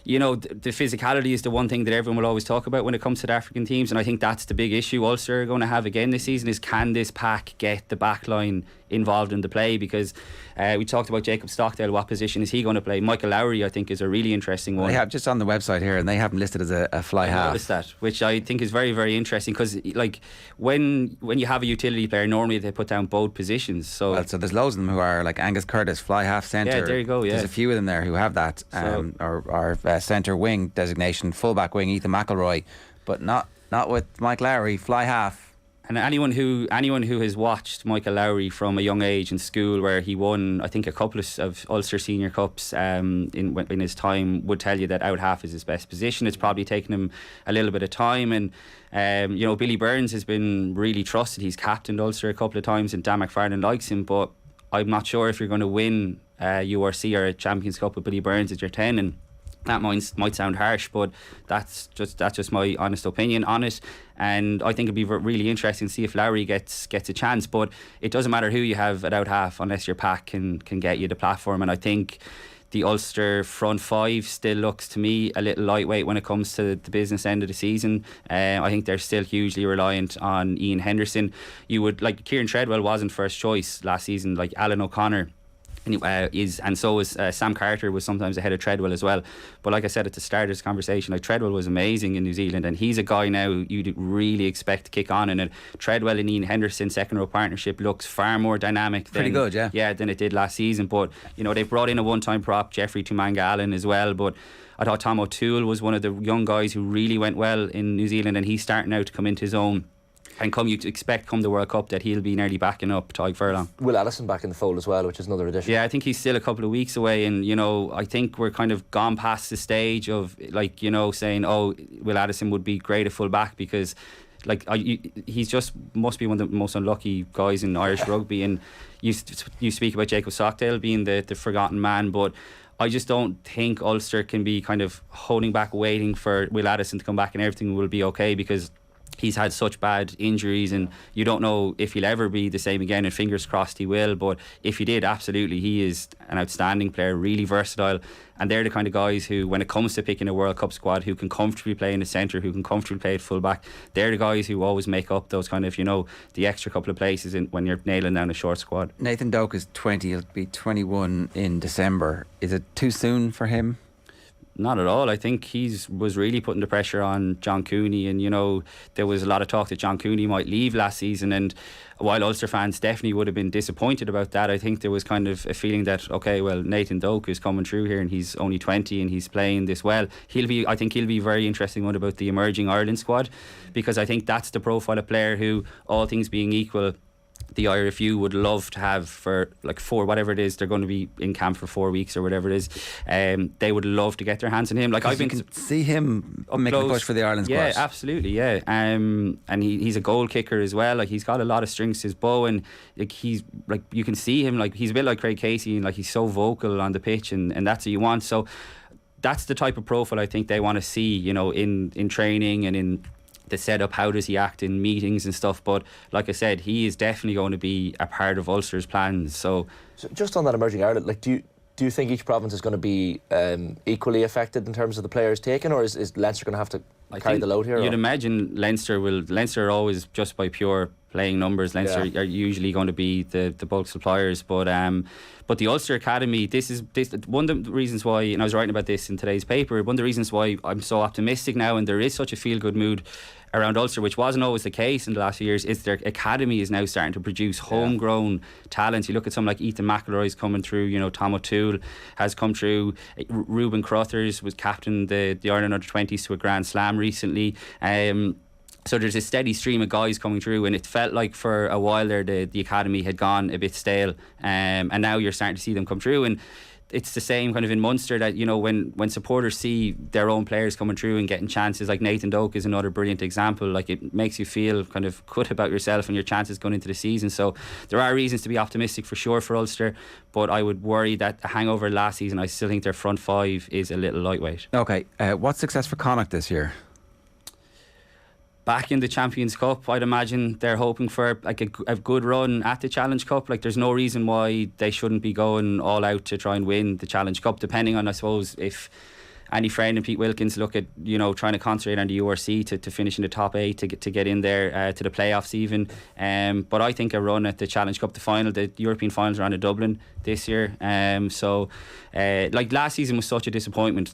you know, the physicality is the one thing that everyone will always talk about when it comes to the African teams, and I think that's the big issue Ulster are going to have again this season, is can this pack get the back line involved in the play? Because we talked about Jacob Stockdale, what position is he going to play? Michael Lowry I think is a really interesting one. They have just on the website here, and they have him listed as a fly half. I noticed that, which I think is very, very interesting, because like when you have a utility player, normally they put down both positions. So there's loads of them who are like Angus Curtis, fly half centre. Yeah, there you go. Yeah, there's a few of them there who have that, or centre wing designation, full-back wing Ethan McElroy, but not with Mike Lowry, fly half. And anyone who has watched Michael Lowry from a young age in school, where he won I think a couple of Ulster Senior Cups in his time, would tell you that out half is his best position. It's probably taken him a little bit of time, and you know, Billy Burns has been really trusted. He's captained Ulster a couple of times, and Dan McFarlane likes him, but I'm not sure if you're going to win URC or a Champions Cup with Billy Burns as your 10, and that might sound harsh, but that's just my honest opinion on it. And I think it'd be really interesting to see if Lowry gets a chance. But it doesn't matter who you have at out half unless your pack can get you the platform. And I think the Ulster front five still looks to me a little lightweight when it comes to the business end of the season. I think they're still hugely reliant on Ian Henderson. You would like Kieran Treadwell wasn't first choice last season, like Alan O'Connor and so was Sam Carter was sometimes ahead of Treadwell as well. But like I said at the start of this conversation, like Treadwell was amazing in New Zealand, and he's a guy now you'd really expect to kick on. And Treadwell and Ian Henderson second row partnership looks far more dynamic than it did last season. But you know, they've brought in a one-time prop, Jeffrey Tumanga Allen, as well. But I thought Tom O'Toole was one of the young guys who really went well in New Zealand, and he's starting now to come into his own. And you'd expect come the World Cup that he'll be nearly backing up Tadhg Furlong. Will Allison back in the fold as well, which is another addition. Yeah, I think he's still a couple of weeks away, and you know, I think we're kind of gone past the stage of like, you know, saying, oh, Will Addison would be great at full back, because like he's just must be one of the most unlucky guys in Irish rugby. And you speak about Jacob Stockdale being the forgotten man, but I just don't think Ulster can be kind of holding back, waiting for Will Addison to come back and everything will be okay, because he's had such bad injuries, and you don't know if he'll ever be the same again, and fingers crossed he will. But if he did, absolutely, he is an outstanding player, really versatile, and they're the kind of guys who, when it comes to picking a World Cup squad, who can comfortably play in the centre, who can comfortably play at full back, they're the guys who always make up those kind of, you know, the extra couple of places when you're nailing down a short squad. Nathan Doak is 20, he'll be 21 in December. Is it too soon for him? Not at all. I think was really putting the pressure on John Cooney, and you know, there was a lot of talk that John Cooney might leave last season, and while Ulster fans definitely would have been disappointed about that, I think there was kind of a feeling that, okay, well, Nathan Doak is coming through here and he's only 20 and he's playing this well. I think he'll be a very interesting one about the emerging Ireland squad, because I think that's the profile of player who, all things being equal, the IRFU would love to have for like whatever it is, they're going to be in camp for 4 weeks or whatever it is. They would love to get their hands on him. Like, I can see him making a push for the Ireland squad. Yeah, absolutely, yeah. And he's a goal kicker as well. Like, he's got a lot of strings to his bow, and like, he's like, you can see him, like, he's a bit like Craig Casey, and like, he's so vocal on the pitch, and that's what you want. So that's the type of profile I think they want to see, you know, in training and in the setup, how does he act in meetings and stuff. But like I said, he is definitely going to be a part of Ulster's plans. So just on that emerging Ireland, like do you think each province is going to be equally affected in terms of the players taken, or is Leinster going to have to carry the load here? You'd imagine Leinster are always, just by pure playing numbers, Leinster are usually going to be the bulk suppliers. But the Ulster Academy, this one of the reasons why, and I was writing about this in today's paper, one of the reasons why I'm so optimistic now, and there is such a feel-good mood around Ulster, which wasn't always the case in the last few years, is their academy is now starting to produce homegrown talents. You look at someone like Ethan McElroy's coming through, Tom O'Toole has come through, Ruben Crothers was captain the Ireland under-20s to a Grand Slam recently. So there's a steady stream of guys coming through, and it felt like for a while there the academy had gone a bit stale, and now you're starting to see them come through. And it's the same kind of in Munster, that when supporters see their own players coming through and getting chances, like Nathan Doak is another brilliant example. Like, it makes you feel kind of good about yourself and your chances going into the season. So there are reasons to be optimistic for sure for Ulster, but I would worry that the hangover last season, I still think their front five is a little lightweight. Okay, what's success for Connacht this year? Back in the Champions Cup, I'd imagine they're hoping for like a good run at the Challenge Cup. Like, there's no reason why they shouldn't be going all out to try and win the Challenge Cup, depending on, I suppose, if Andy Friend and Pete Wilkins look at trying to concentrate on the URC to finish in the top 8 to get in there to the playoffs even. But I think a run at the Challenge Cup, the European finals are on in Dublin this year. Like last season was such a disappointment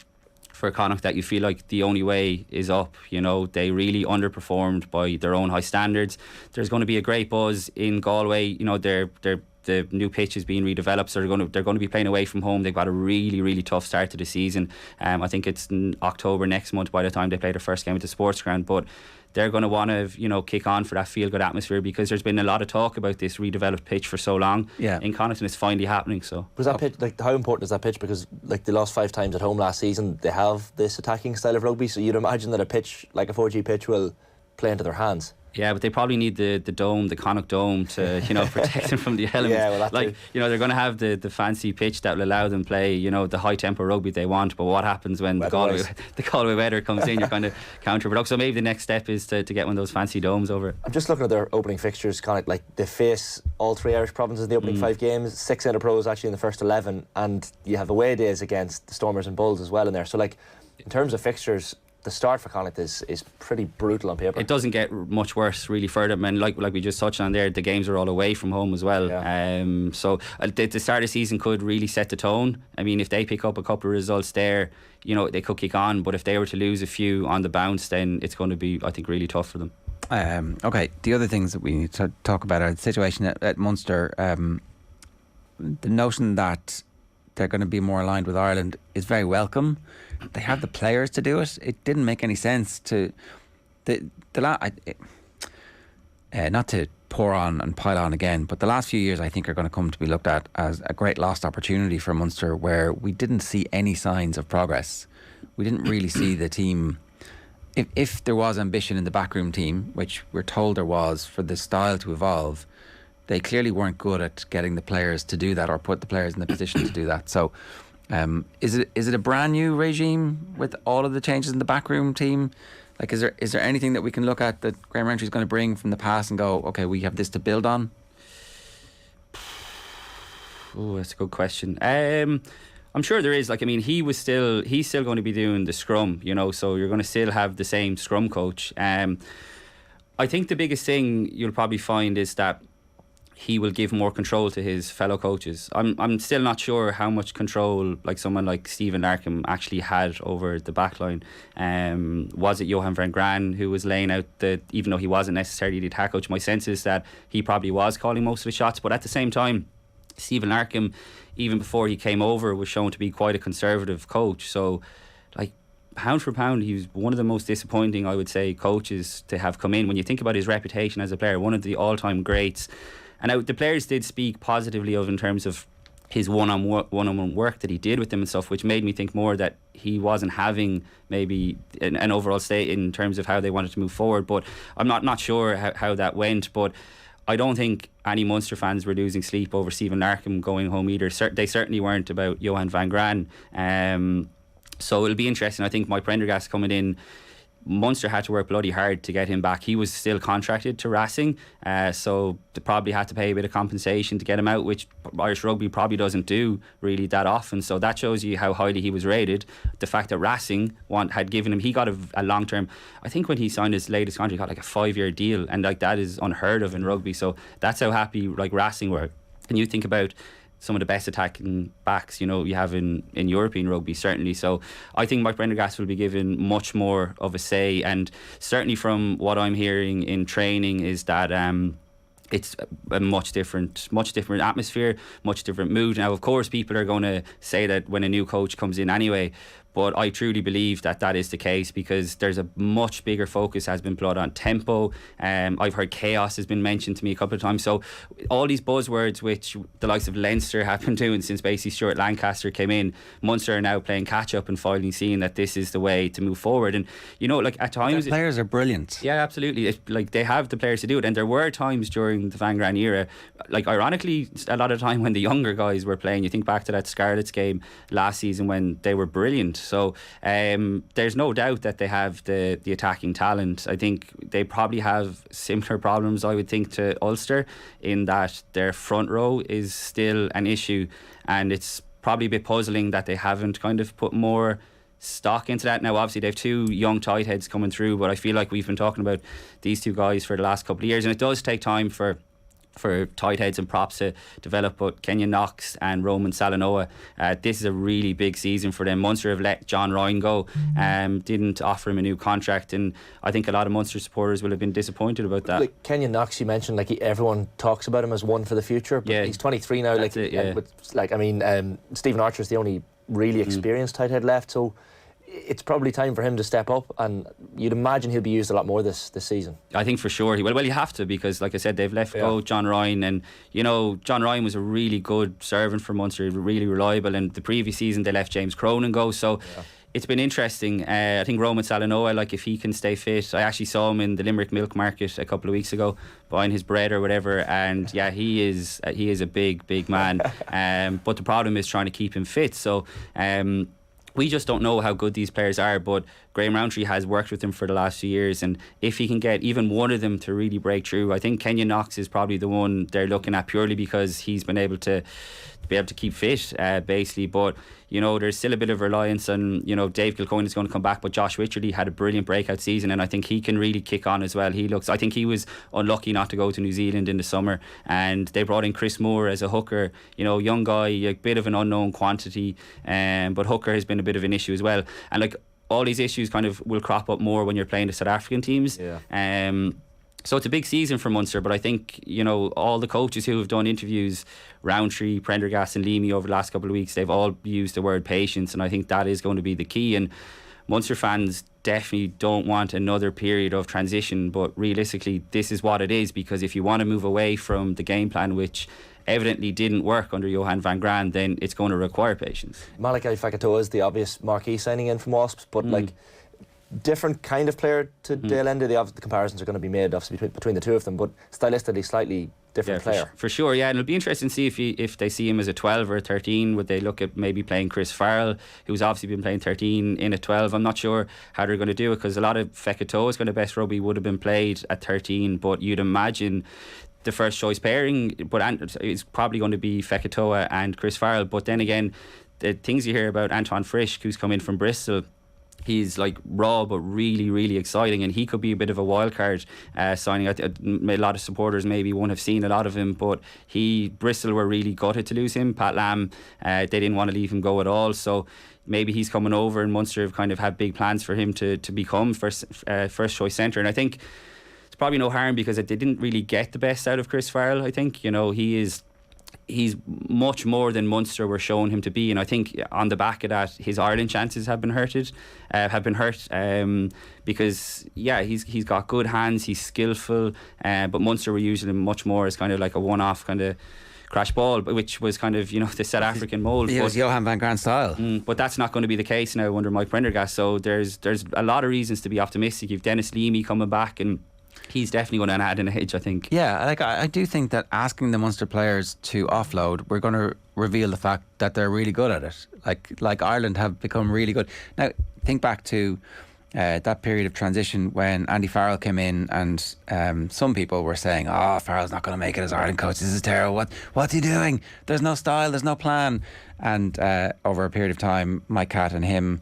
for Connacht that you feel like the only way is up. They really underperformed by their own high standards. There's going to be a great buzz in Galway. The new pitch is being redeveloped, so they're going to be playing away from home. They've got a really, really tough start to the season. I think it's in October next month by the time they play their first game at the sports ground. But they're going to want to kick on for that feel-good atmosphere, because there's been a lot of talk about this redeveloped pitch for so long in Connacht, and it's finally happening. So was that pitch, like, how important is that pitch? Because like they lost 5 times at home last season, they have this attacking style of rugby, so you'd imagine that a pitch like a 4G pitch will play into their hands. Yeah, but they probably need the dome, the Connacht dome, to protect them from the elements. They're going to have the fancy pitch that will allow them play the high tempo rugby they want. But what happens when the Galway weather comes in? You're kind of counterproductive. So maybe the next step is to get one of those fancy domes over. I'm just looking at their opening fixtures. Connacht, like, they face all 3 Irish provinces in the opening 5 games. 6 Inter-Pros actually in the first 11, and you have away days against the Stormers and Bulls as well in there. So like, in terms of fixtures, the start for Connacht is pretty brutal on paper. It doesn't get much worse really further. I mean, like we just touched on there, the games are all away from home as well. So the start of the season could really set the tone. I mean, if they pick up a couple of results there, they could kick on. But if they were to lose a few on the bounce, then it's going to be, I think, really tough for them. Okay, the other things that we need to talk about are the situation at Munster. The notion that they're going to be more aligned with Ireland is very welcome. They have the players to do it. It didn't make any sense to not to pour on and pile on again, but the last few years I think are going to come to be looked at as a great lost opportunity for Munster, where we didn't see any signs of progress. We didn't really see the team. If there was ambition in the backroom team, which we're told there was, for the style to evolve, they clearly weren't good at getting the players to do that, or put the players in the position to do that. So is it a brand new regime with all of the changes in the backroom team? Like, is there anything that we can look at that Graham Rowntree is going to bring from the past and go, okay, we have this to build on? Oh, that's a good question. I'm sure there is. Like, I mean, he's still going to be doing the scrum, so you're going to still have the same scrum coach. I think the biggest thing you'll probably find is that he will give more control to his fellow coaches. I'm still not sure how much control like someone like Stephen Larkham actually had over the backline. Was it Johan van Gran who was laying out even though he wasn't necessarily the attack coach? My sense is that he probably was calling most of the shots, but at the same time, Stephen Larkham, even before he came over, was shown to be quite a conservative coach. So, like, pound for pound, he was one of the most disappointing, I would say, coaches to have come in. When you think about his reputation as a player, one of the all-time greats. And the players did speak positively of in terms of his one-on-one work that he did with them and stuff, which made me think more that he wasn't having maybe an overall state in terms of how they wanted to move forward. But I'm not sure how that went. But I don't think any Munster fans were losing sleep over Stephen Larkham going home either. They certainly weren't about Johan van Gran. So it'll be interesting. I think Mike Prendergast coming in, Munster had to work bloody hard to get him back. He was still contracted to Racing, so they probably had to pay a bit of compensation to get him out, which Irish rugby probably doesn't do really that often. So that shows you how highly he was rated. The fact that Racing had given him, he got a long term, I think when he signed his latest contract, he got like a 5-year deal, and like that is unheard of in rugby. So that's how happy like Racing were. And you think about some of the best attacking backs, you have in European rugby, certainly. So I think Mike Prendergast will be given much more of a say, and certainly from what I'm hearing in training is that it's a much different atmosphere, much different mood. Now, of course, people are going to say that when a new coach comes in anyway, but I truly believe that is the case, because there's a much bigger focus has been put on tempo. I've heard chaos has been mentioned to me a couple of times. So all these buzzwords which the likes of Leinster have been doing since basically Stuart Lancaster came in, Munster are now playing catch up and finally seeing that this is the way to move forward. And like at times the players are brilliant. Yeah, absolutely. Like they have the players to do it, and there were times during the Van Gran era, like ironically a lot of time when the younger guys were playing. You think back to that Scarlets game last season when they were brilliant. So there's no doubt that they have the attacking talent. I think they probably have similar problems, I would think, to Ulster, in that their front row is still an issue, and it's probably a bit puzzling that they haven't kind of put more stock into that. Now obviously they have 2 young tight heads coming through, but I feel like we've been talking about these 2 guys for the last couple of years, and it does take time for tight heads and props to develop. But Kenyon Knox and Roman Salanoa, this is a really big season for them. Munster have let John Ryan go, didn't offer him a new contract, and I think a lot of Munster supporters will have been disappointed about that. Like Kenyon Knox, you mentioned, like everyone talks about him as one for the future, but he's 23 now. Stephen Archer's the only really experienced tight head left, so it's probably time for him to step up, and you'd imagine he'll be used a lot more this season. I think for sure he will. Well, you have to, because like I said, they've let go John Ryan, and John Ryan was a really good servant for Munster, really reliable, and the previous season they let James Cronin go, so it's been interesting. I think Roman Salanoa, like if he can stay fit, I actually saw him in the Limerick Milk Market a couple of weeks ago buying his bread or whatever, and he is a big man, but the problem is trying to keep him fit. So we just don't know how good these players are, but Graham Rowntree has worked with them for the last few years, and if he can get even one of them to really break through, I think Kenyon Knox is probably the one they're looking at, purely because he's been able to keep fit, basically. But there's still a bit of reliance on Dave Kilcoyne is going to come back, but Josh Wycherley had a brilliant breakout season, and I think he can really kick on as well. I think he was unlucky not to go to New Zealand in the summer, and they brought in Chris Moore as a hooker, young guy, a bit of an unknown quantity, but hooker has been a bit of an issue as well, and like all these issues kind of will crop up more when you're playing the South African teams. So it's a big season for Munster, but I think, all the coaches who have done interviews, Rowntree, Prendergast and Leamy over the last couple of weeks, they've all used the word patience, and I think that is going to be the key. And Munster fans definitely don't want another period of transition, but realistically this is what it is, because if you want to move away from the game plan, which evidently didn't work under Johan van Graan, then it's going to require patience. Malachi Fekitoa is the obvious marquee signing in from Wasps, but different kind of player to Dale Ende. The comparisons are going to be made obviously between the two of them, but stylistically slightly different player. For sure, yeah, and it'll be interesting to see if they see him as a 12 or a 13. Would they look at maybe playing Chris Farrell, who's obviously been playing 13, in a 12? I'm not sure how they're going to do it, because a lot of Fekitoa's kind of best rugby would have been played at 13, but you'd imagine the first choice pairing is probably going to be Fekitoa and Chris Farrell. But then again, the things you hear about Antoine Frisch, who's come in from Bristol, he's like raw but really, really exciting, and he could be a bit of a wild card signing. A lot of supporters maybe won't have seen a lot of him, but Bristol were really gutted to lose him. Pat Lam, they didn't want to leave him go at all, so maybe he's coming over, and Munster have kind of had big plans for him to become first choice centre. And I think it's probably no harm, because they didn't really get the best out of Chris Farrell. I think he's much more than Munster were showing him to be, and I think on the back of that his Ireland chances have been hurt because he's got good hands, he's skillful, but Munster were using him much more as kind of like a one-off kind of crash ball, which was kind of the South African mould. It was Johan van Graan style. But that's not going to be the case now under Mike Prendergast, so there's a lot of reasons to be optimistic. You've Dennis Leamy coming back, and he's definitely going to add in a edge, I think. Yeah, I do think that asking the Munster players to offload, we're going to reveal the fact that they're really good at it. Like Ireland have become really good. Now, think back to that period of transition when Andy Farrell came in, and some people were saying, "Oh, Farrell's not going to make it as Ireland coach. This is terrible. What's he doing? There's no style. There's no plan." And over a period of time, Mike Catt and him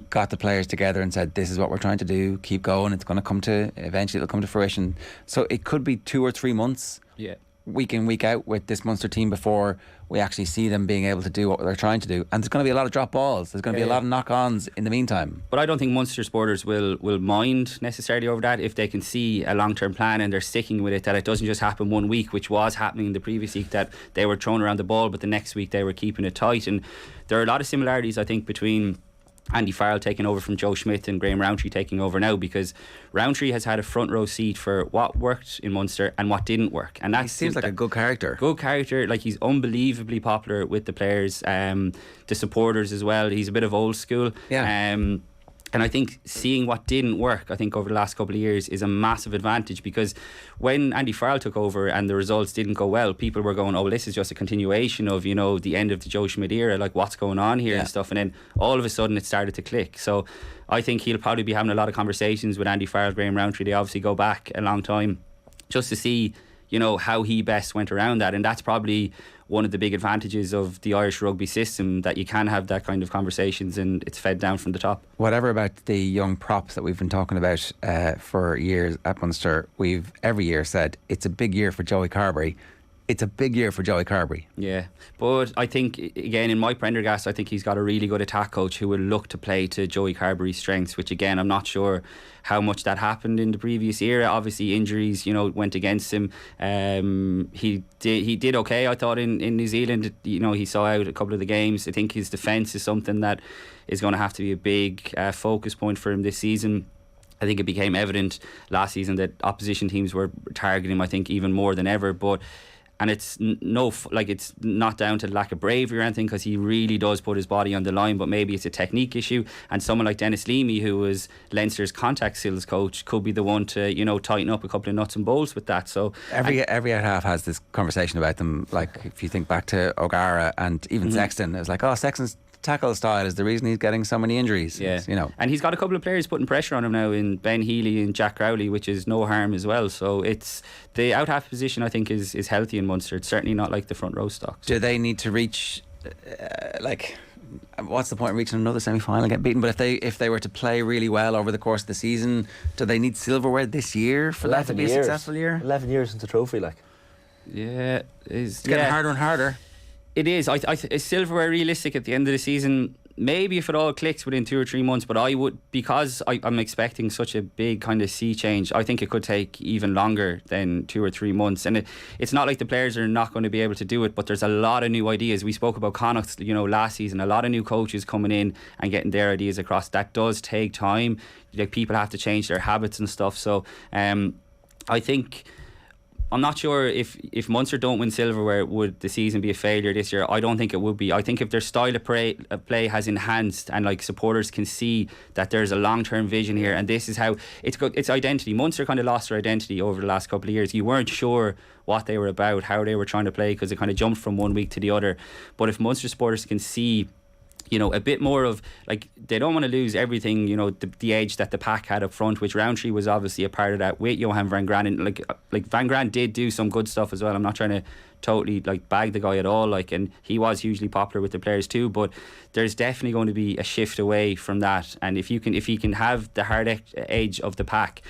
got the players together and said, "This is what we're trying to do. Keep going. It's going to come to eventually. It'll come to fruition." So it could be 2 or 3 months. Yeah. Week in, week out with this Munster team before we actually see them being able to do what they're trying to do. And there's going to be a lot of drop balls. There's going to be a lot of knock-ons in the meantime. But I don't think Munster supporters will mind necessarily over that if they can see a long-term plan and they're sticking with it, that it doesn't just happen one week, which was happening the previous week, that they were throwing around the ball, but the next week they were keeping it tight. And there are a lot of similarities, I think, between Andy Farrell taking over from Joe Schmidt and Graham Rowntree taking over now, because Rowntree has had a front row seat for what worked in Munster and what didn't work, and that seems like a good character. Like, he's unbelievably popular with the players, the supporters as well. He's a bit of old school. And I think seeing what didn't work, I think over the last couple of years, is a massive advantage, because when Andy Farrell took over and the results didn't go well, people were going, "Oh, this is just a continuation of, you know, the end of the Joe Schmidt era, like what's going on here and stuff." And then all of a sudden it started to click. So I think he'll probably be having a lot of conversations with Andy Farrell, Graham Rowntree. They obviously go back a long time, just to see, you know, how he best went around that. And that's probably one of the big advantages of the Irish rugby system, that you can have that kind of conversations and it's fed down from the top. Whatever about the young props that we've been talking about for years at Munster, we've every year said it's a big year for Joey Carberry. It's a big year for Joey Carberry. Yeah, but I think, again, in Mike Prendergast, I think he's got a really good attack coach who will look to play to Joey Carberry's strengths, which, again, I'm not sure how much that happened in the previous era. Obviously, injuries, you know, went against him. He did okay, I thought, in New Zealand. You know, he saw out a couple of the games. I think his defence is something that is going to have to be a big focus point for him this season. I think it became evident last season that opposition teams were targeting him, I think, even more than ever. And it's it's not down to lack of bravery or anything, because he really does put his body on the line, but maybe it's a technique issue. And someone like Dennis Leamy, who was Leinster's contact skills coach, could be the one to, you know, tighten up a couple of nuts and bolts with that. So every out half has this conversation about them. Like, if you think back to O'Gara and even Sexton, it was like, oh, Sexton's tackle style is the reason he's getting so many injuries. Yeah, you know. And he's got a couple of players putting pressure on him now in Ben Healy and Jack Crowley, which is no harm as well. So it's the out half position, I think, is healthy in Munster. It's certainly not like the front row stocks. Do they need to reach what's the point of reaching another semi-final and get beaten? But if they were to play really well over the course of the season, do they need silverware this year for that to be a successful year? 11 years since the trophy, like. Yeah, it's getting harder and harder. It is. Is silverware realistic at the end of the season? Maybe if it all clicks within 2 or 3 months, but I would, because I'm expecting such a big kind of sea change, I think it could take even longer than 2 or 3 months. And it's not like the players are not going to be able to do it, but there's a lot of new ideas. We spoke about Connacht, you know, last season, a lot of new coaches coming in and getting their ideas across. That does take time. Like, people have to change their habits and stuff. So I think, I'm not sure if Munster don't win silverware, would the season be a failure this year? I don't think it would be. I think if their style of play has enhanced, and like supporters can see that there's a long-term vision here, and this is how it's identity. Munster kind of lost their identity over the last couple of years. You weren't sure what they were about, how they were trying to play, because it kind of jumped from one week to the other. But if Munster supporters can see, you know, a bit more of, like, they don't want to lose everything, you know, the edge that the pack had up front, which Rowntree was obviously a part of that with Johan van Graan. And like Van Graan did do some good stuff as well. I'm not trying to totally like bag the guy at all, like, and he was hugely popular with the players too, but there's definitely going to be a shift away from that. And if he can have the hard edge of the pack,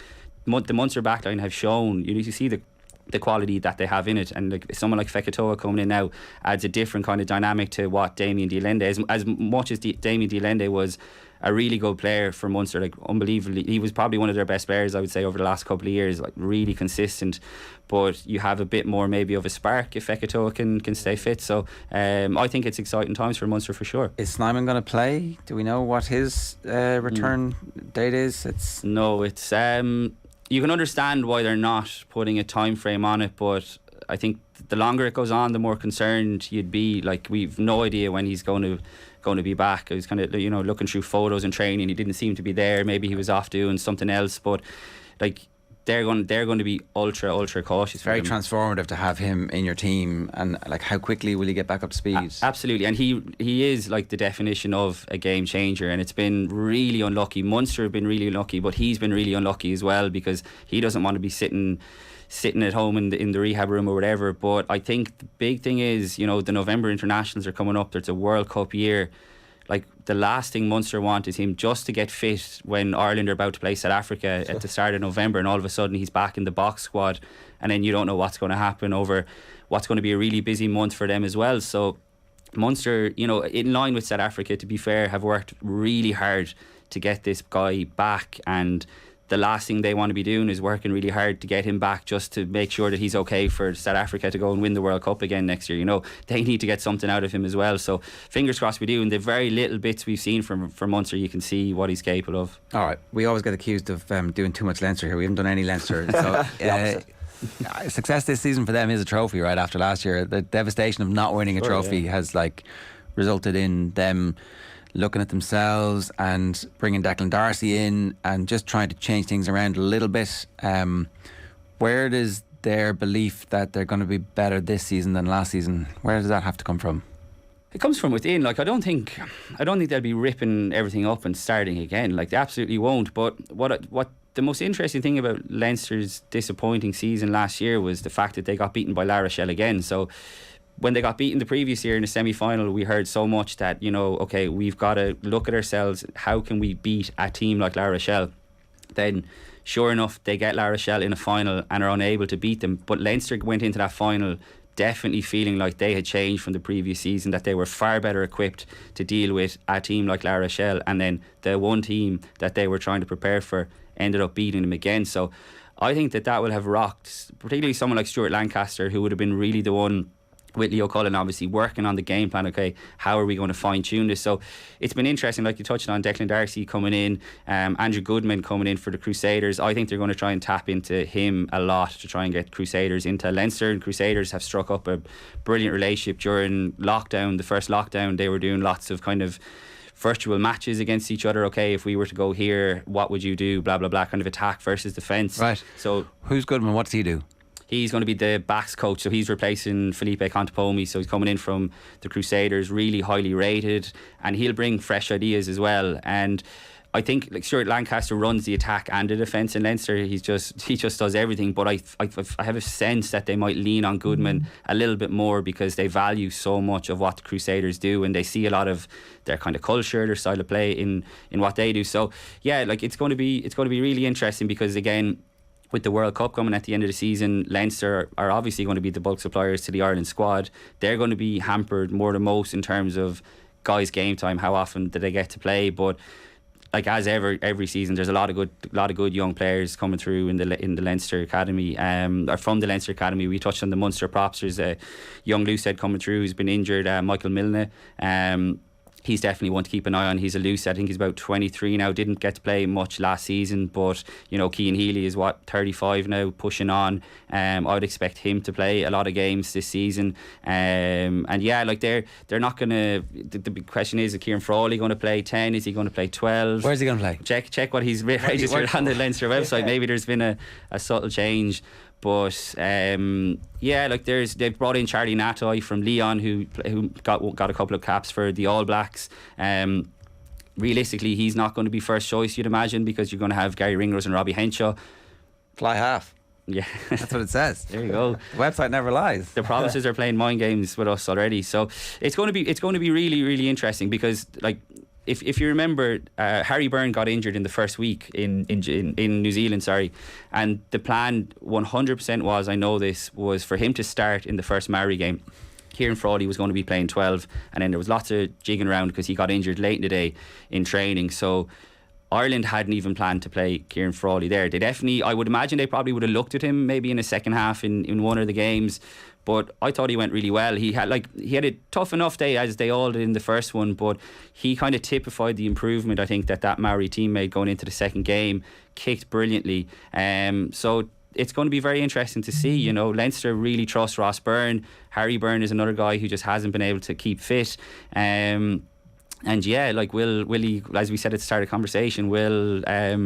the Munster backline have shown, you see the quality that they have in it, and like someone like Fekitoa coming in now adds a different kind of dynamic to what Damien de Allende is. As much as Damien de Allende was a really good player for Munster, like unbelievably, he was probably one of their best players, I would say, over the last couple of years, like really consistent. But you have a bit more maybe of a spark if Fekitoa can stay fit. So I think it's exciting times for Munster for sure. Is Snyman going to play? Do we know what his return date is? It's you can understand why they're not putting a time frame on it, but I think the longer it goes on, the more concerned you'd be. Like, we've no idea when he's going to be back. I was kind of, you know, looking through photos and training, he didn't seem to be there. Maybe he was off doing something else, but like, they're going to be ultra cautious. Very transformative to have him in your team, and like how quickly will he get back up to speed? Absolutely, and he is like the definition of a game changer, and it's been really unlucky. Munster have been really unlucky, but he's been really unlucky as well because he doesn't want to be sitting at home in the rehab room or whatever. But I think the big thing is, you know, the November internationals are coming up. There's a World Cup year. Like, the last thing Munster want is him just to get fit when Ireland are about to play South Africa at the start of November, and all of a sudden he's back in the box squad, and then you don't know what's going to happen over what's going to be a really busy month for them as well. So Munster, you know, in line with South Africa, to be fair, have worked really hard to get this guy back, and the last thing they want to be doing is working really hard to get him back just to make sure that he's okay for South Africa to go and win the World Cup again next year. You know, they need to get something out of him as well. So fingers crossed we do. And the very little bits we've seen from Munster, you can see what he's capable of. All right, we always get accused of doing too much Leinster here. We haven't done any Leinster. So success this season for them is a trophy, right? After last year, the devastation of not winning a trophy has like resulted in them looking at themselves and bringing Declan Darcy in and just trying to change things around a little bit. Where does their belief that they're going to be better this season than last season, where does that have to come from? It comes from within. Like, I don't think they'll be ripping everything up and starting again. Like, they absolutely won't. But what the most interesting thing about Leinster's disappointing season last year was the fact that they got beaten by La Rochelle again. So when they got beaten the previous year in the semi-final, we heard so much that, you know, okay, we've got to look at ourselves. How can we beat a team like La Rochelle? Then, sure enough, they get La Rochelle in a final and are unable to beat them. But Leinster went into that final definitely feeling like they had changed from the previous season, that they were far better equipped to deal with a team like La Rochelle. And then the one team that they were trying to prepare for ended up beating them again. So I think that will have rocked, particularly someone like Stuart Lancaster, who would have been really the one, with Leo Cullen obviously working on the game plan. Okay, how are we going to fine tune this? So it's been interesting, like you touched on, Declan Darcy coming in, Andrew Goodman coming in for the Crusaders. I think they're going to try and tap into him a lot to try and get Crusaders into Leinster, and Crusaders have struck up a brilliant relationship during lockdown. The first lockdown, they were doing lots of kind of virtual matches against each other. Okay, if we were to go here, what would you do? Blah blah blah, kind of attack versus defence. Right. So who's Goodman? What does he do? He's going to be the backs coach, so he's replacing Felipe Contepomi. So he's coming in from the Crusaders, really highly rated, and he'll bring fresh ideas as well. And I think like Stuart Lancaster runs the attack and the defence in Leinster. He just does everything. But I have a sense that they might lean on Goodman a little bit more because they value so much of what the Crusaders do, and they see a lot of their kind of culture, their style of play in what they do. So yeah, like it's going to be really interesting because again, with the World Cup coming at the end of the season, Leinster are obviously going to be the bulk suppliers to the Ireland squad. They're going to be hampered more than most in terms of guys' game time. How often do they get to play? But like as ever, every season, there's a lot of good young players coming through in the Leinster Academy, or from the Leinster Academy. We touched on the Munster props. There's a young loosehead coming through who's been injured, Michael Milne. He's definitely one to keep an eye on. He's a loose. I think he's about 23 now. Didn't get to play much last season, but you know, Cian Healy is 35 now, pushing on. I would expect him to play a lot of games this season. And yeah, like they're not gonna. The big question is Kieran Frawley going to play 10? Is he going to play 12? Where's he going to play? Check what he's registered on the Leinster website. Yeah. Maybe there's been a subtle change. But yeah, like they've brought in Charlie Natoy from Leon, who got a couple of caps for the All Blacks. Realistically, he's not going to be first choice, you'd imagine, because you're going to have Gary Ringrose and Robbie Henshaw. Fly half. Yeah, that's what it says. There you go. The website never lies. The provinces are playing mind games with us already, so it's going to be really, really interesting because like. If you remember, Harry Byrne got injured in the first week in New Zealand, and the plan 100% was, I know this, was for him to start in the first Maori game. Kieran Frawley was going to be playing 12, and then there was lots of jigging around because he got injured late in the day in training. So Ireland hadn't even planned to play Kieran Frawley there. They definitely, I would imagine they probably would have looked at him maybe in the second half in one of the games. But I thought he went really well. He had a tough enough day, as they all did in the first one, but he kind of typified the improvement I think that Maori team made going into the second game. Kicked brilliantly. So it's going to be very interesting to see. You know, Leinster really trust Ross Byrne. Harry Byrne is another guy who just hasn't been able to keep fit. And yeah, like will he, as we said at the start of the conversation, will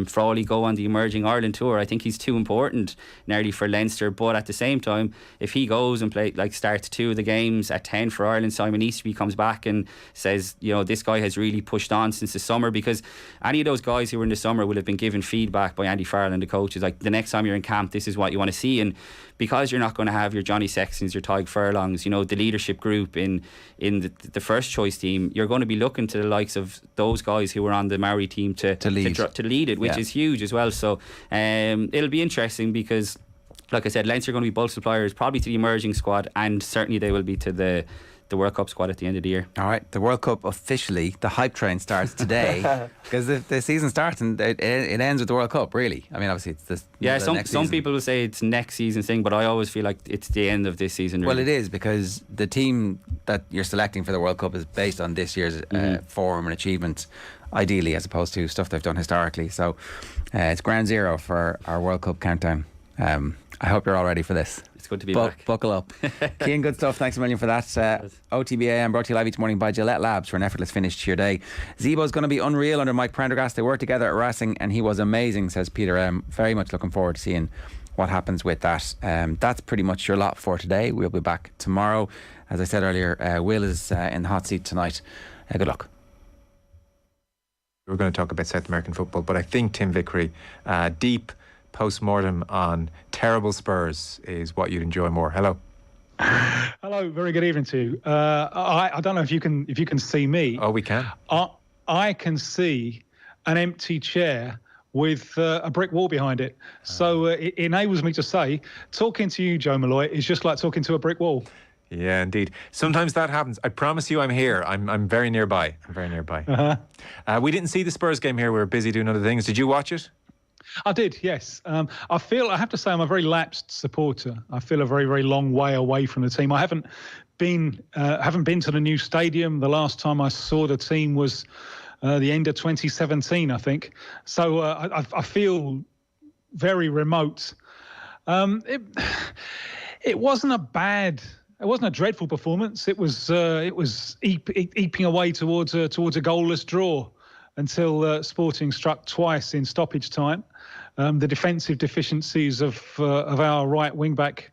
Frawley go on the emerging Ireland tour? I think he's too important nearly for Leinster, but at the same time, if he goes and starts 2 of the games at 10 for Ireland, Simon Easterby comes back and says, you know, this guy has really pushed on since the summer, because any of those guys who were in the summer will have been given feedback by Andy Farrell and the coaches, like, the next time you're in camp, this is what you want to see. And because you're not going to have your Johnny Sextons, your Tyg Furlongs, you know, the leadership group in the first choice team, you're going to be looking to the likes of those guys who were on the Maori team to lead it, which is huge as well. So it'll be interesting because, like I said, Leinster are going to be bulk suppliers probably to the emerging squad, and certainly they will be to the World Cup squad at the end of the year. All right, the World Cup officially, the hype train starts today because the season starts and it ends with the World Cup, really. I mean, obviously it's this. Yeah, some people will say it's next season thing, but I always feel like it's the end of this season, really. Well, it is, because the team that you're selecting for the World Cup is based on this year's form and achievements, ideally, as opposed to stuff they've done historically. So it's ground zero for our World Cup countdown. I hope you're all ready for this. It's good to be back. Buckle up. Cian, good stuff. Thanks a million for that. OTB AM brought to you live each morning by Gillette Labs for an effortless finish to your day. Zebo's going to be unreal under Mike Prendergast. They worked together at Racing and he was amazing, says Peter. Very much looking forward to seeing what happens with that. That's pretty much your lot for today. We'll be back tomorrow. As I said earlier, Will is in the hot seat tonight. Good luck. We're going to talk about South American football, but I think Tim Vickery, deep post-mortem on terrible Spurs is what you'd enjoy more. Hello. Hello, very good evening to you. I don't know if you can see me. Oh, we can. I can see an empty chair with a brick wall behind it. So it enables me to say, talking to you, Joe Malloy, is just like talking to a brick wall. Yeah, indeed. Sometimes that happens. I promise you I'm here. I'm very nearby. I'm very nearby. Uh-huh. We didn't see the Spurs game here. We were busy doing other things. Did you watch it? I did, yes. I have to say I'm a very lapsed supporter. I feel a very, very long way away from the team. I haven't been to the new stadium. The last time I saw the team was the end of 2017, I think. So I feel very remote. It wasn't a dreadful performance. It was eeping away towards a goalless draw until Sporting struck twice in stoppage time. The defensive deficiencies of our right wing back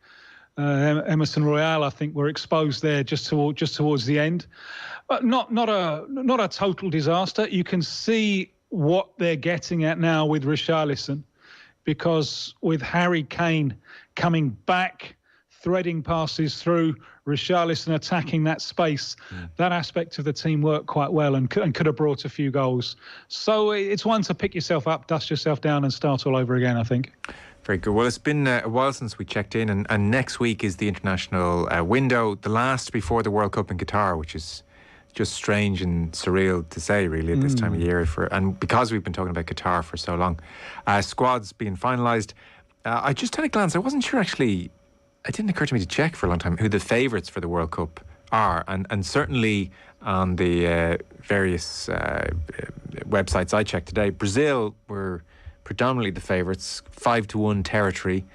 Emerson Royale, I think, were exposed there just towards the end. But not a total disaster. You can see what they're getting at now with Richarlison, because with Harry Kane coming back, threading passes through, Richarlison attacking that space, that aspect of the team worked quite well and could have brought a few goals. So it's one to pick yourself up, dust yourself down and start all over again, I think. Very good. Well, it's been a while since we checked in, and next week is the international window, the last before the World Cup in Qatar, which is just strange and surreal to say, really, at this time of year. And because we've been talking about Qatar for so long. Squads being finalised. I just had a glance. I wasn't sure, actually. It didn't occur to me to check for a long time who the favourites for the World Cup are. And certainly on the various websites I checked today, Brazil were predominantly the favourites, 5-1 territory.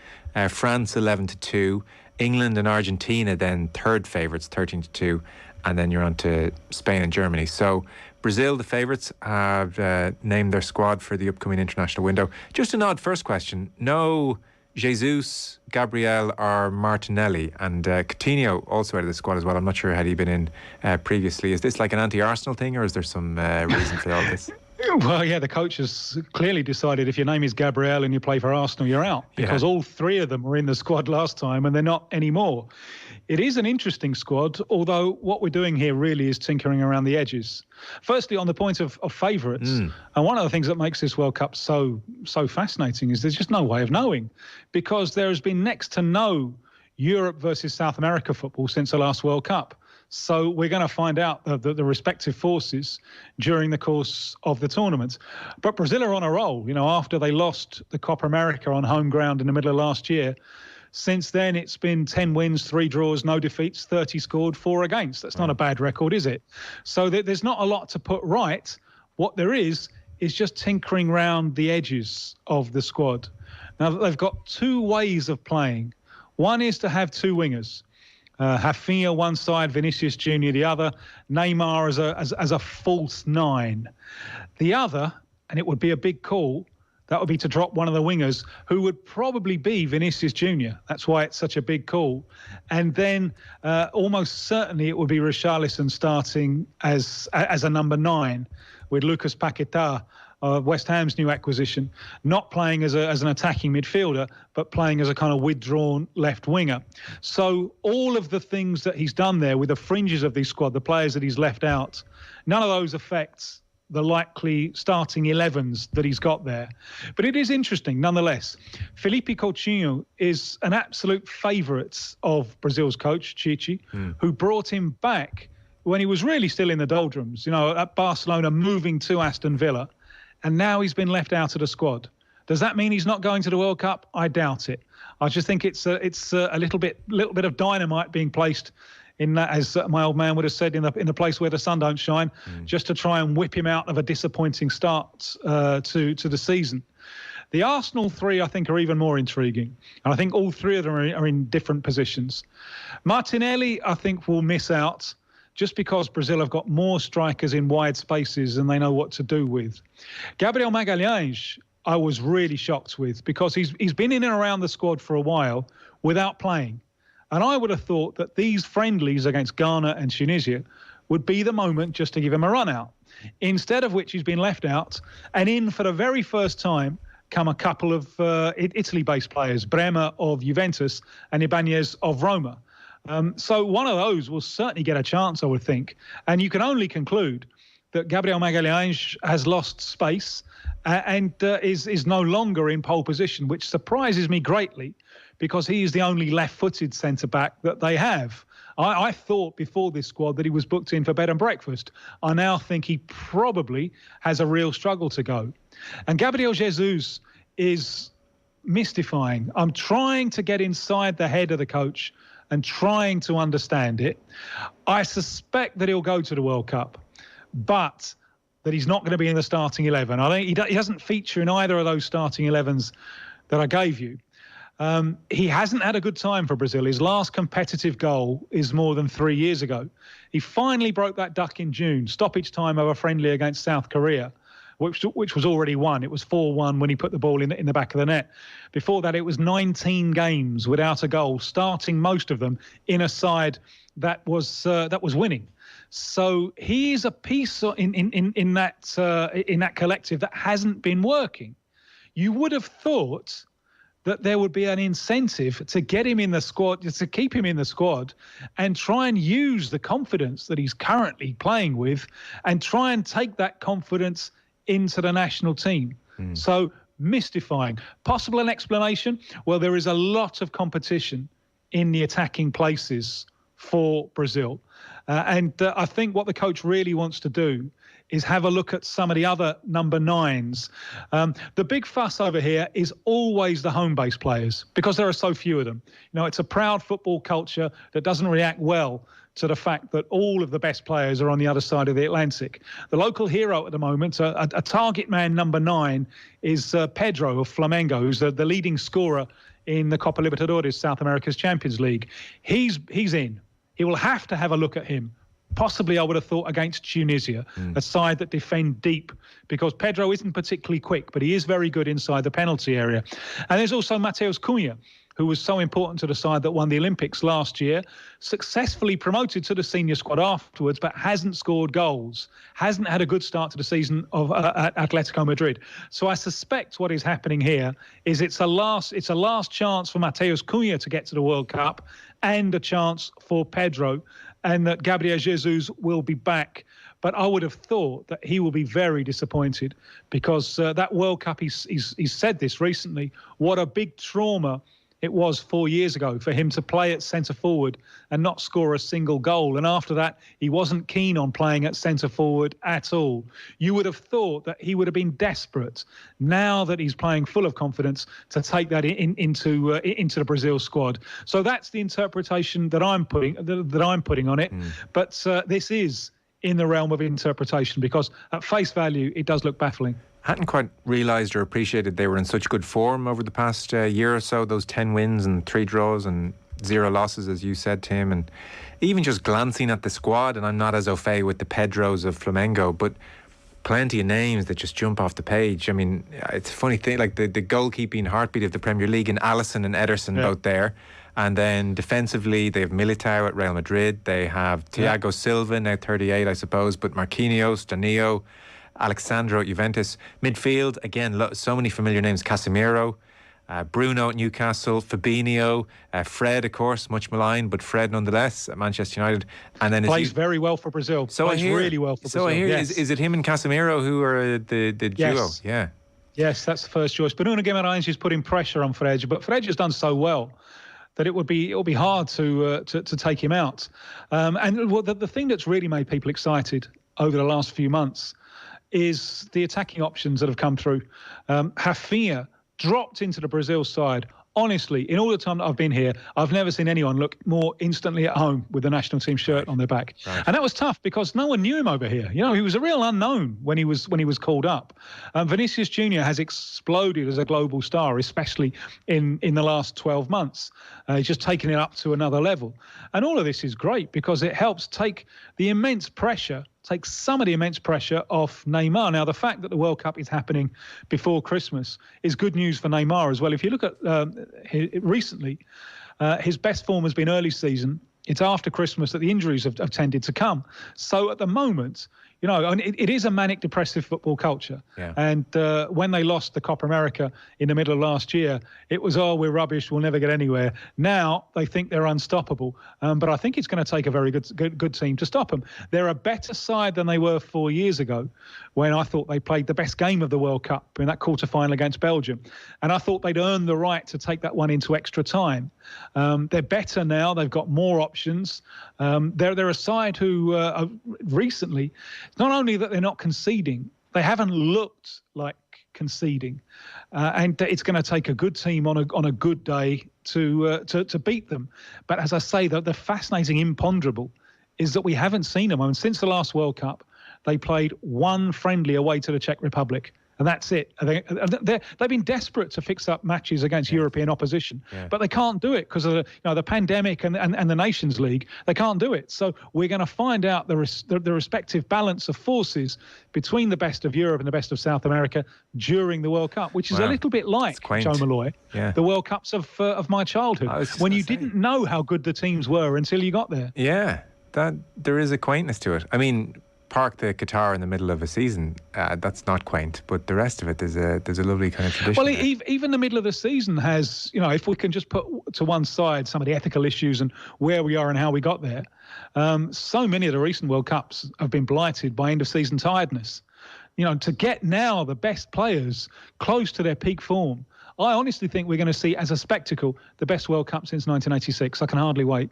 France 11-2. England and Argentina then third favourites, 13-2. And then you're on to Spain and Germany. So Brazil, the favourites, have named their squad for the upcoming international window. Just an odd first question. No Jesus, Gabriel or Martinelli, and Coutinho also out of the squad as well. I'm not sure had he been in previously. Is this like an anti-Arsenal thing, or is there some reason for all this? Well, yeah, the coach has clearly decided if your name is Gabriel and you play for Arsenal, you're out, because all three of them were in the squad last time and they're not anymore. It is an interesting squad, although what we're doing here really is tinkering around the edges. Firstly, on the point of favourites, and one of the things that makes this World Cup so fascinating is there's just no way of knowing, because there has been next to no Europe versus South America football since the last World Cup. So we're going to find out the respective forces during the course of the tournament. But Brazil are on a roll, after they lost the Copa America on home ground in the middle of last year. Since then, it's been 10 wins, 3 draws, no defeats, 30 scored, 4 against. That's not a bad record, is it? So there's not a lot to put right. What there is just tinkering round the edges of the squad. Now, they've got 2 ways of playing. One is to have 2 wingers. Rafinha one side, Vinicius Junior the other, Neymar as a false 9. The other, and it would be a big call, that would be to drop one of the wingers, who would probably be Vinicius Junior. That's why it's such a big call. And then almost certainly it would be Richarlison starting as a number 9, with Lucas Paquetá, West Ham's new acquisition, not playing as an attacking midfielder, but playing as a kind of withdrawn left winger. So all of the things that he's done there with the fringes of this squad, the players that he's left out, none of those affects the likely starting 11s that he's got there. But it is interesting, nonetheless. Felipe Coutinho is an absolute favourite of Brazil's coach, Chichi, who brought him back when he was really still in the doldrums, at Barcelona, moving to Aston Villa. And now he's been left out of the squad. Does that mean he's not going to the World Cup? I doubt it. I just think it's a little bit of dynamite being placed in that, as my old man would have said, in the place where the sun don't shine, just to try and whip him out of a disappointing start to the season. The Arsenal 3, I think, are even more intriguing. And I think all 3 of them are in different positions. Martinelli, I think, will miss out, just because Brazil have got more strikers in wide spaces and they know what to do with. Gabriel Magalhães, I was really shocked with, because he's been in and around the squad for a while without playing. And I would have thought that these friendlies against Ghana and Tunisia would be the moment just to give him a run out. Instead of which he's been left out, and in for the very first time come a couple of Italy-based players, Bremer of Juventus and Ibanez of Roma. So one of those will certainly get a chance, I would think. And you can only conclude that Gabriel Magalhães has lost space and is no longer in pole position, which surprises me greatly, because he is the only left-footed centre-back that they have. I thought before this squad that he was booked in for bed and breakfast. I now think he probably has a real struggle to go. And Gabriel Jesus is mystifying. I'm trying to get inside the head of the coach and trying to understand it. I suspect that he'll go to the World Cup, but that he's not going to be in the starting 11. I think he doesn't feature in either of those starting 11s that I gave you. He hasn't had a good time for Brazil. His last competitive goal is more than 3 years ago. He finally broke that duck in June, stoppage time of a friendly against South Korea, which was already won. It was 4-1 when he put the ball in the back of the net. Before that, it was 19 games without a goal, starting most of them in a side that was winning. So he's a piece in that collective that hasn't been working. You would have thought that there would be an incentive to get him in the squad, to keep him in the squad, and try and use the confidence that he's currently playing with, and try and take that confidence into the national team. So mystifying. Possible an explanation? Well, there is a lot of competition in the attacking places for Brazil. And I think what the coach really wants to do is have a look at some of the other number 9s. The big fuss over here is always the home-based players, because there are so few of them. It's a proud football culture that doesn't react well to the fact that all of the best players are on the other side of the Atlantic. The local hero at the moment, a target man number 9, is Pedro of Flamengo, who's the leading scorer in the Copa Libertadores, South America's Champions League. He's in. He will have to have a look at him. Possibly, I would have thought, against Tunisia, a side that defend deep, because Pedro isn't particularly quick, but he is very good inside the penalty area. And there's also Mateus Cunha, who was so important to the side that won the Olympics last year, successfully promoted to the senior squad afterwards, but hasn't scored goals, hasn't had a good start to the season of at Atletico Madrid. So I suspect what is happening here is it's a last chance for Mateus Cunha to get to the World Cup, and a chance for Pedro, and that Gabriel Jesus will be back. But I would have thought that he will be very disappointed, because that World Cup, he's said this recently, what a big trauma it was 4 years ago for him to play at centre-forward and not score a single goal. And after that, he wasn't keen on playing at centre-forward at all. You would have thought that he would have been desperate, now that he's playing full of confidence, to take that into the Brazil squad. So that's the interpretation that I'm putting on it. But this is in the realm of interpretation, because at face value, it does look baffling. Hadn't quite realised or appreciated they were in such good form over the past year or so. Those 10 wins and 3 draws, and 0 losses, as you said, Tim, and even just glancing at the squad, and I'm not as au fait with the Pedros of Flamengo, but plenty of names that just jump off the page. I mean, it's a funny thing, like the goalkeeping heartbeat of the Premier League, and Alisson and Ederson both there. And then defensively, they have Militao at Real Madrid. They have Thiago Silva, now 38, I suppose, but Marquinhos, Danilo, Alexandro at Juventus. Midfield, again, so many familiar names. Casemiro, Bruno at Newcastle, Fabinho, Fred, of course, much maligned, but Fred nonetheless at Manchester United. And then plays very well for Brazil. Plays really well for Brazil. So I hear, is it him and Casemiro who are the duo? Yeah. Yes, that's the first choice. Bruno Guimarães is putting pressure on Fred, but Fred has done so well that it will be hard to take him out. And the thing that's really made people excited over the last few months is the attacking options that have come through. Rafinha dropped into the Brazil side. Honestly, in all the time that I've been here, I've never seen anyone look more instantly at home with the national team shirt on their back. Right. And that was tough because no one knew him over here. You know, he was a real unknown when he was called up. Vinicius Junior has exploded as a global star, especially in the last 12 months. He's just taken it up to another level. And all of this is great because it helps take some of the immense pressure off Neymar. Now, the fact that the World Cup is happening before Christmas is good news for Neymar as well. If you look at recently, his best form has been early season. It's after Christmas that the injuries have tended to come. So at the moment, you know, and it is a manic depressive football culture. Yeah. And when they lost the Copa America in the middle of last year, it was, we're rubbish, we'll never get anywhere. Now they think they're unstoppable. But I think it's going to take a very good team to stop them. They're a better side than they were 4 years ago when I thought they played the best game of the World Cup in that quarter-final against Belgium. And I thought they'd earned the right to take that one into extra time. They're better now. They've got more options. They're a side who recently, not only that they're not conceding, they haven't looked like conceding. And it's going to take a good team on a good day to beat them. But as I say, the fascinating imponderable is that we haven't seen them. I mean, since the last World Cup, they played one friendly away to the Czech Republic. And that's it. They've been desperate to fix up matches against European opposition, but they can't do it because of the pandemic and the Nations League. They can't do it. So we're going to find out the respective balance of forces between the best of Europe and the best of South America during the World Cup, which is a little bit like, Joe Malloy, the World Cups of my childhood, when you didn't know how good the teams were until you got there. Yeah, there is a quaintness to it. I mean, park the Qatar in the middle of a season, that's not quaint, but the rest of it, there's a lovely kind of tradition. Well, even the middle of the season has, if we can just put to one side some of the ethical issues and where we are and how we got there, so many of the recent World Cups have been blighted by end of season tiredness. To get now the best players close to their peak form, I honestly think we're going to see as a spectacle the best World Cup since 1986. I can hardly wait.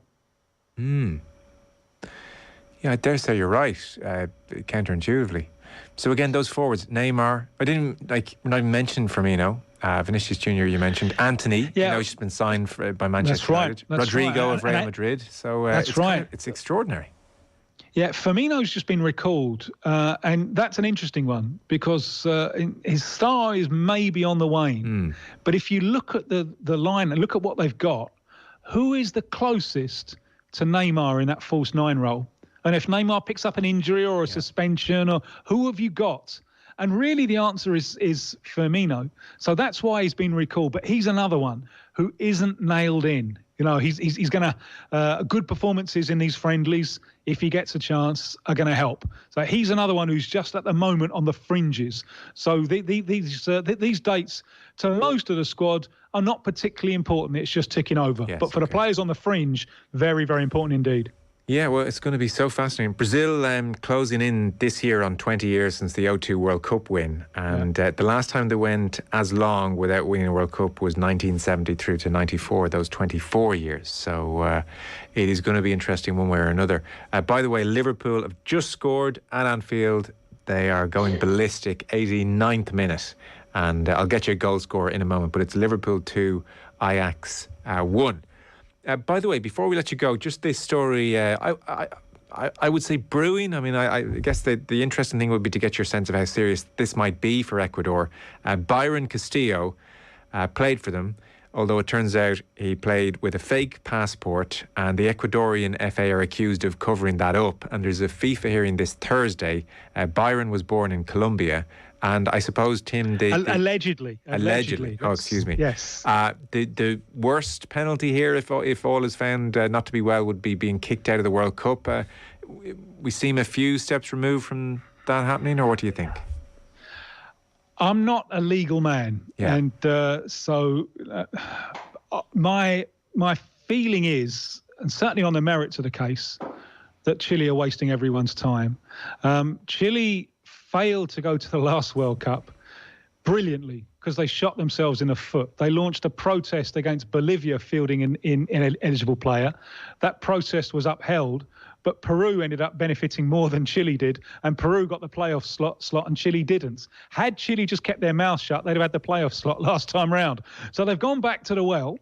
Yeah, I dare say you're right, counterintuitively. So again, those forwards, Neymar, we're not even mentioned Firmino, Vinicius Junior you mentioned, Anthony, he's just been signed by Manchester United, Rodrigo of Real Madrid, so it's extraordinary. Yeah, Firmino's just been recalled, and that's an interesting one because his star is maybe on the wane. But if you look at the line and look at what they've got, who is the closest to Neymar in that false nine role? And if Neymar picks up an injury or a suspension, or who have you got? And really the answer is Firmino. So that's why he's been recalled. But he's another one who isn't nailed in. He's going to good performances in these friendlies, if he gets a chance, are going to help. So he's another one who's just at the moment on the fringes. So these dates to most of the squad are not particularly important. It's just ticking over. Yes, but for the players on the fringe, very, very important indeed. Yeah, well, it's going to be so fascinating. Brazil closing in this year on 20 years since the 2002 World Cup win. And the last time they went as long without winning a World Cup was 1970 through to 94, those 24 years. So it is going to be interesting one way or another. By the way, Liverpool have just scored at Anfield. They are going ballistic, 89th minute. And I'll get you a goal score in a moment, but it's Liverpool 2, Ajax 1. By the way, before we let you go, just this story, I would say brewing. I mean, I guess the interesting thing would be to get your sense of how serious this might be for Ecuador. Byron Castillo played for them although it turns out he played with a fake passport, and the Ecuadorian FA are accused of covering that up. And there's a FIFA hearing this Thursday. Byron was born in Colombia, and I suppose, Tim, allegedly. Oh, excuse me. Yes. The worst penalty here, if all is found not to be well, would be being kicked out of the World Cup. We seem a few steps removed from that happening, or what do you think? I'm not a legal man, and so my feeling is, and certainly on the merits of the case, that Chile are wasting everyone's time. Chile failed to go to the last World Cup brilliantly because they shot themselves in the foot. They launched a protest against Bolivia fielding an ineligible player. That protest was upheld, but Peru ended up benefiting more than Chile did, and Peru got the playoff slot and Chile didn't. Had Chile just kept their mouth shut, they'd have had the playoff slot last time round. So they've gone back to the well.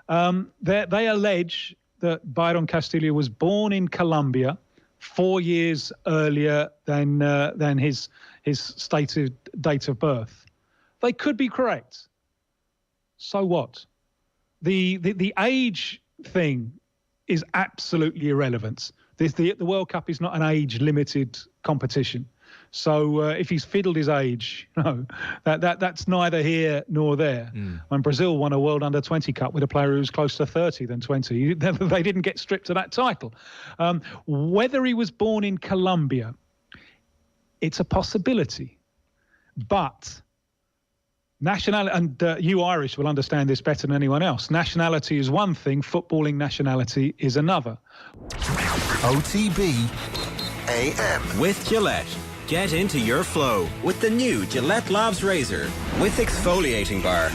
They allege that Byron Castillo was born in Colombia 4 years earlier than his stated date of birth. They could be correct. So what? The age thing is absolutely irrelevant. The World Cup is not an age-limited competition. So if he's fiddled his age, that's neither here nor there. When Brazil won a World Under-20 Cup with a player who was closer to 30 than 20, they didn't get stripped of that title. Whether he was born in Colombia, it's a possibility. But nationality, and you Irish will understand this better than anyone else. Nationality is one thing, footballing nationality is another. OTB AM. With Gillette. Get into your flow with the new Gillette Labs Razor with exfoliating bar.